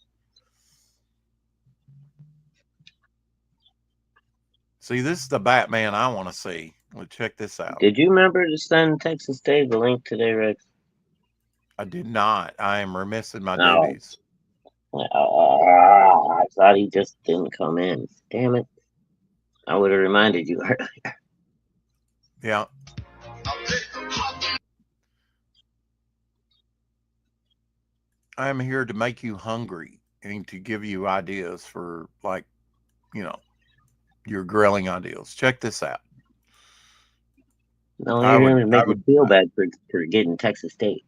A: See, this is the Batman I want to see. Well, check this out.
B: Did you remember to send Texas Dave the link today, Rex?
A: I did not. I am remiss in my
B: No.
A: duties.
B: I thought he just didn't come in. Damn it. I would have reminded you earlier.
A: Yeah. I'm here to make you hungry and to give you ideas for, like, your grilling ideas. Check this out.
B: No, you're going to make me feel bad for getting Texas State.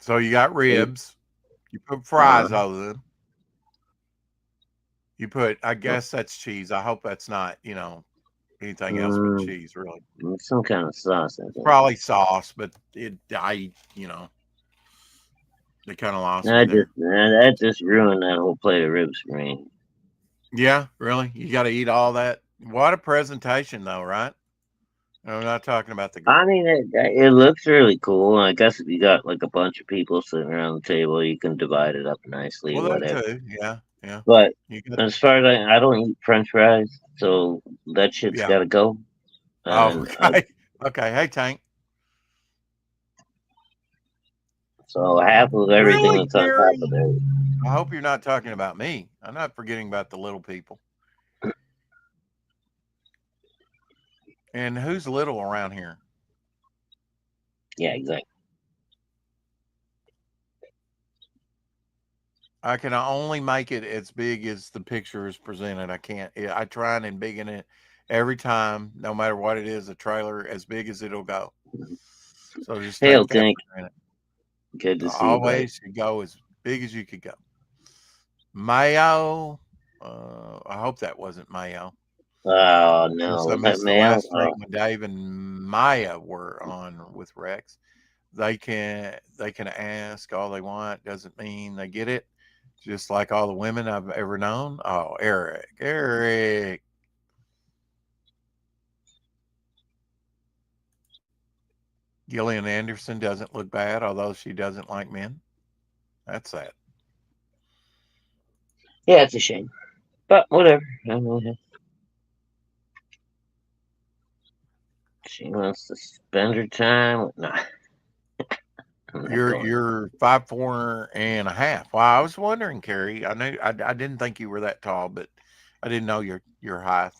A: So you got ribs. You put fries over them. You put, I guess that's cheese. I hope that's not, anything else but cheese, really.
B: Some kind of sauce.
A: Probably sauce, but they kind of lost me there.
B: That just ruined that whole plate of ribs for me.
A: Yeah, really? You got to eat all that? What a presentation, though, right? I'm not talking about the.
B: I mean, it looks really cool. I guess if you got like a bunch of people sitting around the table, you can divide it up nicely.
A: Well,
B: whatever.
A: that too. Yeah.
B: But as far as I don't eat French fries, so that shit's got to go.
A: Okay. Okay. Hey, Tank.
B: So half of everything that's on top of there.
A: I hope you're not talking about me. I'm not forgetting about the little people. And who's little around here?
B: Yeah, exactly.
A: I can only make it as big as the picture is presented. I can't. I try and embiggen it every time, no matter what it is, a trailer as big as it'll go. So just take that for granted.
B: Good to see you.
A: Always you go as big as you could go. Mayo. I hope that wasn't Mayo.
B: Oh no!
A: I missed the last thing when Dave and Maya were on with Rex. They can ask all they want. Doesn't mean they get it. Just like all the women I've ever known. Oh, Eric. Gillian Anderson doesn't look bad, although she doesn't like men. That's sad.
B: Yeah, it's a shame, but whatever. She wants to spend her time. No.
A: You're 5'4.5". Well, I was wondering, Carrie. I knew I didn't think you were that tall, but I didn't know your height.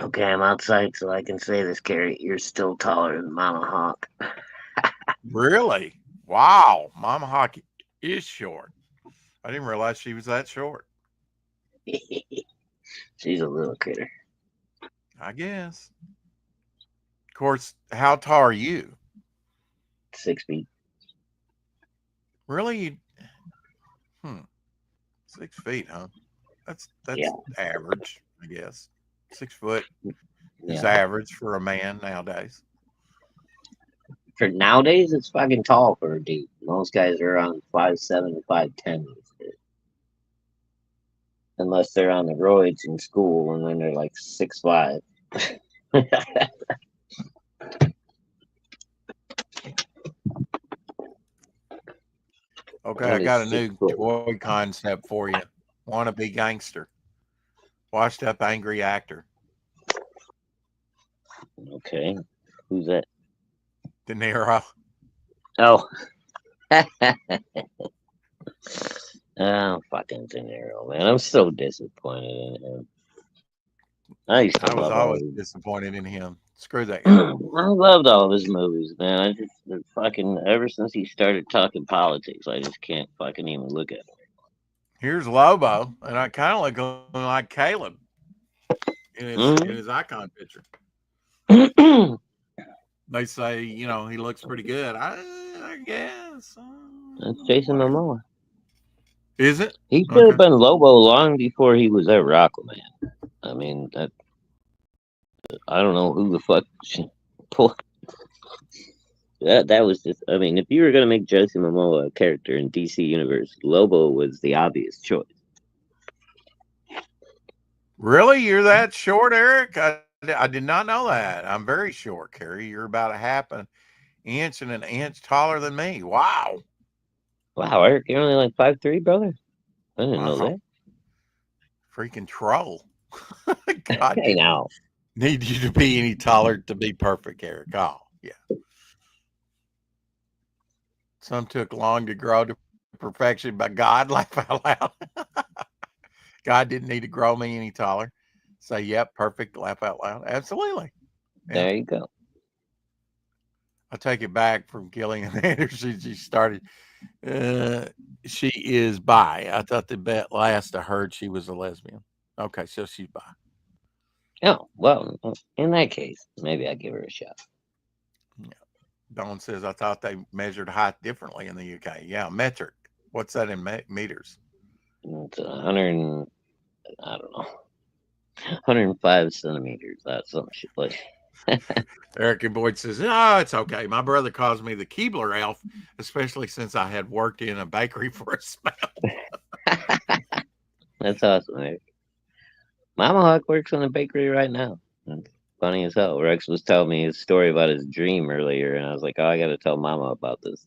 B: Okay, I'm outside, so I can say this, Carrie. You're still taller than Mama Hawk.
A: Really? Wow, Mama Hawk is short. I didn't realize she was that short.
B: She's a little critter.
A: I guess. Of course, how tall are you?
B: 6 feet.
A: Really? 6 feet, huh? That's average, I guess. 6 foot is average for a man nowadays.
B: For nowadays, it's fucking tall for a dude. Most guys are around 5'7" to 5'10". Unless they're on the roids in school, and then they're like 6'5".
A: Okay, I got a new toy concept for you. Wannabe gangster. Washed up angry actor.
B: Okay. Who's that?
A: De Niro.
B: Oh. Oh, fucking De Niro, man. I'm so disappointed in him. I used to
A: I was
B: love all
A: always
B: his
A: disappointed in him. Screw that
B: I
A: guy.
B: loved all of his movies, man. I just fucking ever since he started talking politics, I just can't fucking even look at him.
A: Here's Lobo, and I kind of look like Caleb in his icon picture. They say, you know, he looks pretty good. I guess.
B: That's Jason Momoa.
A: Is it?
B: He should have been Lobo long before he was ever Aquaman. I mean, I don't know who the fuck pulled. That was just. I mean, if you were gonna make Jason Momoa a character in DC Universe, Lobo was the obvious choice.
A: Really? You're that short, Eric? I did not know that. I'm very short, Carrie. You're about a half an inch and an inch taller than me. Wow.
B: Wow, Eric, you're only like 5'3", brother. I didn't know that.
A: Freaking troll. God,
B: hey, now.
A: Need you to be any taller to be perfect, Eric. Oh, yeah. Some took long to grow to perfection, but God, laugh out loud. God didn't need to grow me any taller. Say, yep, perfect, laugh out loud. Absolutely.
B: Yeah. There you go.
A: I take it back from Gillian Anderson. She started, she is bi. I thought the last I heard she was a lesbian. Okay, so she's bi.
B: Oh, well, in that case, maybe I'd give her a shot.
A: Yeah. Dawn says, I thought they measured height differently in the UK. Yeah, metric. What's that in meters?
B: It's 100, I don't know, 105 centimeters. That's some shit like.
A: Eric and Boyd says, oh, it's okay. My brother calls me the Keebler elf, especially since I had worked in a bakery for a spell.
B: That's awesome, Eric. Mama Hawk works in a bakery right now. It's funny as hell. Rex was telling me his story about his dream earlier, and I was like, oh, I got to tell Mama about this.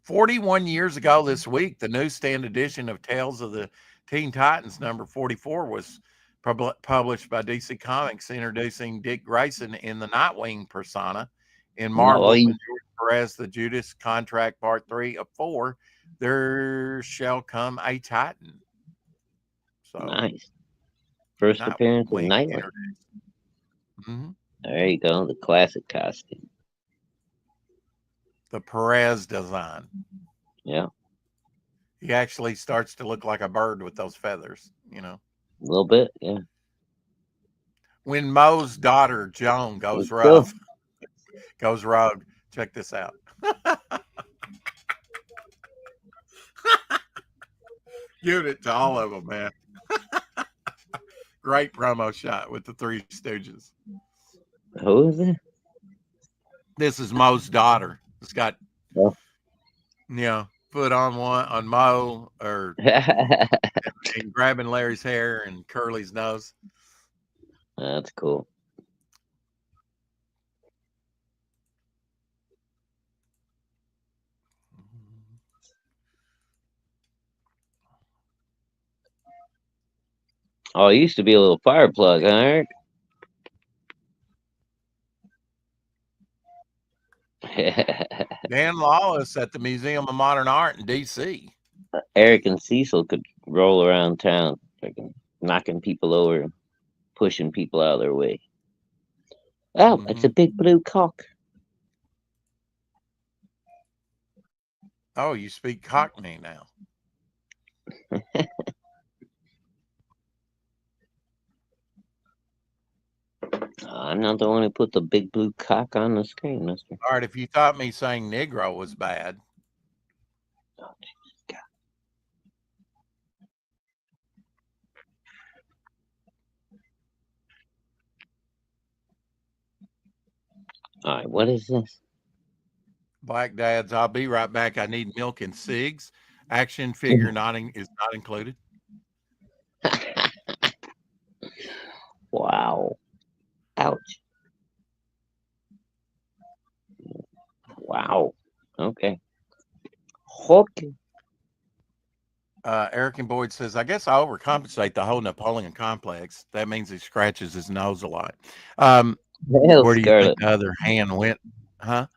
A: 41 years ago this week, the newsstand edition of Tales of the Teen Titans number 44 was published by DC Comics, introducing Dick Grayson in the Nightwing persona. In Marvel, Perez, the Judas Contract Part 3 of 4, there shall come a Titan. So
B: nice. First appearance of Nightwing. There you go, the classic costume.
A: The Perez design.
B: Yeah.
A: He actually starts to look like a bird with those feathers, you know.
B: A little bit, yeah.
A: When Moe's daughter, Joan, goes rogue, check this out. Give it to all of them, man. Great promo shot with the Three Stooges.
B: Who is it?
A: This is Moe's daughter. It's got, foot on Moe, or and grabbing Larry's hair and Curly's nose.
B: That's cool. Oh, it used to be a little fire plug, huh, Eric?
A: Dan Lawless at the Museum of Modern Art in D.C.
B: Eric and Cecil could roll around town, freaking knocking people over, pushing people out of their way. Oh, it's a big blue cock.
A: Oh, you speak Cockney now.
B: I'm not the one who put the big blue cock on the screen, mister.
A: All right, if you thought me saying Negro was bad.
B: Oh, Jesus God. All right, what is this?
A: Black Dads, I'll be right back. I need milk and cigs. Action figure is not included.
B: Wow. Ouch. Wow. Okay. Okay.
A: Eric and Boyd says, I guess I overcompensate the whole Napoleon complex. That means he scratches his nose a lot. Where do you think the other hand went? Huh?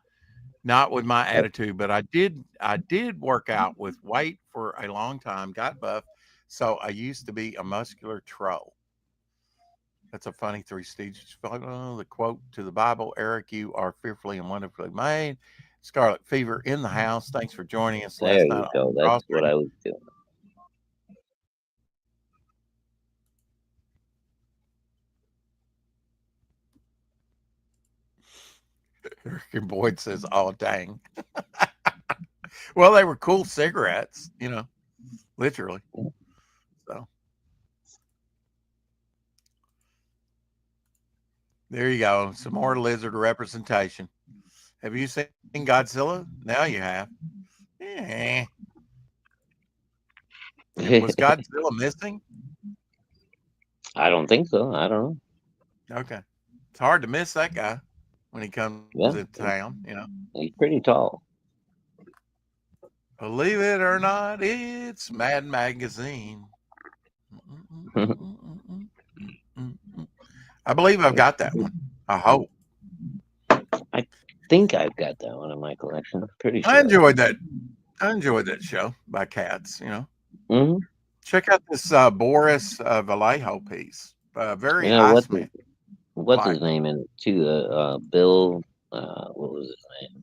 A: Not with my attitude, but I did work out with weight for a long time, got buff. So I used to be a muscular troll. That's a funny Three Stooges photo. The quote to the Bible, Eric, you are fearfully and wonderfully made. Scarlet Fever in the house. Thanks for joining us
B: There
A: last
B: you
A: night.
B: go. That's what I was doing.
A: Eric Boyd says, oh, dang. Well, they were cool cigarettes, literally. So there you go. Some more lizard representation. Have you seen Godzilla? Now you have. Yeah. Was Godzilla missing?
B: I don't think so. I don't know.
A: Okay. It's hard to miss that guy when he comes
B: Yeah.
A: to town,
B: He's pretty tall.
A: Believe it or not, it's Mad Magazine. I believe I've got that one. I hope.
B: I think I've got that one in my collection. I'm pretty sure.
A: I enjoyed that show by Cats,
B: Mm-hmm.
A: Check out this Boris Vallejo piece. Very
B: what's his name in it too? Bill. What was his name?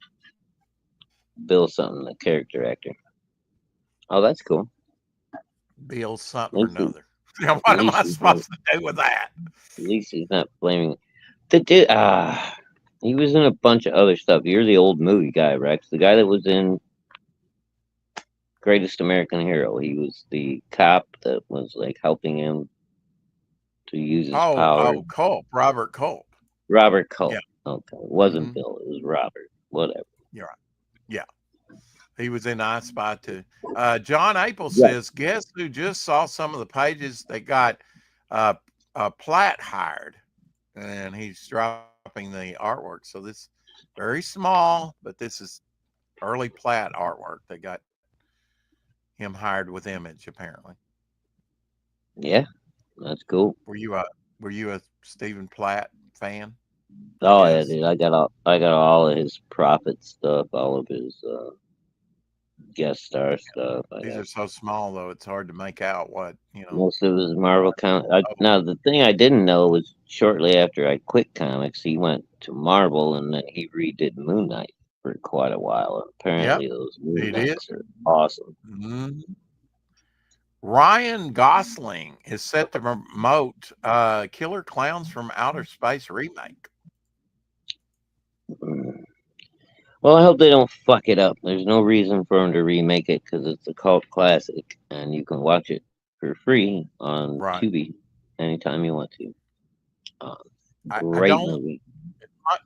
B: Bill something, the character actor. Oh, that's cool.
A: Bill something or another. What am I supposed to do with that?
B: At least he's not blaming the dude. He was in a bunch of other stuff. You're the old movie guy, Rex. The guy that was in Greatest American Hero. He was the cop that was like helping him to use his power.
A: Oh, Culp. Robert Culp.
B: Robert Culp.
A: Yeah.
B: Okay. It wasn't Bill. It was Robert. Whatever.
A: You're right. Yeah. He was in I Spy too. John April says, guess who just saw some of the pages they got Platt hired, and he's dropping the artwork. So this very small, but this is early Platt artwork. They got him hired with Image apparently.
B: Yeah, that's cool.
A: Were you a Stephen Platt fan?
B: Oh yeah, dude. I got all of his Prophet stuff, all of his guest star stuff.
A: These are so small though; it's hard to make out what
B: Most of his Marvel comics. Now the thing I didn't know was shortly after I quit comics, he went to Marvel and then he redid Moon Knight for quite a while. Apparently, those Moon Knights are awesome.
A: Mm-hmm. Ryan Gosling is set to promote Killer Clowns from Outer Space remake.
B: Well, I hope they don't fuck it up. There's no reason for them to remake it because it's a cult classic, and you can watch it for free on Tubi anytime you want to. Great movie.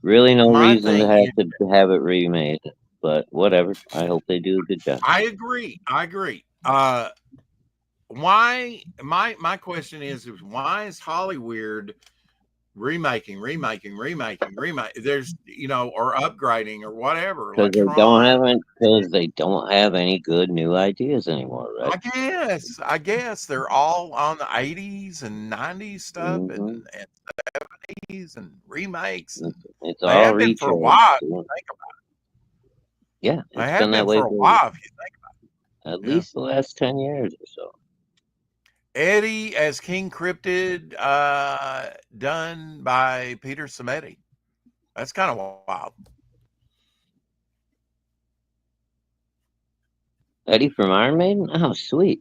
B: Really, no reason to have it remade, but whatever. I hope they do a good job.
A: I agree. Why? My question is why is Hollywood remaking? There's or upgrading or whatever.
B: Because they don't have any good new ideas anymore, right?
A: I guess they're all on the 80s and 90s stuff and 70s and remakes.
B: It's
A: they
B: all
A: have been for a while. If you think about it.
B: Yeah,
A: they have been for a while. If you think about it.
B: At least the last 10 years or so.
A: Eddie as King Cryptid, done by Peter Samedi. That's kind of wild.
B: Eddie from Iron Maiden? Oh, sweet.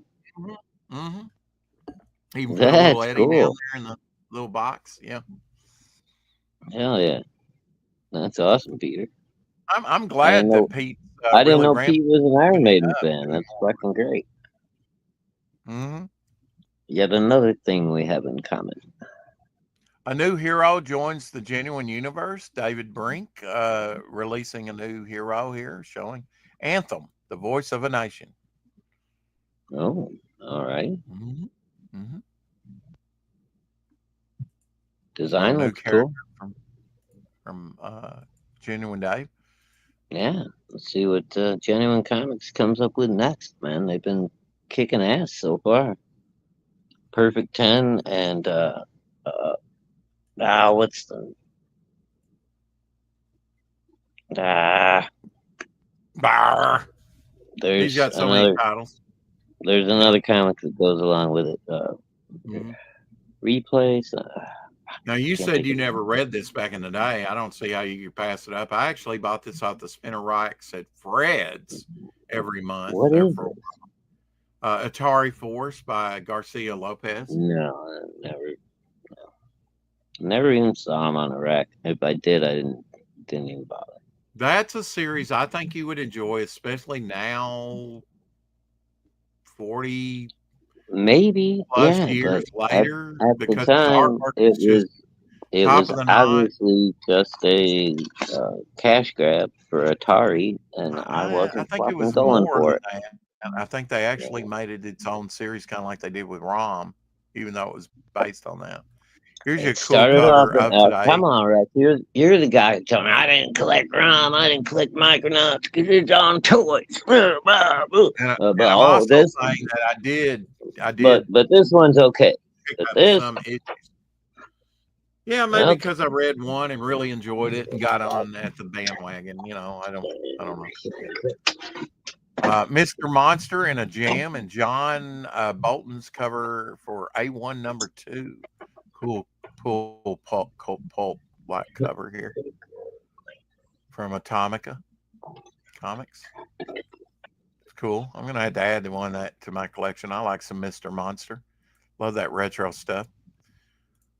A: Mm-hmm. Even put a little Eddie down there in the little box. Yeah.
B: Hell yeah. That's awesome, Peter.
A: I'm glad that Pete.
B: I didn't know Pete was an Iron Maiden fan. That's fucking great.
A: Mm-hmm.
B: Yet another thing we have in common.
A: A new hero joins the Genuine Universe. David Brink releasing a new hero here, showing Anthem, the voice of a nation.
B: Oh, all right.
A: Mm-hmm. Mm-hmm.
B: Design looks cool.
A: From Genuine Dave.
B: Yeah, let's see what Genuine Comics comes up with next, man. They've been kicking ass so far. Perfect 10 and what's Ah,
A: Barr. He's
B: there's
A: got so many
B: another.
A: titles.
B: There's another comic that goes along with it.
A: Mhm.
B: Replays.
A: Now, you
B: Can't
A: said
B: think
A: you
B: of it.
A: never read this back in the day. I don't see how you could pass it up. I actually bought this off the spinner racks at Fred's every month.
B: What
A: there
B: is
A: for
B: it?
A: Atari Force by Garcia Lopez.
B: No, never even saw him on a rack. If I did, I didn't even bother.
A: That's a series I think you would enjoy, especially now, 40
B: Maybe,
A: plus
B: yeah,
A: years
B: but
A: later,
B: at the
A: because the
B: time
A: artwork
B: it
A: is just top
B: was
A: of the notch.
B: obviously just a cash grab for Atari, and I
A: I
B: wasn't
A: think it
B: fucking
A: was
B: going
A: more
B: for
A: than
B: it.
A: that. And I think they actually made it its own series, kind of like they did with ROM, even though it was based on that. Here's your
B: It
A: cool
B: started off.
A: cover of today.
B: Come on, Rex. You're the guy who told me I didn't collect ROM, I didn't collect Micronauts because it's on toys.
A: And,
B: But
A: and I'm
B: all
A: also
B: this,
A: saying that I did
B: but this one's okay.
A: pick
B: But
A: up
B: this,
A: some issues. Yeah, maybe
B: well,
A: because I read one and really enjoyed it and got on at the bandwagon. I don't know. Mr. Monster in a Jam and John Bolton's cover for A1 number 2. Cool pulp black cover here from Atomica Comics. It's cool. I'm gonna have to add the one to my collection. I like some Mr. Monster. Love that retro stuff.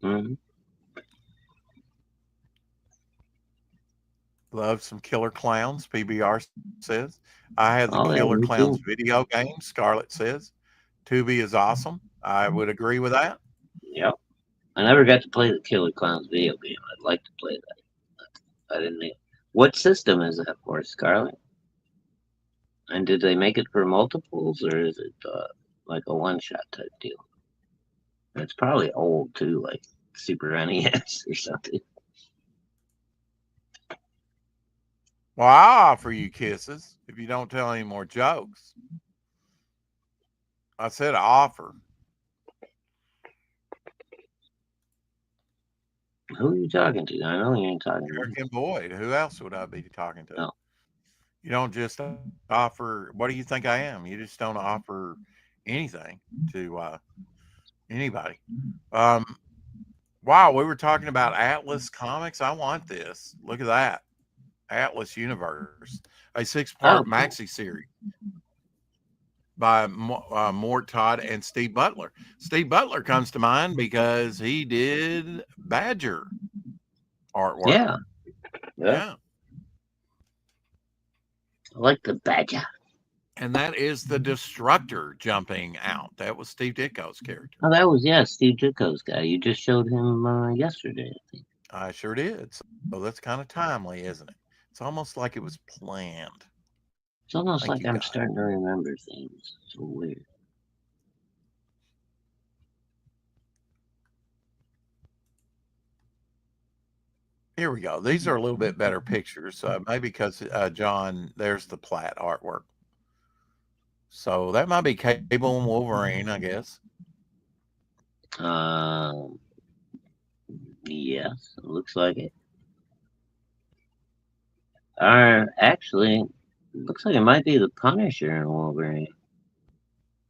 B: mhm.
A: Love some Killer Clowns, PBR says. I had the
B: Oh, yeah,
A: Killer
B: me
A: Clowns
B: too.
A: video game, Scarlett says. Tubi is awesome. I would agree with that.
B: Yep. I never got to play the Killer Clowns video game. I'd like to play that. I didn't. What system is that for, Scarlet? And did they make it for multiples, or is it like a one-shot type deal? It's probably old too, like Super NES or something.
A: Well, I'll offer you kisses if you don't tell any more jokes. I said offer.
B: Who are you talking to? I know you ain't talking to me.
A: American Boyd. Who else would I be talking to?
B: No.
A: You don't just offer. What do you think I am? You just don't offer anything to anybody. Wow, we were talking about Atlas Comics. I want this. Look at that. Atlas Universe, a 6-part maxi series by Mort Todd and Steve Butler. Steve Butler comes to mind because he did Badger artwork.
B: Yeah. I like the Badger.
A: And that is the Destructor jumping out. That was Steve Ditko's character.
B: Oh, that was Steve Ditko's guy. You just showed him yesterday, I think.
A: I sure did. So that's kind of timely, isn't it? It's almost like it was planned.
B: It's almost like I'm starting to remember things. It's so weird.
A: Here we go. These are a little bit better pictures. Maybe because John, there's the Platt artwork. So that might be Cable and Wolverine, I guess.
B: Yes, it looks like it. Actually, it looks like it might be the Punisher in Wolverine.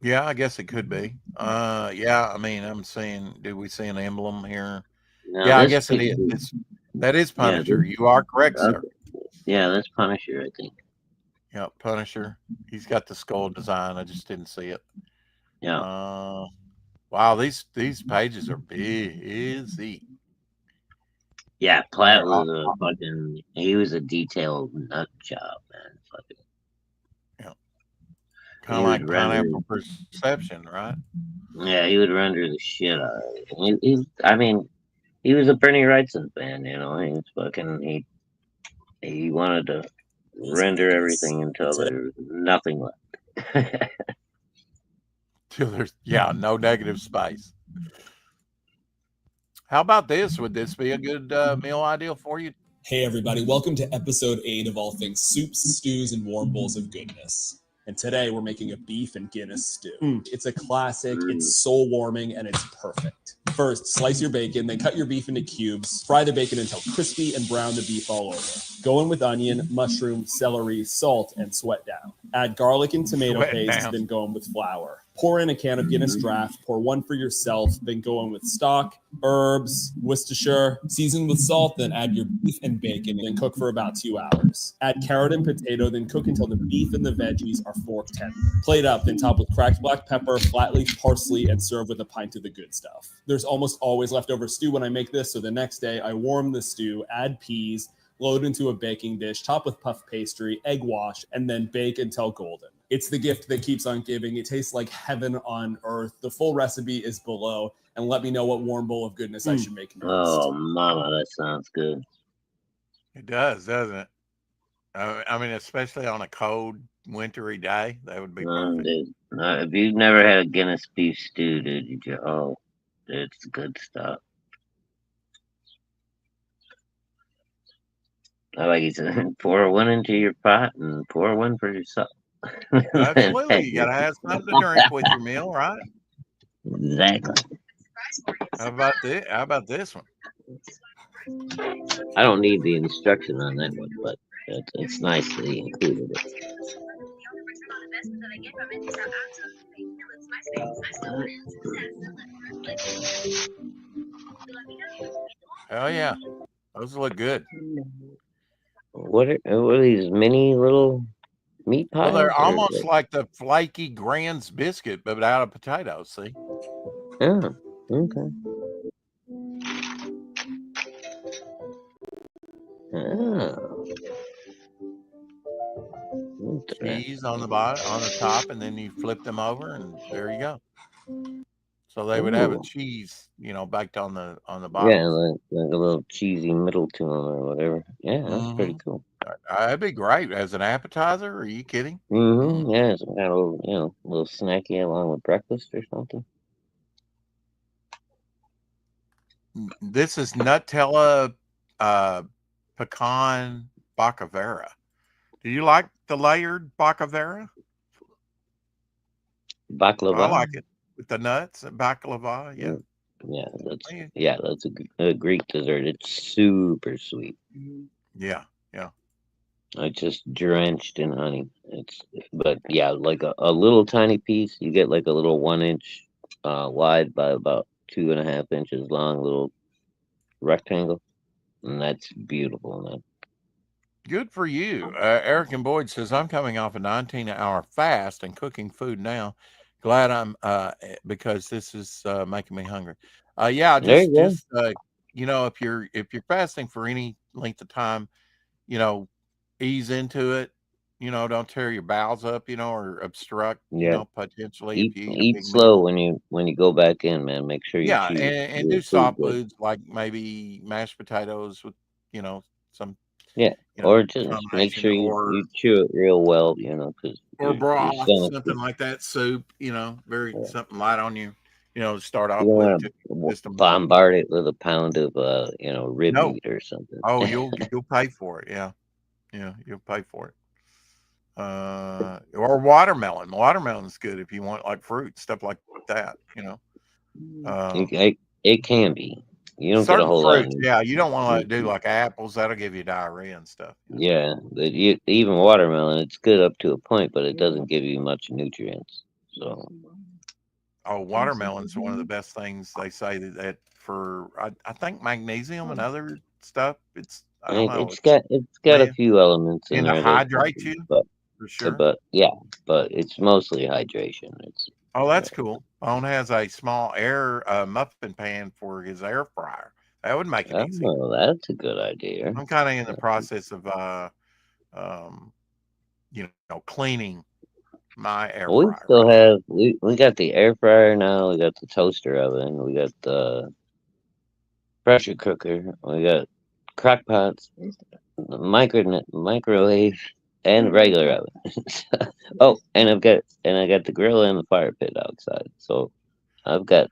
A: Yeah, I guess it could be. Yeah, I mean, I'm seeing, did we see an emblem here?
B: No,
A: yeah, I guess it is. That is Punisher. You are correct, sir.
B: Yeah, that's Punisher, I think.
A: Yeah, Punisher. He's got the skull design. I just didn't see it.
B: Yeah.
A: Wow, these pages are busy.
B: Yeah, Platt was he was a detailed nut job, man. Fucking.
A: Yeah. Kind of like Pineapple Perception, right?
B: Yeah, he would render the shit out of it. I mean, he was a Bernie Wrightson fan, you know. He was fucking. He wanted to render everything until there was nothing left.
A: Till there's no negative space. How about this? Would this be a good meal idea for you?
I: Hey everybody, welcome to episode 8 of All Things Soups, Stews, and Warm Bowls of Goodness. And today we're making a beef and Guinness stew. It's a classic, it's soul warming, and it's perfect. First, slice your bacon, then cut your beef into cubes. Fry the bacon until crispy and brown the beef all over. Go in with onion, mushroom, celery, salt, and sweat down. Add garlic and tomato paste, then go in with flour. Pour in a can of Guinness Draft, pour one for yourself, then go in with stock, herbs, Worcestershire, season with salt, then add your beef and bacon, then cook for about 2 hours. Add carrot and potato, then cook until the beef and the veggies are fork tender. Plate up, then top with cracked black pepper, flat leaf parsley, and serve with a pint of the good stuff. There's almost always leftover stew when I make this, so the next day I warm the stew, add peas, load into a baking dish, top with puff pastry, egg wash, and then bake until golden. It's the gift that keeps on giving. It tastes like heaven on earth. The full recipe is below, and let me know what warm bowl of goodness I should make next.
B: Oh, mama, that sounds good.
A: It does, doesn't it? I mean, especially on a cold, wintry day, that would be perfect.
B: Dude. If you've never had a Guinness beef stew, dude, it's good stuff. I like he said, pour one into your pot and pour one for yourself.
A: Absolutely. You got to have something to drink with your meal, right?
B: Exactly.
A: How about this one?
B: I don't need the instruction on that one, but it's nice that he included it.
A: Oh, yeah. Those look good.
B: What are these mini little meat pies?
A: Well, they're almost like the flaky Grand's biscuit, but out of potatoes, see?
B: Oh, okay. Oh.
A: Cheese on the bottom, on the top, and then you flip them over, and there you go. So they would have a cheese, baked on the bottom.
B: Yeah, like a little cheesy middle to them or whatever. Yeah, that's pretty cool.
A: That'd be great as an appetizer. Are you kidding?
B: Yeah, some kind of little snacky along with breakfast or something.
A: This is Nutella pecan bacavera. Do you like the layered bacavera?
B: Baklava.
A: I like it with the nuts and baklava.
B: Yeah, that's a Greek dessert. It's super sweet.
A: Yeah.
B: It's just drenched in honey. But like a little tiny piece. You get like a little 1 inch wide by about 2.5 inches long little rectangle, and that's beautiful, man.
A: Good for you. Eric and Boyd says, I'm coming off a 19-hour fast and cooking food now. Glad I'm because this is making me hungry. If you're fasting for any length of time, ease into it. Don't tear your bowels up, or obstruct, potentially.
B: Eat slow when you go back in, man. Make sure you chew
A: and do soft foods like maybe mashed potatoes with, some.
B: Yeah, or just make sure you chew it real well, because
A: or broth, something like that, soup, something light on you, to start off with.
B: Just bombard it with a pound of rib meat or something.
A: Oh, you'll pay for it, yeah, you'll pay for it. Or watermelon. Watermelon's good if you want like fruit stuff like that.
B: It can be. You don't get a whole
A: fruits,
B: lot.
A: Yeah, you don't want to do like apples. That'll give you diarrhea and stuff.
B: Yeah, even watermelon, it's good up to a point, but it doesn't give you much nutrients. So.
A: Oh, watermelon's one of the best things. They say that for I think magnesium and other stuff. It's
B: got a few elements in there
A: to hydrate you,
B: but
A: for sure.
B: But it's mostly hydration.
A: That's cool. Bone has a small air muffin pan for his air fryer. That would make it easy.
B: Oh, that's a good idea.
A: I'm kind of in the process of cleaning my air fryer.
B: We still have we got the air fryer now. We got the toaster oven. We got the pressure cooker. We got crock pots, microwave, and regular oven. Oh, and I got the grill and the fire pit outside. So I've got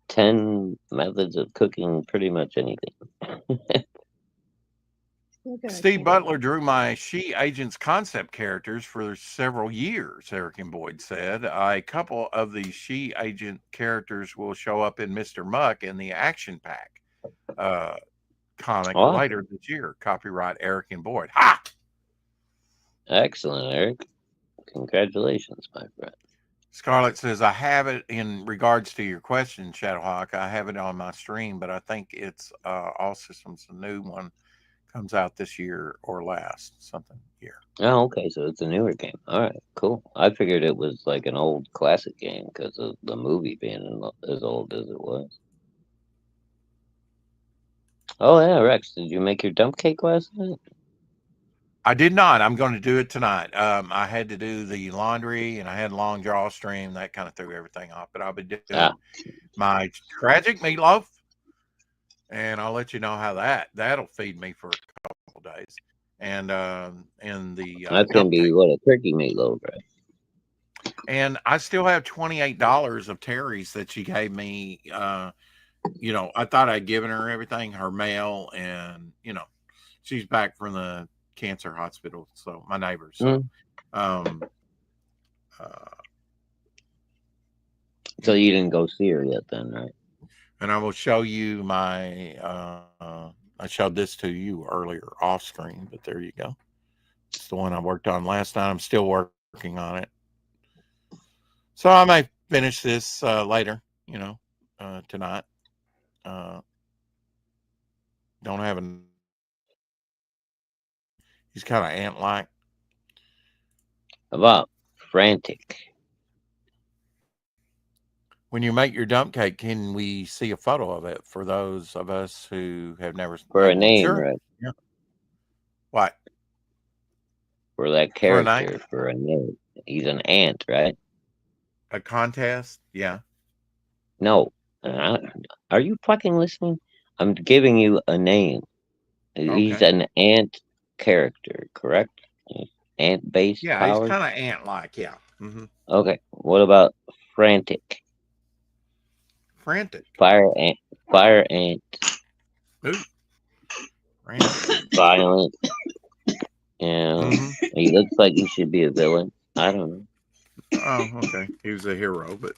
B: 10 methods of cooking pretty much anything.
A: Steve Butler drew my She Agents concept characters for several years, Eric and Boyd said. A couple of the She Agent characters will show up in Mr. Muck in the Action Pack comic later this year. Copyright Eric and Boyd. Ha!
B: Excellent, Eric. Congratulations, my friend.
A: Scarlett says, I have it in regards to your question, Shadowhawk. I have it on my stream, but I think it's All Systems, a new one. Comes out this year or last something year.
B: Oh, okay. So it's a newer game. All right, cool. I figured it was like an old classic game because of the movie being as old as it was. Oh, yeah, Rex. Did you make your dump cake last night?
A: I did not. I'm going to do it tonight. I had to do the laundry and I had a long draw stream. That kind of threw everything off. But I'll be doing my tragic meatloaf. And I'll let you know how that'll feed me for a couple of days. And the
B: that's gonna be what, a turkey meatloaf, right?
A: And I still have $28 of Terry's that she gave me. You know, I thought I'd given her everything, her mail, and you know, she's back from the cancer hospital. So my neighbor. So,
B: so you didn't go see her yet, then, right?
A: And I will show you my, I showed this to you earlier off screen, but there you go. It's the one I worked on last night. I'm still working on it. So I may finish this later, you know, tonight. Don't have he's kind of ant-like.
B: About frantic.
A: When you make your dump cake, can we see a photo of it for those of us who have never
B: for a name,
A: sure.
B: right?
A: Yeah. What?
B: For that character, for a name. He's an ant, right?
A: A contest? Yeah.
B: No. Are you fucking listening? I'm giving you a name. He's an ant character, correct? Ant-based powers?
A: He's kind of ant-like, yeah. Mm-hmm.
B: Okay. What about frantic?
A: Frantic.
B: Fire ant.
A: Ooh. Frantic.
B: Violent. Yeah. He looks like he should be a villain. I don't know.
A: Oh, okay. He was a hero, but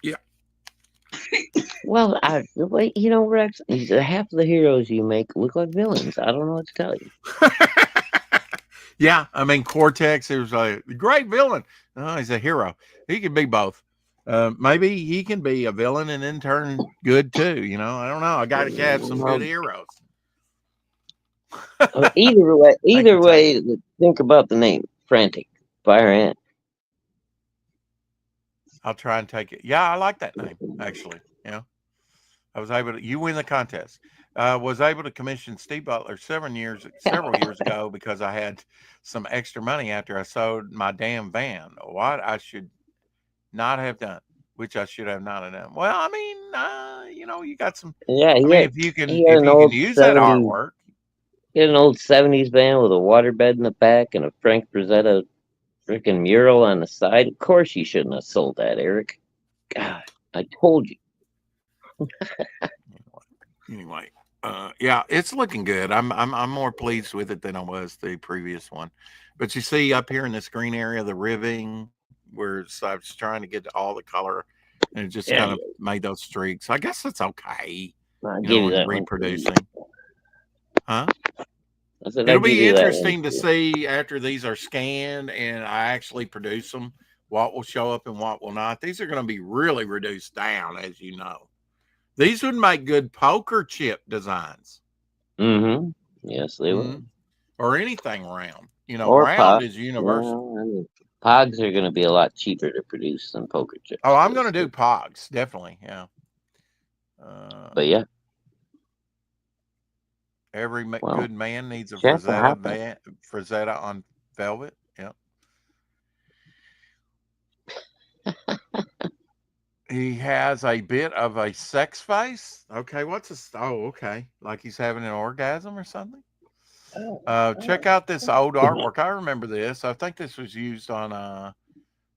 A: yeah.
B: Well, you know, Rex, half of the heroes you make look like villains. I don't know what to tell you.
A: Yeah, I mean, Cortex, it was a great villain. Oh, he's a hero. He can be both. Maybe he can be a villain and then turn good too. You know, I don't know. I got to have some good heroes.
B: Either way, think about the name Frantic Fire Ant.
A: I'll try and take it. Yeah, I like that name actually. Yeah, I was able to. You win the contest. Was able to commission Steve Butler several years ago because I had some extra money after I sold my damn van. What I should not have done, which I should have not have done. Well, I mean, you know, you got some.
B: Yeah,
A: I mean, if you can use that artwork.
B: You had an old 70s van with a waterbed in the back and a Frank Frazetta freaking mural on the side. Of course you shouldn't have sold that, Eric. God, I told you.
A: Anyway, yeah, it's looking good. I'm more pleased with it than I was the previous one. But you see up here in this green area, the ribbing, where I was trying to get all the color, and it just kind of made those streaks. I guess it's okay. Reproducing. Huh? It'll be interesting to see after these are scanned and I actually produce them, what will show up and what will not. These are going to be really reduced down, as you know. These would make good poker chip designs.
B: Mm-hmm. Yes, they would.
A: Or anything round. You know, round is universal.
B: Well, I mean, Pogs are going to be a lot cheaper to produce than poker chips.
A: Oh, I'm going to do Pogs, definitely. Yeah.
B: But yeah.
A: Every good man needs a Frazetta on velvet. Yep. He has a bit of a sex face. Okay, okay. Like he's having an orgasm or something. Check out this old artwork. I remember this. I think this was used on a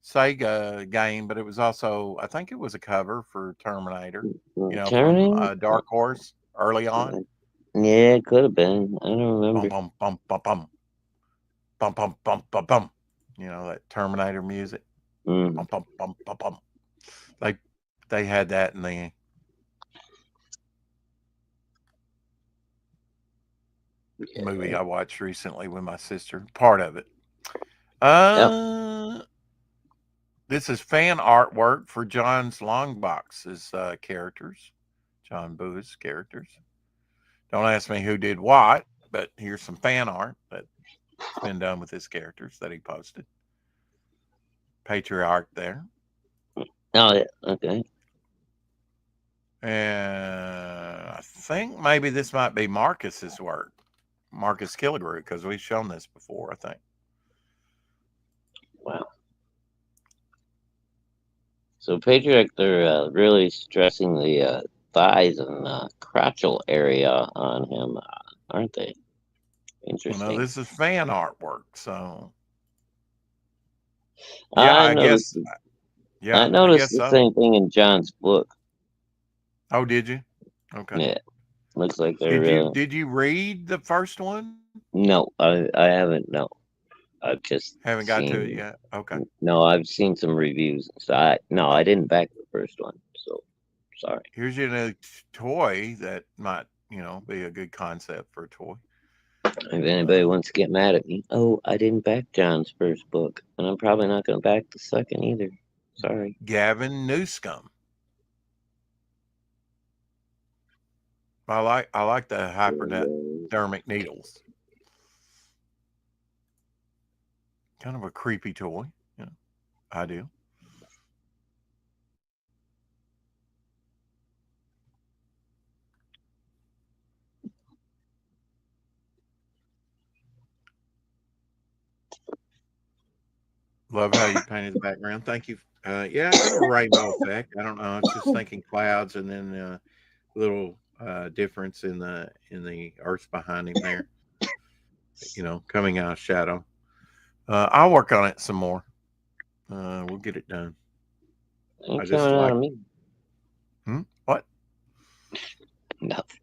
A: Sega game, but it was also, I think it was a cover for Terminator. You know, from Dark Horse early on.
B: Yeah, it could have been. I don't
A: Bum
B: remember.
A: bum bum bum bum bum bum bum bum bum. You know that Terminator music.
B: Mm.
A: Bum bum bum bum bum. They had that in the movie I watched recently with my sister. Part of it. This is fan artwork for John's Longbox's characters, John Boo's characters. Don't ask me who did what, but here's some fan art that's been done with his characters that he posted. Patriarch there.
B: Oh, yeah. Okay.
A: And I think maybe this might be Marcus's work, Marcus Killigrew, because we've shown this before, I think.
B: Wow. So Patriarch, they're really stressing the thighs and crotchal area on him, aren't they? Interesting.
A: Well, no, this is fan artwork, so yeah, I
B: noticed,
A: guess. Yeah,
B: I noticed
A: guess
B: the
A: so.
B: same thing in John's book.
A: Oh, did you? Okay.
B: Yeah, looks like they're.
A: Did you read the first one?
B: No, I haven't. No, I've just
A: Haven't got to it yet. Okay.
B: No, I've seen some reviews. So I didn't back the first one. So sorry.
A: Here's your new toy that might, be a good concept for a toy.
B: If anybody wants to get mad at me, I didn't back John's first book, and I'm probably not going to back the second either. Sorry.
A: Gavin Newscomb. I like the hypodermic needles. Kind of a creepy toy. I do. Love how you painted the background. Thank you. Yeah, kind of a rainbow effect. I don't know. I was just thinking clouds and then a little difference in the earth behind him there. Coming out of shadow. I'll work on it some more. We'll get it done.
B: Ain't coming out of me.
A: What?
B: Nothing.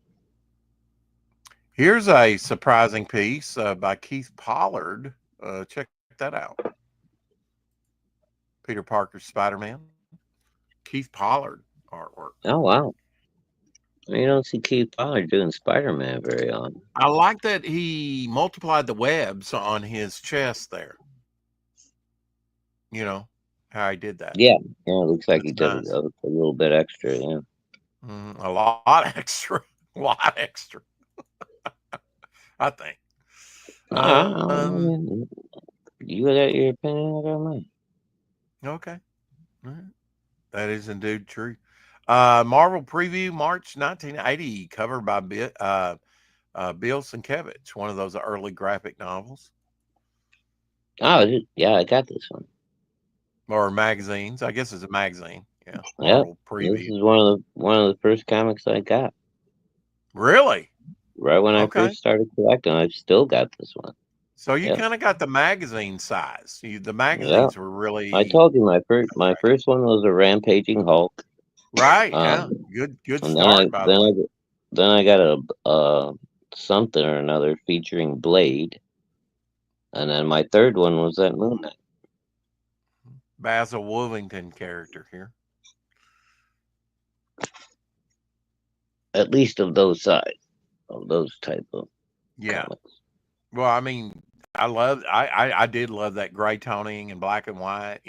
A: Here's a surprising piece by Keith Pollard. Check that out. Peter Parker's Spider-Man. Keith Pollard artwork.
B: Oh, wow. You don't see Keith Pollard doing Spider-Man very often.
A: I like that he multiplied the webs on his chest there. How he did that.
B: Yeah, it looks like he did
A: nice.
B: a little bit extra, yeah.
A: A lot extra. A lot extra. I think.
B: You got your opinion, I got mine.
A: Okay. All right. That is indeed true. Marvel Preview, March 1980, covered by Bill Sienkiewicz, one of those early graphic novels.
B: Oh, yeah, I got this one.
A: Or magazines. I guess it's a magazine. Yeah.
B: Marvel Preview. This is one of the first comics I got.
A: Really?
B: Right when I first started collecting, I've still got this one.
A: So you kind of got the magazine size. The magazines were really.
B: I told you my first one was a Rampaging Hulk.
A: Right. Yeah. Good start.
B: Then I got a something or another featuring Blade, and then my third one was that Moon Knight.
A: Basil Wolvington character here.
B: At least of those sides, of those type of.
A: Yeah.
B: Comics.
A: Well, I mean, I did love that gray toning and black and white,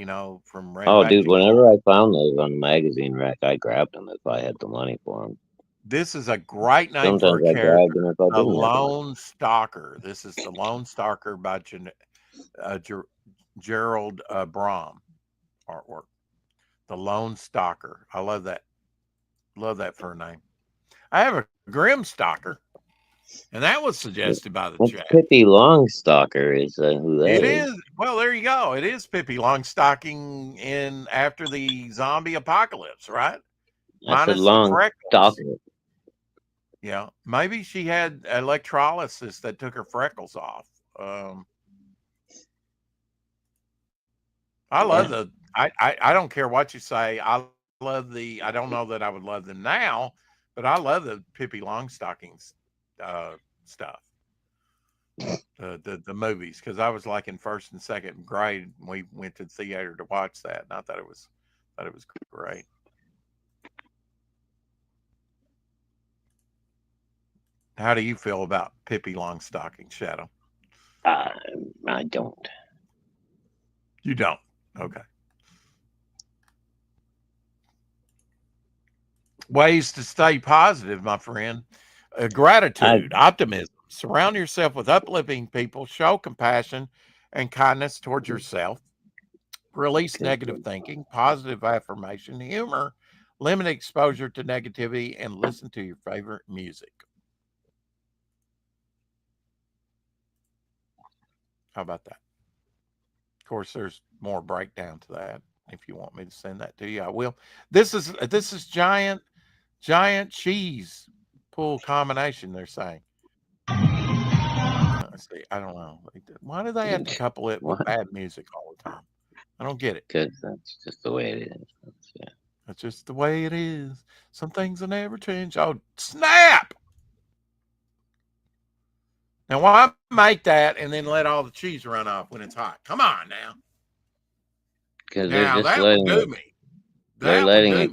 A: from Red.
B: Oh, dude, whenever I found those on the magazine rack, I grabbed them if I had the money for them.
A: This is a great name for a character. The Lone Stalker. This is the Lone Stalker by Gerald Brom artwork. The Lone Stalker. I love that. Love that for a name. I have a Grim Stalker. And that was suggested by the chat.
B: Pippi Longstocking is who that is.
A: It is. Well, there you go. It is Pippi Longstocking in after the zombie apocalypse, right?
B: Minus the freckles.
A: Yeah, maybe she had electrolysis that took her freckles off. I love the. I don't care what you say. I love the. I don't know that I would love them now, but I love the Pippi Longstockings stuff. The movies, because I was like in first and second grade and we went to the theater to watch that, and I thought it was great. How do you feel about Pippi Longstocking, Shadow?
B: I don't.
A: You don't. Okay. Ways to stay positive, my friend. Gratitude, optimism. Surround yourself with uplifting people. Show compassion and kindness towards yourself. Release negative thinking. Positive affirmation. Humor. Limit exposure to negativity, and listen to your favorite music. How about that? Of course, there's more breakdown to that. If you want me to send that to you, I will. This is giant cheese pool combination, they're saying. Let's see. I don't know. Why do they have to couple it with bad music all the time? I don't get it.
B: Because that's just the way it is.
A: That's just the way it is. Some things will never change. Oh, snap! Now, why make that and then let all the cheese run off when it's hot? Come on now.
B: Because they're just
A: that
B: letting
A: would do me.
B: They're letting it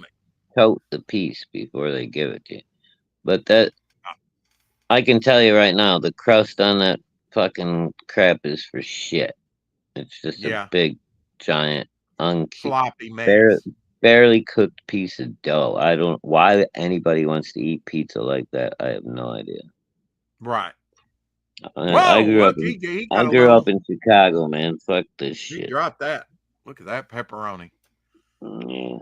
B: coat the piece before they give it to you. But that, I can tell you right now, the crust on that fucking crap is for shit. It's just a big, giant,
A: sloppy mess.
B: Barely cooked piece of dough. I don't. Why anybody wants to eat pizza like that? I have no idea.
A: Right.
B: I grew up in Chicago, man. Fuck this shit.
A: Drop that. Look at that pepperoni.
B: Yeah.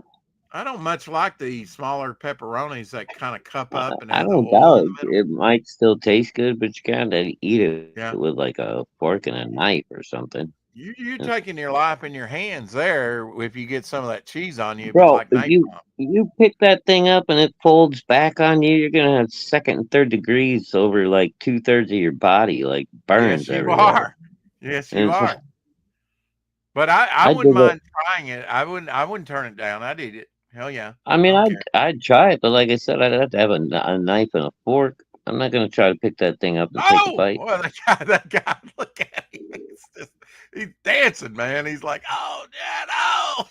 A: I don't much like the smaller pepperonis that kind of cup up and
B: I don't doubt it might still taste good, but you gotta eat it with like a fork and a knife or something.
A: You're taking your life in your hands there. If you get some of that cheese on you,
B: bro,
A: like
B: if you pick that thing up and it folds back on you, you're gonna have second and third degrees over like 2/3 of your body, like burns everywhere.
A: Yes, you are. But I wouldn't mind trying it. I wouldn't turn it down. I'd eat it. Hell yeah.
B: I mean, I'd try it, but like I said, I'd have to have a knife and a fork. I'm not gonna try to pick that thing up and take a bite.
A: Well, that guy, look at him. He's dancing, man. He's like, oh, Dad, oh.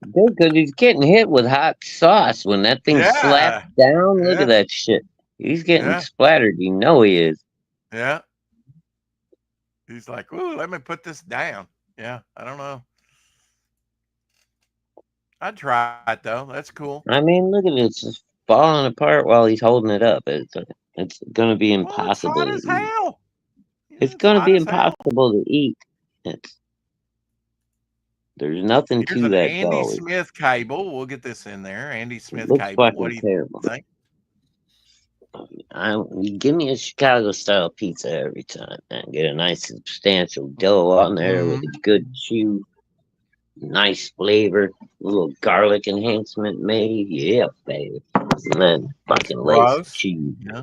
B: Dude, because he's getting hit with hot sauce when that thing slaps down. Look at that shit. He's getting splattered. You know he is.
A: Yeah. He's like, ooh, let me put this down. Yeah, I don't know. I'd try it though. That's cool.
B: I mean, look at it. It's just falling apart while he's holding it up. It's going to be impossible.
A: It's hot as hell.
B: It's going to be impossible to eat. There's nothing to that.
A: Andy Smith cable. We'll get this in there. Andy Smith
B: looks
A: cable. What do you think?
B: Give me a Chicago style pizza every time, man. Get a nice substantial dough on there with a good chew, nice flavor, a little garlic enhancement maybe. Yeah, baby. And then fucking lace cheese.
A: Yeah.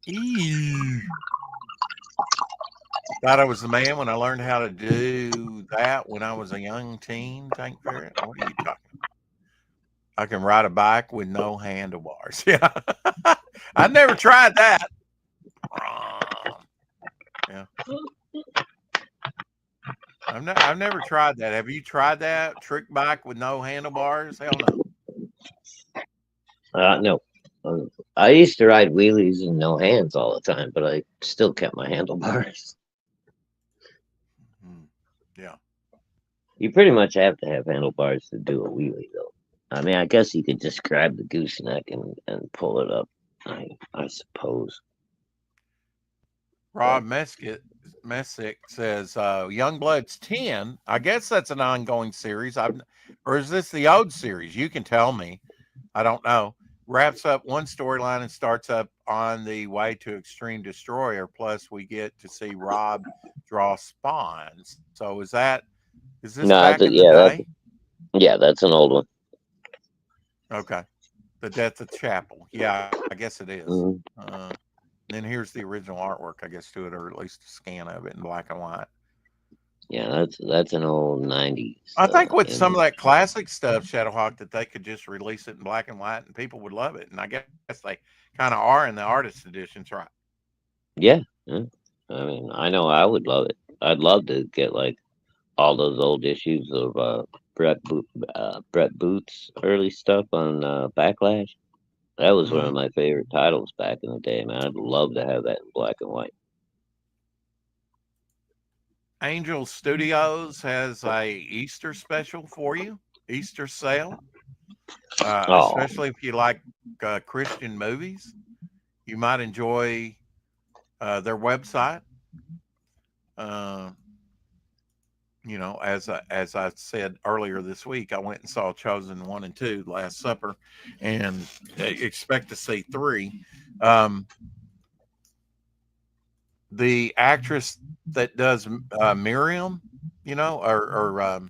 A: Ew. Thought I was the man when I learned how to do that when I was a young teen, Tank Barrett. What are you talking about? I can ride a bike with no handlebars. Yeah. I never tried that. Yeah. I've never tried that. Have you tried that? Trick bike with no handlebars? Hell no.
B: No. I used to ride wheelies and no hands all the time, but I still kept my handlebars.
A: Yeah.
B: You pretty much have to have handlebars to do a wheelie, though. I mean, I guess you could just grab the gooseneck and pull it up. I suppose.
A: Rob Messick says, Youngblood's 10. I guess that's an ongoing series. Or is this the old series? You can tell me. I don't know. Wraps up one storyline and starts up on the way to Extreme Destroyer. Plus, we get to see Rob draw spawns. So is this back in the day?
B: Yeah, that's an old one.
A: Okay. The Death of Chapel. Yeah, I guess it is. Then here's the original artwork, I guess, to it, or at least a scan of it in black and white.
B: Yeah, that's an old '90s.
A: I think with some of that classic stuff, Shadowhawk, that they could just release it in black and white and people would love it. And I guess they kind of are in the artist editions, right?
B: Yeah, yeah. I mean, I know I would love it. I'd love to get like all those old issues of Brett Boots early stuff on Backlash. That was one of my favorite titles back in the day, man. I'd love to have that in black and white.
A: Angel Studios has a Easter special for you, Easter sale. Especially if you like Christian movies, you might enjoy their website. You know, as I said earlier this week, I went and saw Chosen 1 and 2, Last Supper, and expect to see 3. The actress that does Miriam, you know, or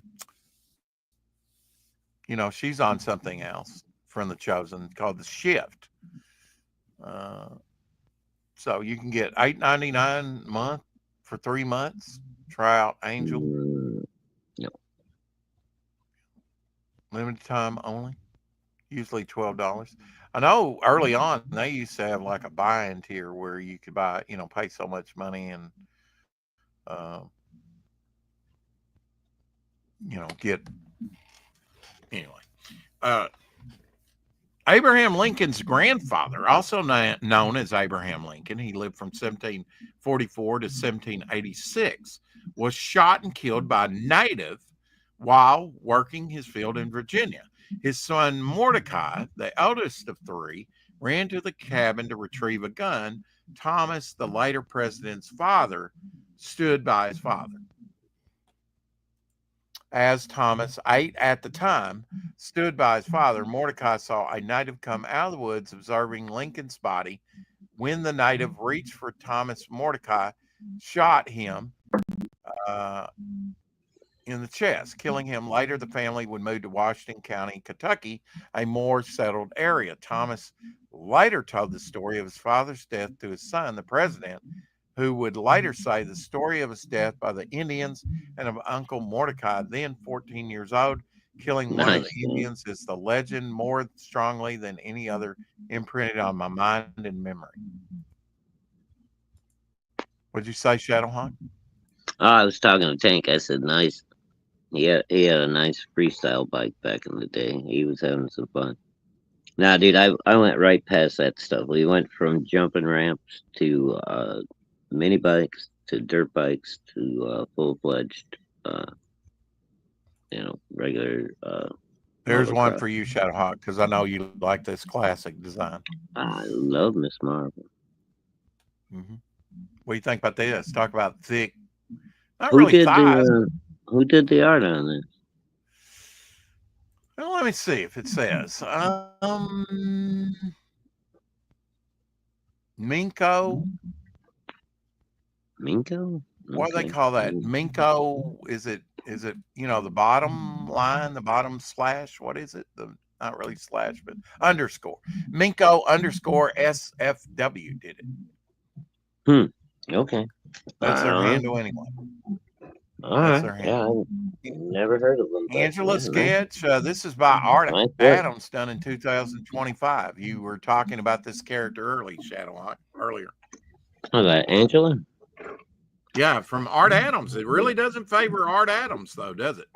A: you know, she's on something else from The Chosen called The Shift. So you can get $8.99 a month for 3 months. Try out Angel.
B: No.
A: Limited time only. Usually $12. I know early on they used to have like a buy-in tier where you could buy, you know, pay so much money and you know, get anyway. Abraham Lincoln's grandfather, also known as Abraham Lincoln, he lived from 1744 to 1786, was shot and killed by a native while working his field in Virginia. His son Mordecai, the eldest of 3, ran to the cabin to retrieve a gun. Thomas, the later president's father, stood by his father. As Thomas, 8 at the time, stood by his father, Mordecai saw a native come out of the woods observing Lincoln's body. When the native reached for Thomas, Mordecai shot him in the chest, killing him. Later, the family would move to Washington County, Kentucky, a more settled area. Thomas later told the story of his father's death to his son, the president, who would later say the story of his death by the Indians and of Uncle Mordecai, then 14 years old, killing one of the Indians is the legend more strongly than any other imprinted on my mind and memory. What'd you say, Shadowhawk?
B: I was talking to Tank. I said, nice. He had a nice freestyle bike back in the day. He was having some fun. Nah, dude, I went right past that stuff. We went from jumping ramps to mini bikes to dirt bikes to full-fledged, you know, regular.
A: There's one for you, Shadowhawk, because I know you like this classic design.
B: I love Miss Marvel.
A: Mm-hmm. What do you think about this? Talk about thick, not really thighs.
B: Who did the art on this?
A: Well, let me see if it says. Minko.
B: Minko?
A: What do they call that? Minko, is it, you know, the bottom line, the bottom slash? What is it? Not really slash, but underscore. Minko _SFW did it.
B: Okay.
A: That's their handle anyway.
B: All right. Yeah, I've never heard of them.
A: Angela sketch. This is by Art Adams, done in 2025. You were talking about this character earlier.
B: Oh, that Angela?
A: Yeah, from Art Adams. It really doesn't favor Art Adams, though, does it?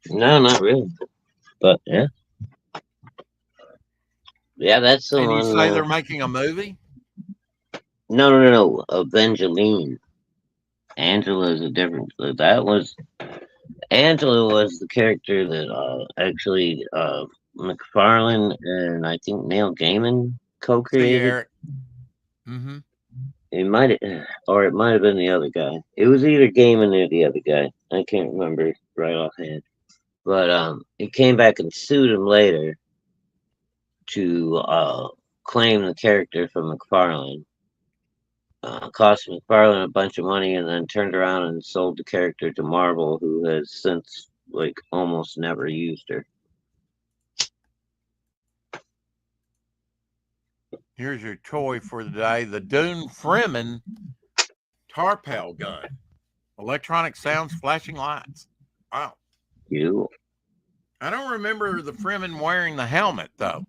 B: No, not really. But yeah. Yeah, that's the
A: one.
B: And
A: you say they're making a movie?
B: No. Evangeline. Angela is a different. Angela was the character that actually McFarlane and I think Neil Gaiman co-created.
A: Mm-hmm.
B: It might have been the other guy. It was either Gaiman or the other guy. I can't remember right offhand. But he came back and sued him later to claim the character from McFarlane. Cost McFarlane a bunch of money and then turned around and sold the character to Marvel, who has since almost never used her.
A: Here's your toy for the day, the Dune Fremen Tarpal gun. Electronic sounds, flashing lights. Wow.
B: You.
A: I don't remember the Fremen wearing the helmet, though.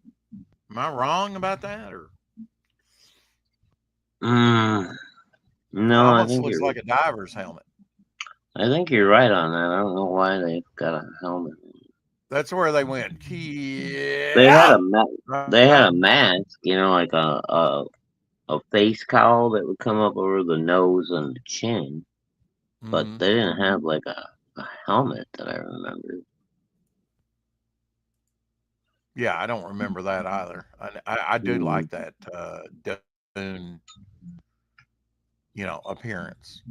A: Am I wrong about that? Or
B: No, I
A: almost
B: think
A: looks
B: you're.
A: like a diver's helmet.
B: I think you're right on that. I don't know why they've got a helmet.
A: That's where they went. Yeah.
B: They had a
A: Right.
B: mask, you know, like a face cowl that would come up over the nose and the chin, but
A: Mhm.
B: they didn't have like a helmet that I remember.
A: Yeah, I don't remember that either. I do like that Dune, appearance.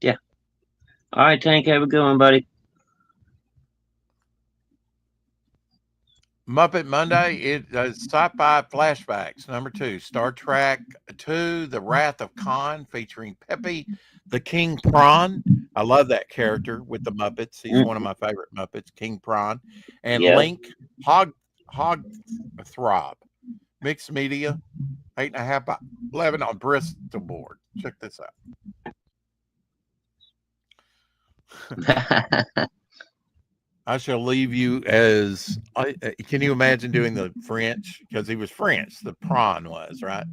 B: Yeah. All right, Tank. Have a good one, buddy.
A: Muppet Monday, it sci-fi flashbacks. Number 2, Star Trek 2, The Wrath of Khan, featuring Pepe the King Prawn. I love that character with the Muppets. He's one of my favorite Muppets, King Prawn. And
B: Yeah.
A: Link Hogthrob. Mixed media, 8.5 by 11 on Bristol board. Check this out. I shall leave you as. Can you imagine doing the French? Because he was French. The prawn was right.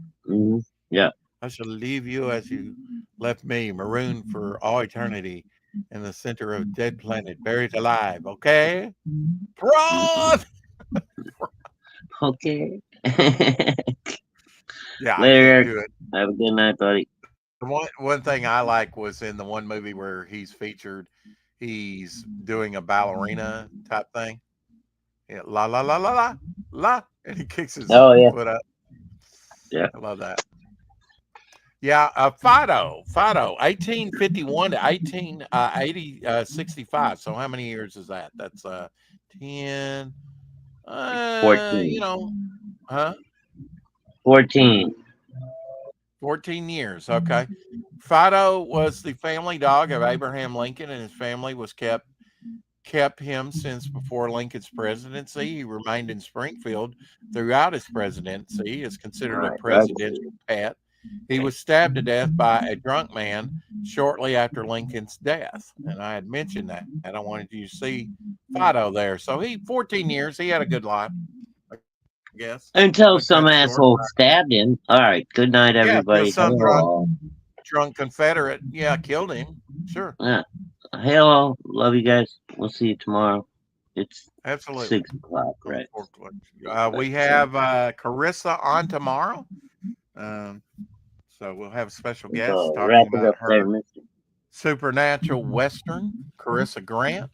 B: Yeah.
A: I shall leave you as you left me, marooned for all eternity, in the center of a dead planet, buried alive. Okay, prawn.
B: Okay.
A: Yeah,
B: Later,
A: I
B: Eric.
A: can't do it.
B: Have a good night, buddy.
A: The one thing I like was in the one movie where he's featured. He's doing a ballerina type thing. Yeah, la la la la la la, and he kicks his foot up.
B: Yeah,
A: I love that. Yeah, Fido, 1851 to 65. So how many years is that? That's 10.
B: 14.
A: Huh?
B: 14.
A: 14 years. Okay. Fido was the family dog of Abraham Lincoln, and his family was kept him since before Lincoln's presidency. He remained in Springfield throughout his presidency. He is considered a presidential pet. He was stabbed to death by a drunk man shortly after Lincoln's death. And I had mentioned that, and I wanted you to see Fido there. So 14 years, he had a good life, I guess.
B: Until some asshole stabbed him. All right. Good night, everybody.
A: Yeah, some drunk Confederate, killed him. Sure.
B: Yeah. Hello. Love you guys. We'll see you tomorrow. It's
A: absolutely
B: 6 o'clock, right?
A: We have Carissa on tomorrow. So we'll have a special guest talking about her supernatural Western, Carissa Grant.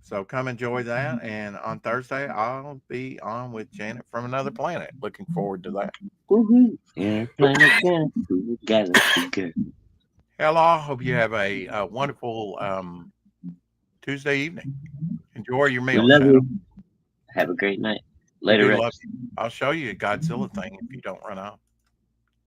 A: So come enjoy that. And on Thursday, I'll be on with Janet from Another Planet. Looking forward to that.
B: Woohoo. Yeah, Planet.
A: Hello. Hope you have a wonderful Tuesday evening. Enjoy your meal.
B: We love you. Have a great night. Later,
A: I'll show you a Godzilla thing if you don't run off.